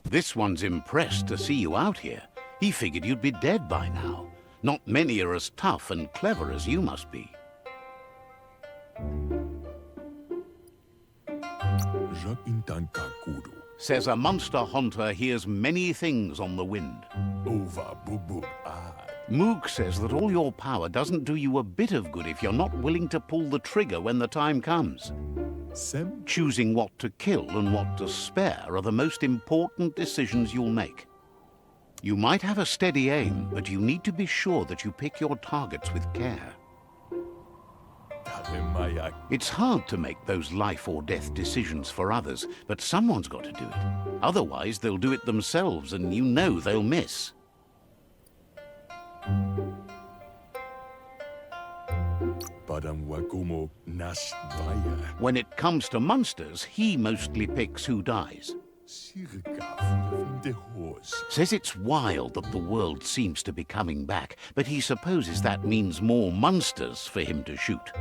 This one's impressed to see you out here. He figured you'd be dead by now. Not many are as tough and clever as you must be. Says a monster hunter hears many things on the wind. Moog says that all your power doesn't do you a bit of good if you're not willing to pull the trigger when the time comes. Choosing what to kill and what to spare are the most important decisions you'll make. You might have a steady aim, but you need to be sure that you pick your targets with care. It's hard to make those life or death decisions for others, but someone's got to do it. Otherwise, they'll do it themselves, and you know they'll miss. When it comes to monsters, he mostly picks who dies. Says it's wild that the world seems to be coming back, but he supposes that means more monsters for him to shoot.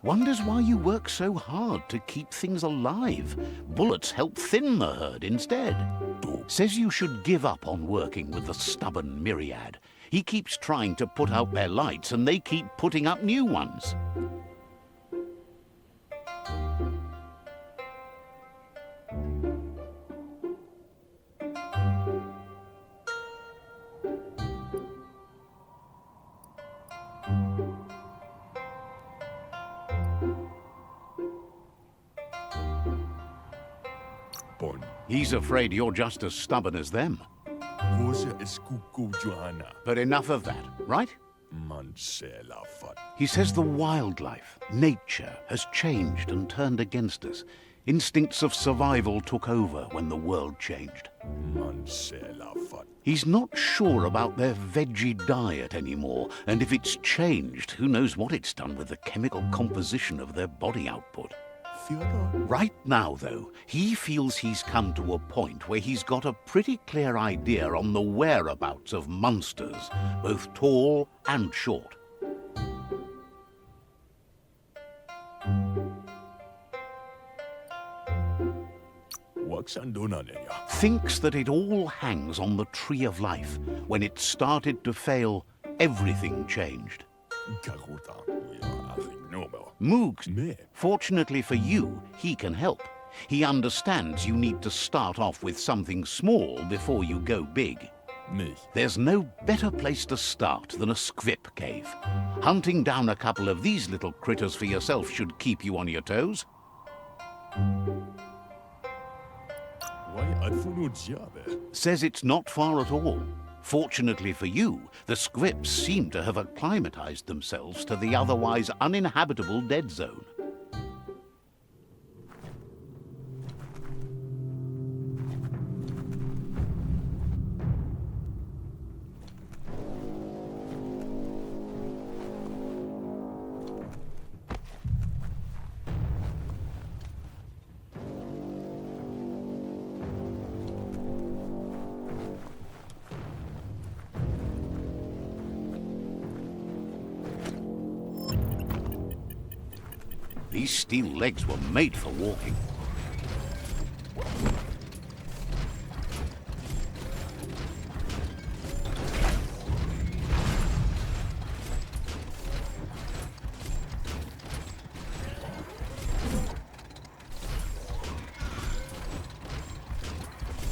Wonders why you work so hard to keep things alive. Bullets help thin the herd instead. Says you should give up on working with the stubborn myriad. He keeps trying to put out their lights and they keep putting up new ones. He's afraid you're just as stubborn as them. But enough of that, right? He says the wildlife, nature, has changed and turned against us. Instincts of survival took over when the world changed. He's not sure about their veggie diet anymore, and if it's changed, who knows what it's done with the chemical composition of their body output. Right now, though, he feels he's come to a point where he's got a pretty clear idea on the whereabouts of monsters, both tall and short. Thinks that it all hangs on the tree of life. When it started to fail, everything changed. Moog, fortunately for you, he can help. He understands you need to start off with something small before you go big. There's no better place to start than a squip cave. Hunting down a couple of these little critters for yourself should keep you on your toes. Says it's not far at all. Fortunately for you, the squips seem to have acclimatized themselves to the otherwise uninhabitable dead zone. These steel legs were made for walking.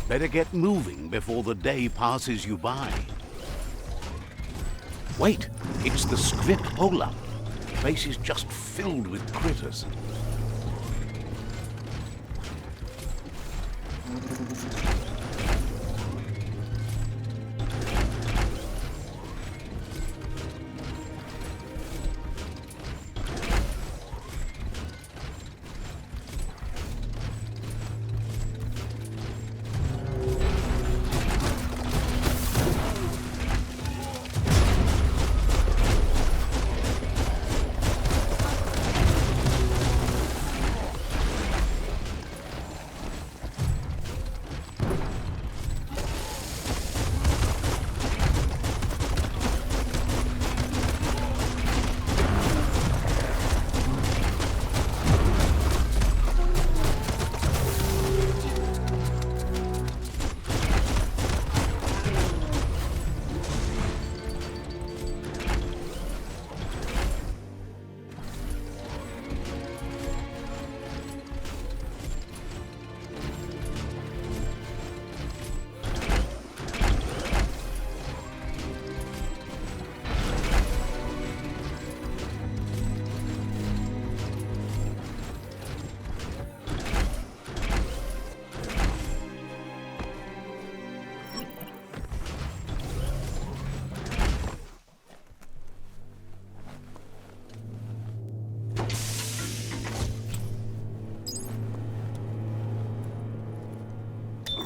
Better get moving before the day passes you by. Wait, it's the script hole-up. The place is just filled with critters.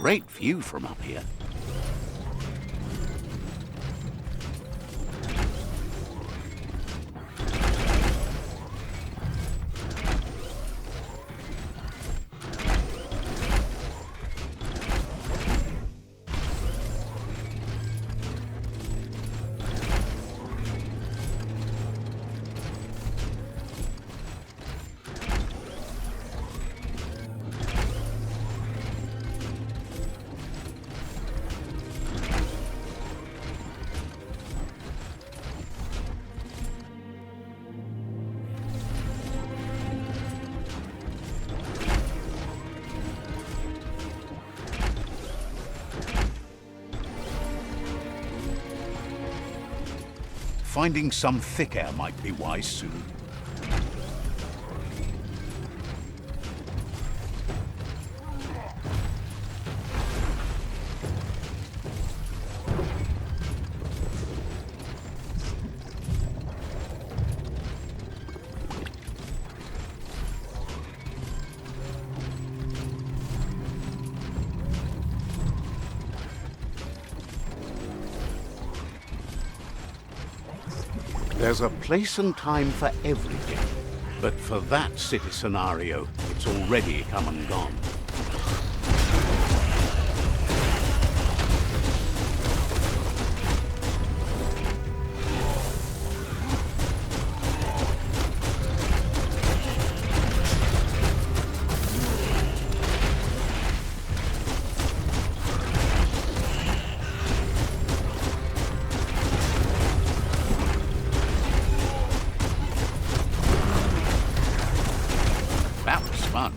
Great view from up here. Finding some thick air might be wise soon. There's a place and time for everything, but for that city scenario, it's already come and gone. That was fun.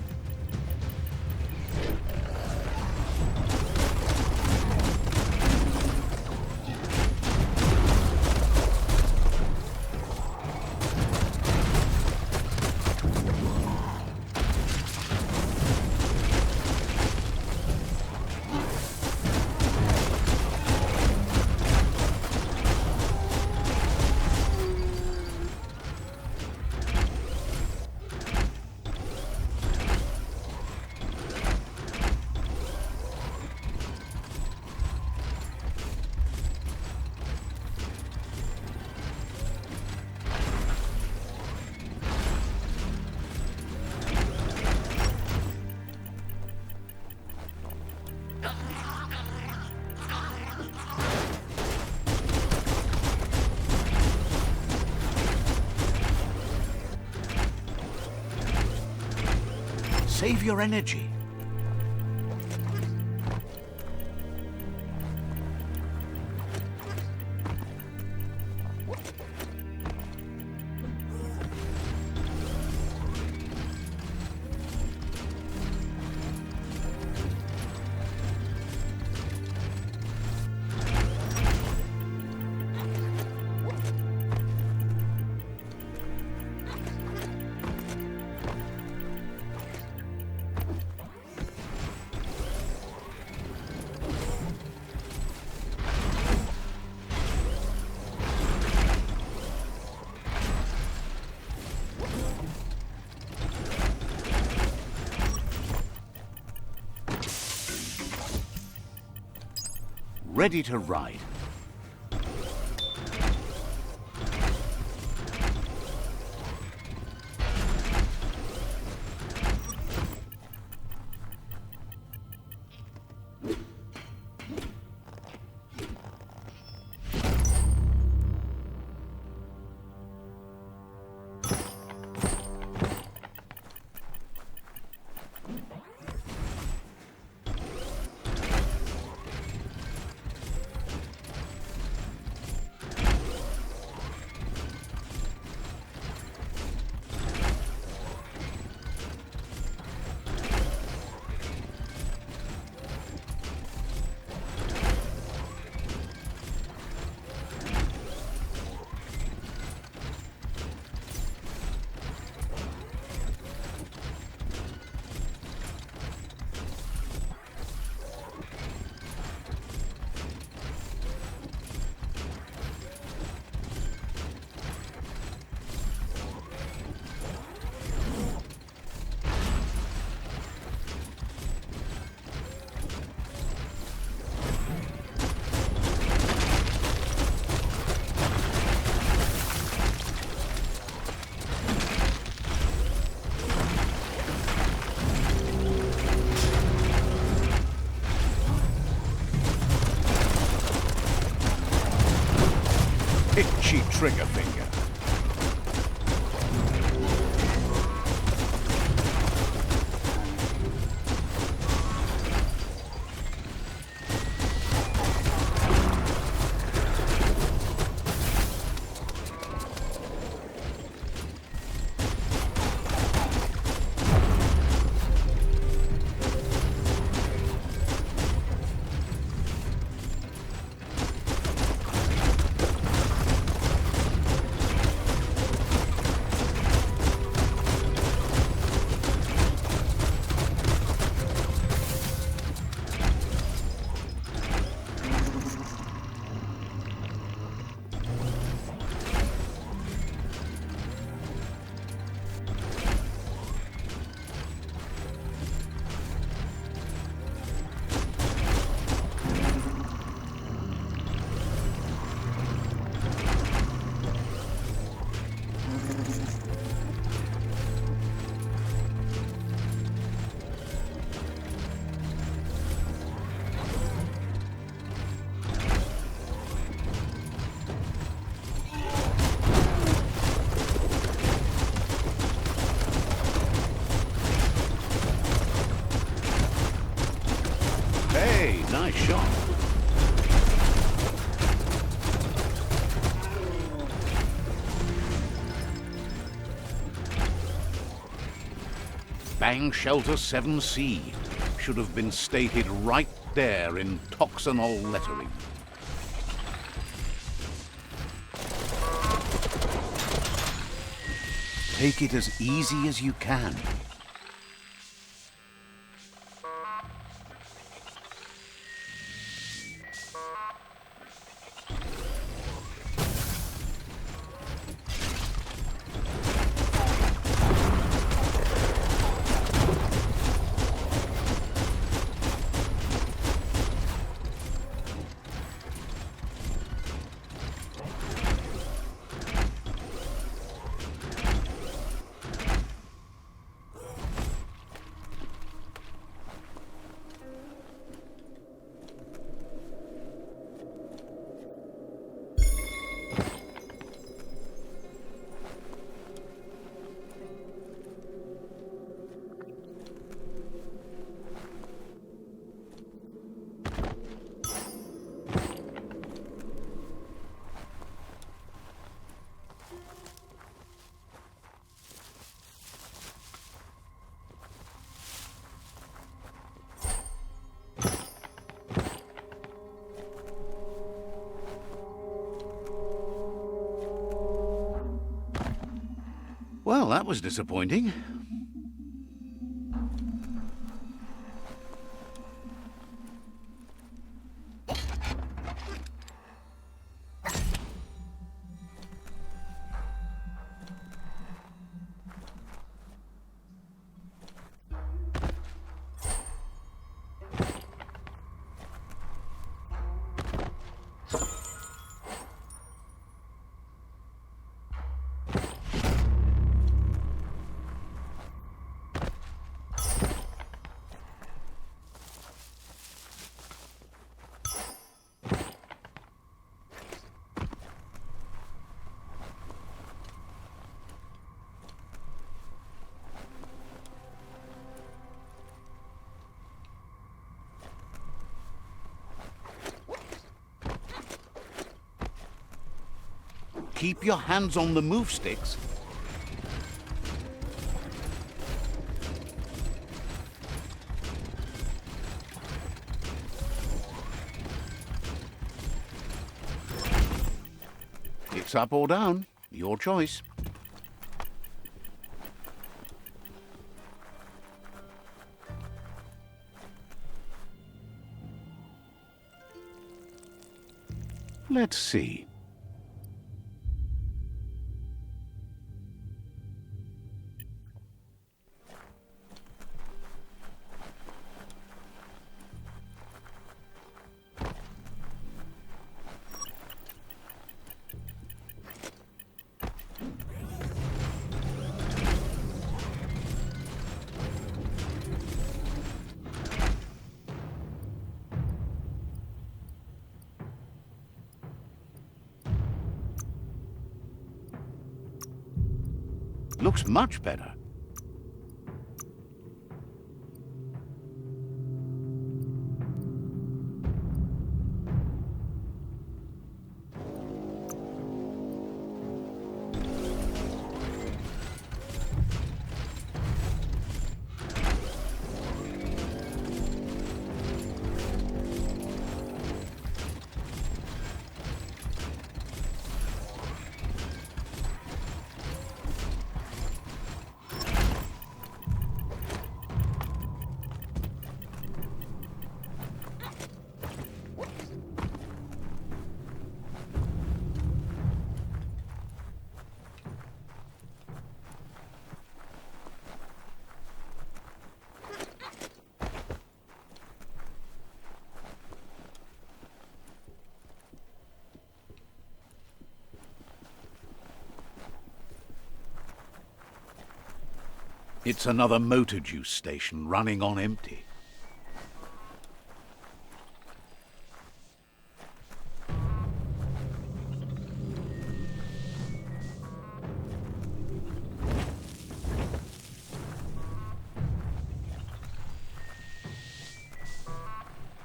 Save your energy. Ready to ride. Itchy trigger finger. Hey, nice shot. Bang Shelter 7C should have been stated right there in toxanol lettering. Take it as easy as you can. Well, that was disappointing. Keep your hands on the move sticks. It's up or down, your choice. Let's see. Looks much better. It's another motor juice station running on empty.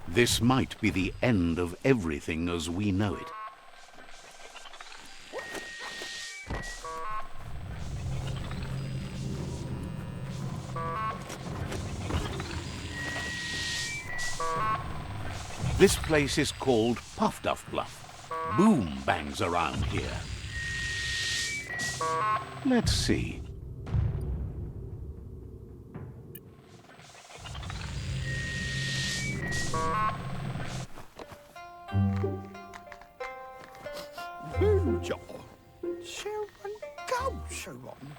This might be the end of everything as we know it. This place is called Puff Duff Bluff. Boom bangs around here. Let's see. Ja, sådan gavsøveren.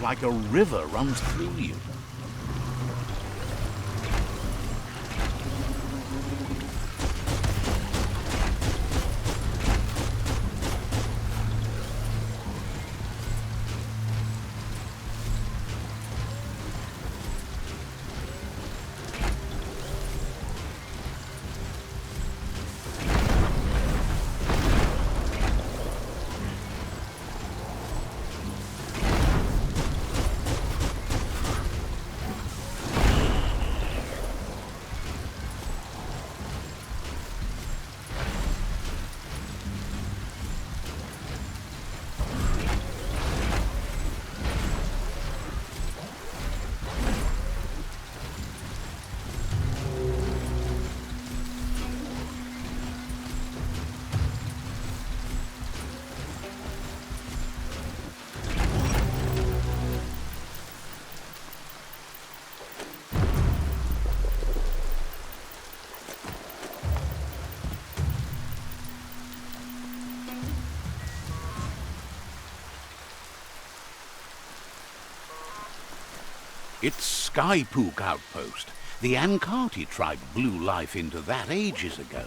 like a river runs through you. It's Skypook Outpost. The Ankati tribe blew life into that ages ago.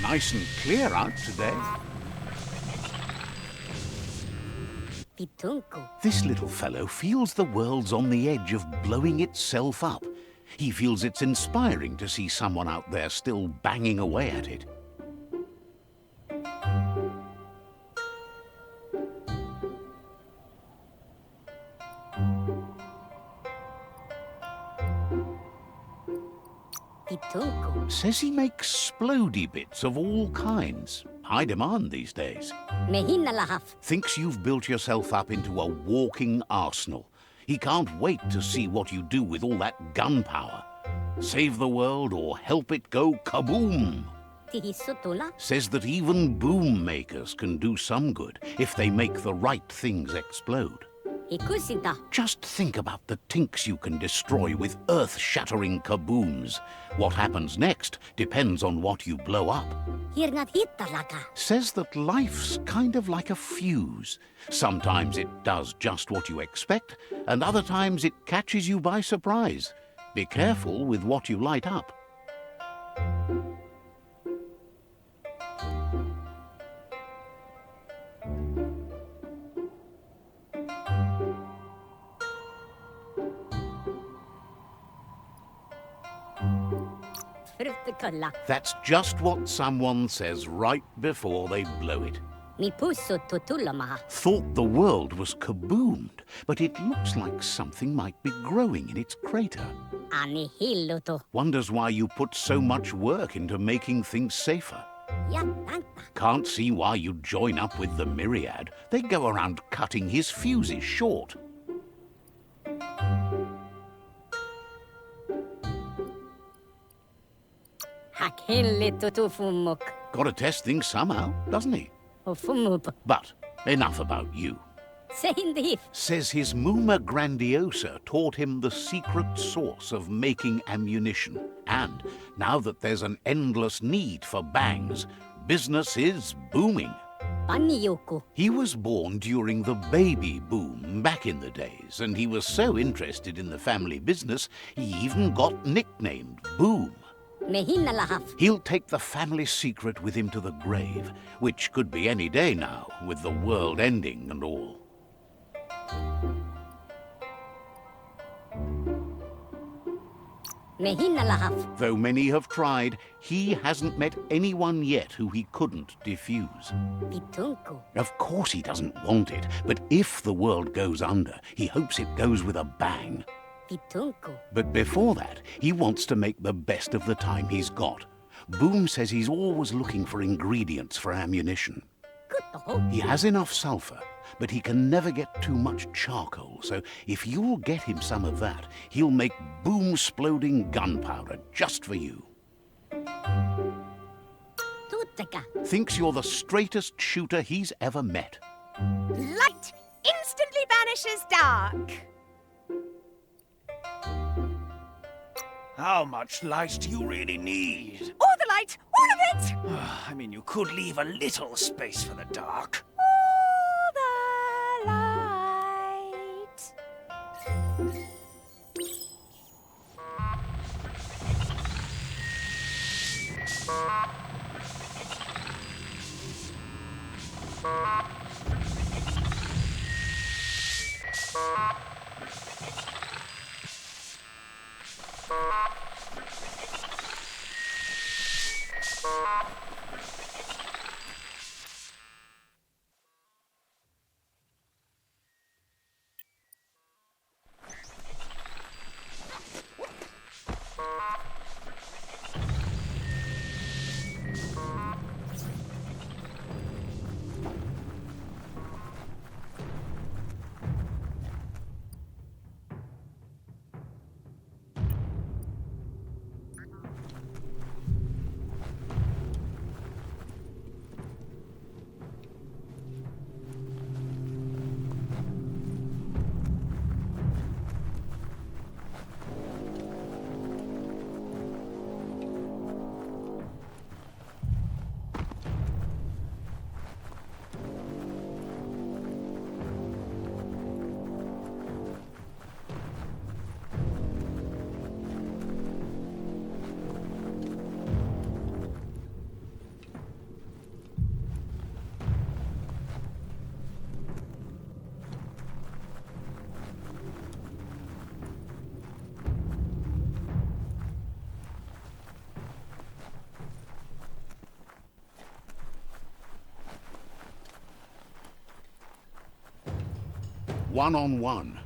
Nice and clear out today. This little fellow feels the world's on the edge of blowing itself up. He feels it's inspiring to see someone out there still banging away at it. Says he makes splody bits of all kinds. High demand these days. Thinks you've built yourself up into a walking arsenal. He can't wait to see what you do with all that gunpowder. Save the world or help it go kaboom. Says that even boom makers can do some good if they make the right things explode. Just think about the tinks you can destroy with earth-shattering kabooms. What happens next depends on what you blow up. Says that life's kind of like a fuse. Sometimes it does just what you expect, and other times it catches you by surprise. Be careful with what you light up. That's just what someone says right before they blow it. Thought the world was kaboomed, but it looks like something might be growing in its crater. Wonders why you put so much work into making things safer. Can't see why you'd join up with the Myriad. They go around cutting his fuses short. Gotta test things somehow, doesn't he? But enough about you. Says his Muma Grandiosa taught him the secret source of making ammunition. And now that there's an endless need for bangs, business is booming. He was born during the baby boom back in the days, and he was so interested in the family business, he even got nicknamed Boom. He'll take the family secret with him to the grave, which could be any day now, with the world ending and all. Though many have tried, he hasn't met anyone yet who he couldn't defuse. Of course he doesn't want it, but if the world goes under, he hopes it goes with a bang. Fitunko. But before that, he wants to make the best of the time he's got. Boom says he's always looking for ingredients for ammunition. He has enough sulfur, but he can never get too much charcoal, so if you'll get him some of that, he'll make boom-sploding gunpowder just for you. Tutaka. Thinks you're the straightest shooter he's ever met. Light instantly banishes dark. How much light do you really need? All the light, all of it! I mean, you could leave a little space for the dark. All the light. One-on-one.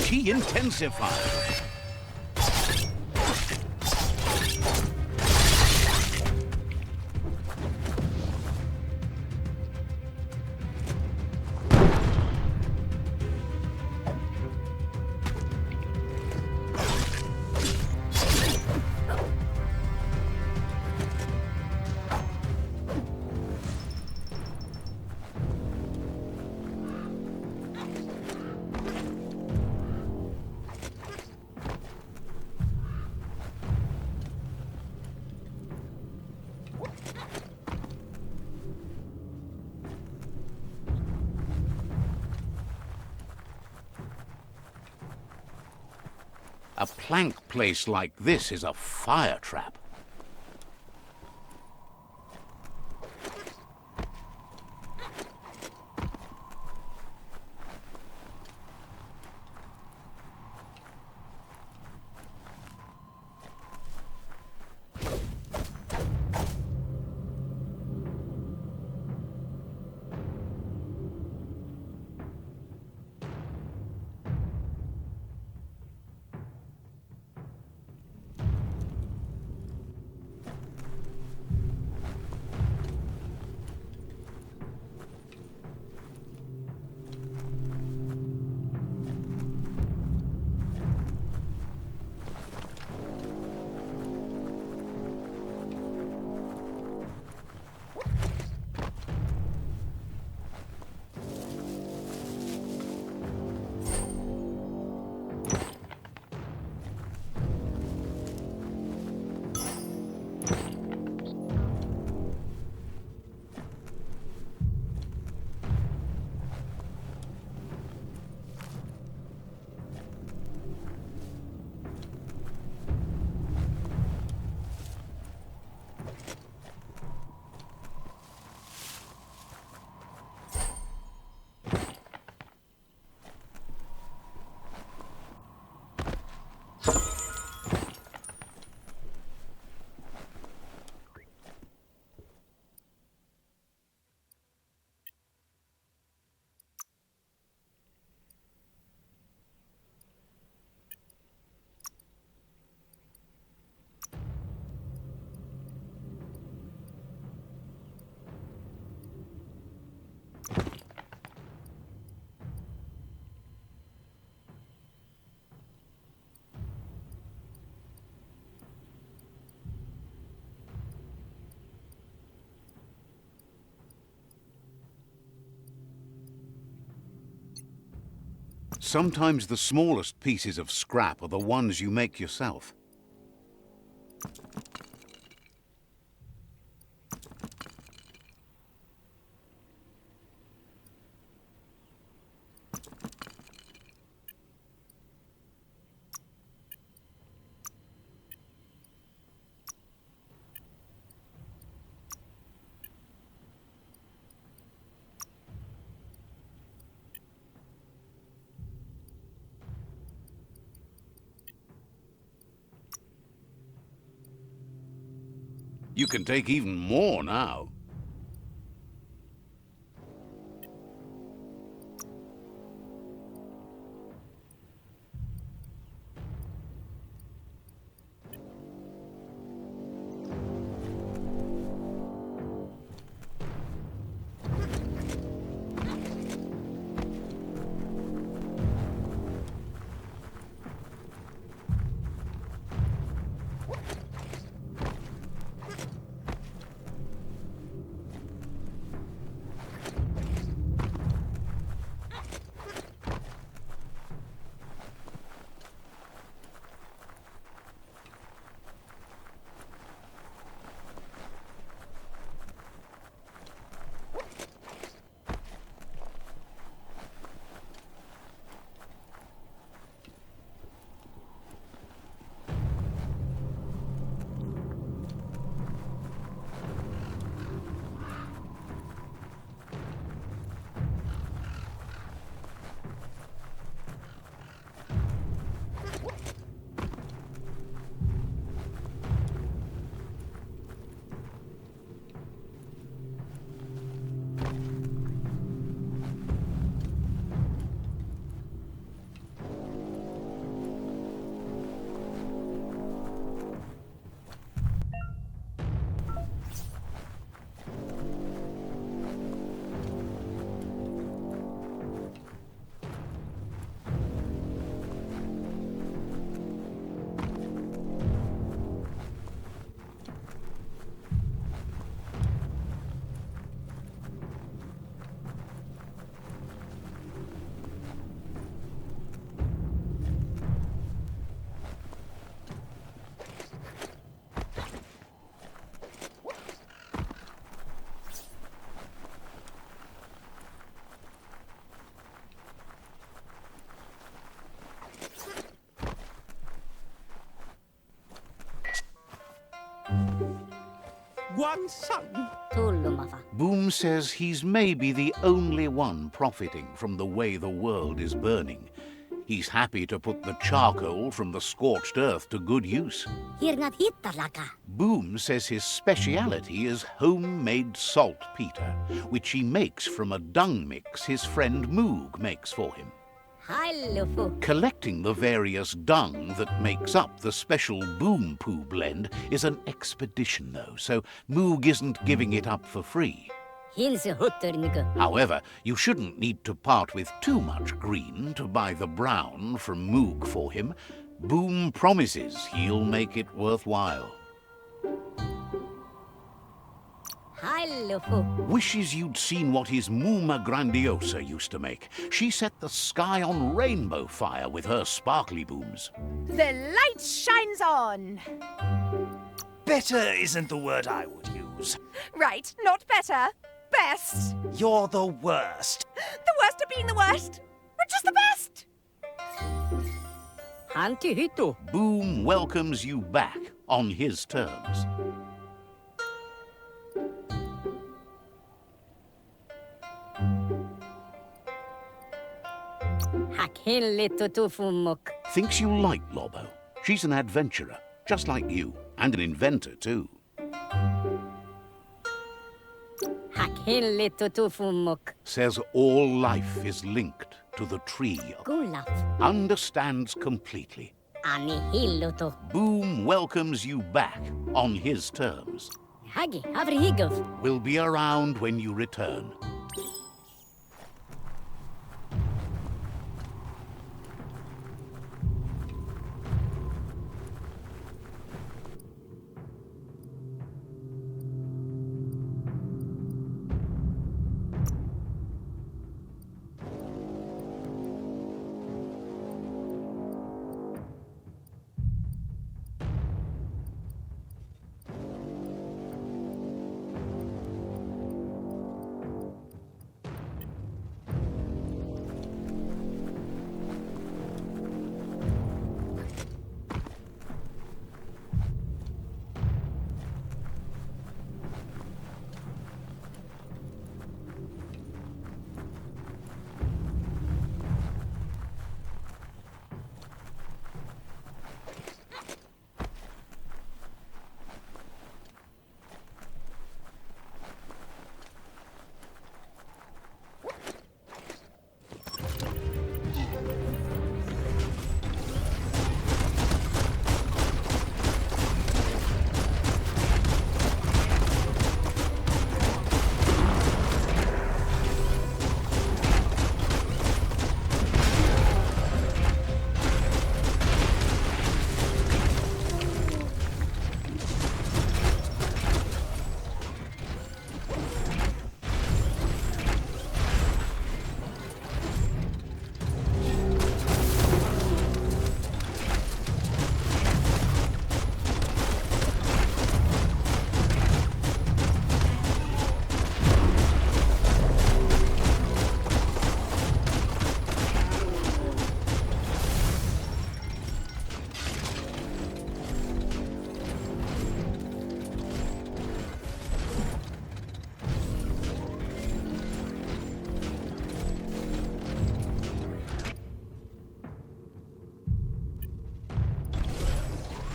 Key intensified. A plank place like this is a fire trap. Sometimes the smallest pieces of scrap are the ones you make yourself. You can take even more now. One son. Tullumafa. Boom says he's maybe the only one profiting from the way the world is burning. He's happy to put the charcoal from the scorched earth to good use. Hirnat hittalaka. Boom says his speciality is homemade saltpeter, which he makes from a dung mix his friend Moog makes for him. Hallufu. Collecting the various dung that makes up the special Boom Poo blend is an expedition, though, so Moog isn't giving it up for free. Hinse hutterniku. However, you shouldn't need to part with too much green to buy the brown from Moog for him. Boom promises he'll make it worthwhile. Hallufu. Wishes you'd seen what his Muma Grandiosa used to make. She set the sky on rainbow fire with her sparkly booms. The light shines on. Better isn't the word I would use. Right, not better. Best. You're the worst. The worst of being the worst. We're just the best. Hanti hitu. Boom welcomes you back on his terms. Hakinli tutufumuk. Thinks you like Lobo. She's an adventurer, just like you, and an inventor too. Hakinli tutufumuk. Says all life is linked to the tree. Gulaf. Understands completely. Ani hillutu. Boom welcomes you back on his terms. Hagi havrihigov. Will be around when you return.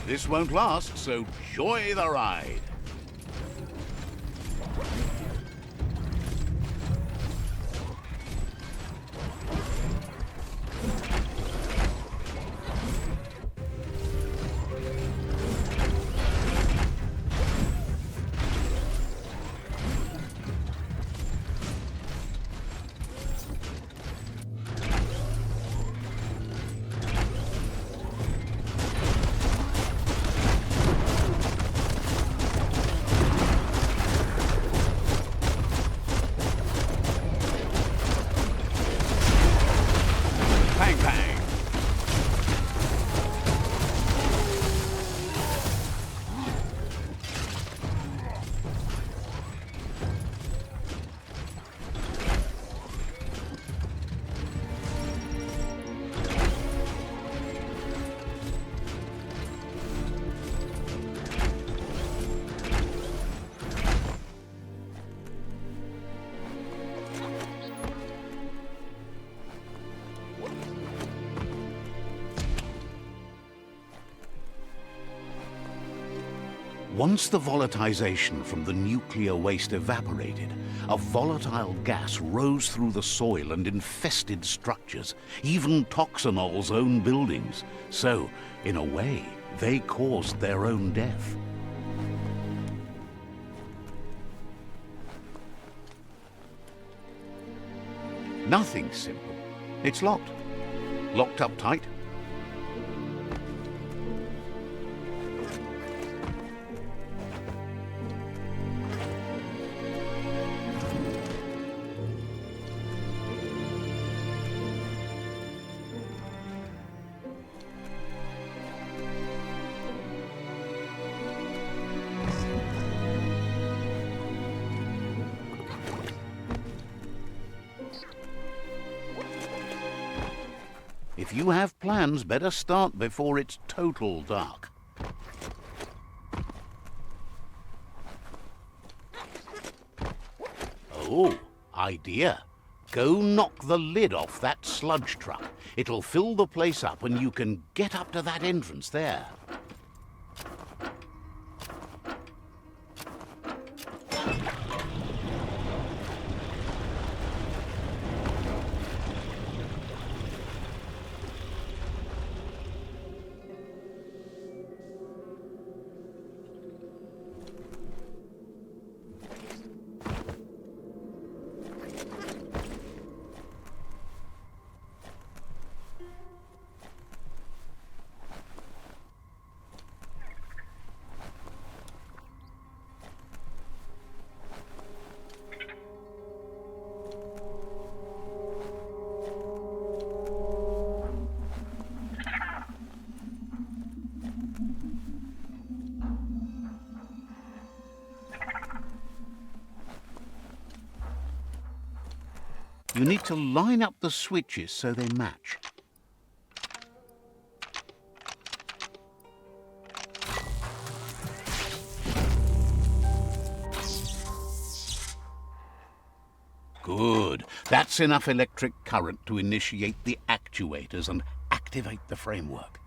This won't last, so enjoy the ride. Bang, bang. Once the volatilization from the nuclear waste evaporated, a volatile gas rose through the soil and infested structures, even Toxanol's own buildings. So, in a way, they caused their own death. Nothing's simple. It's locked. Locked up tight. If you have plans, better start before it's total dark. Oh, idea. Go knock the lid off that sludge truck. It'll fill the place up and you can get up to that entrance there. You need to line up the switches so they match. Good. That's enough electric current to initiate the actuators and activate the framework.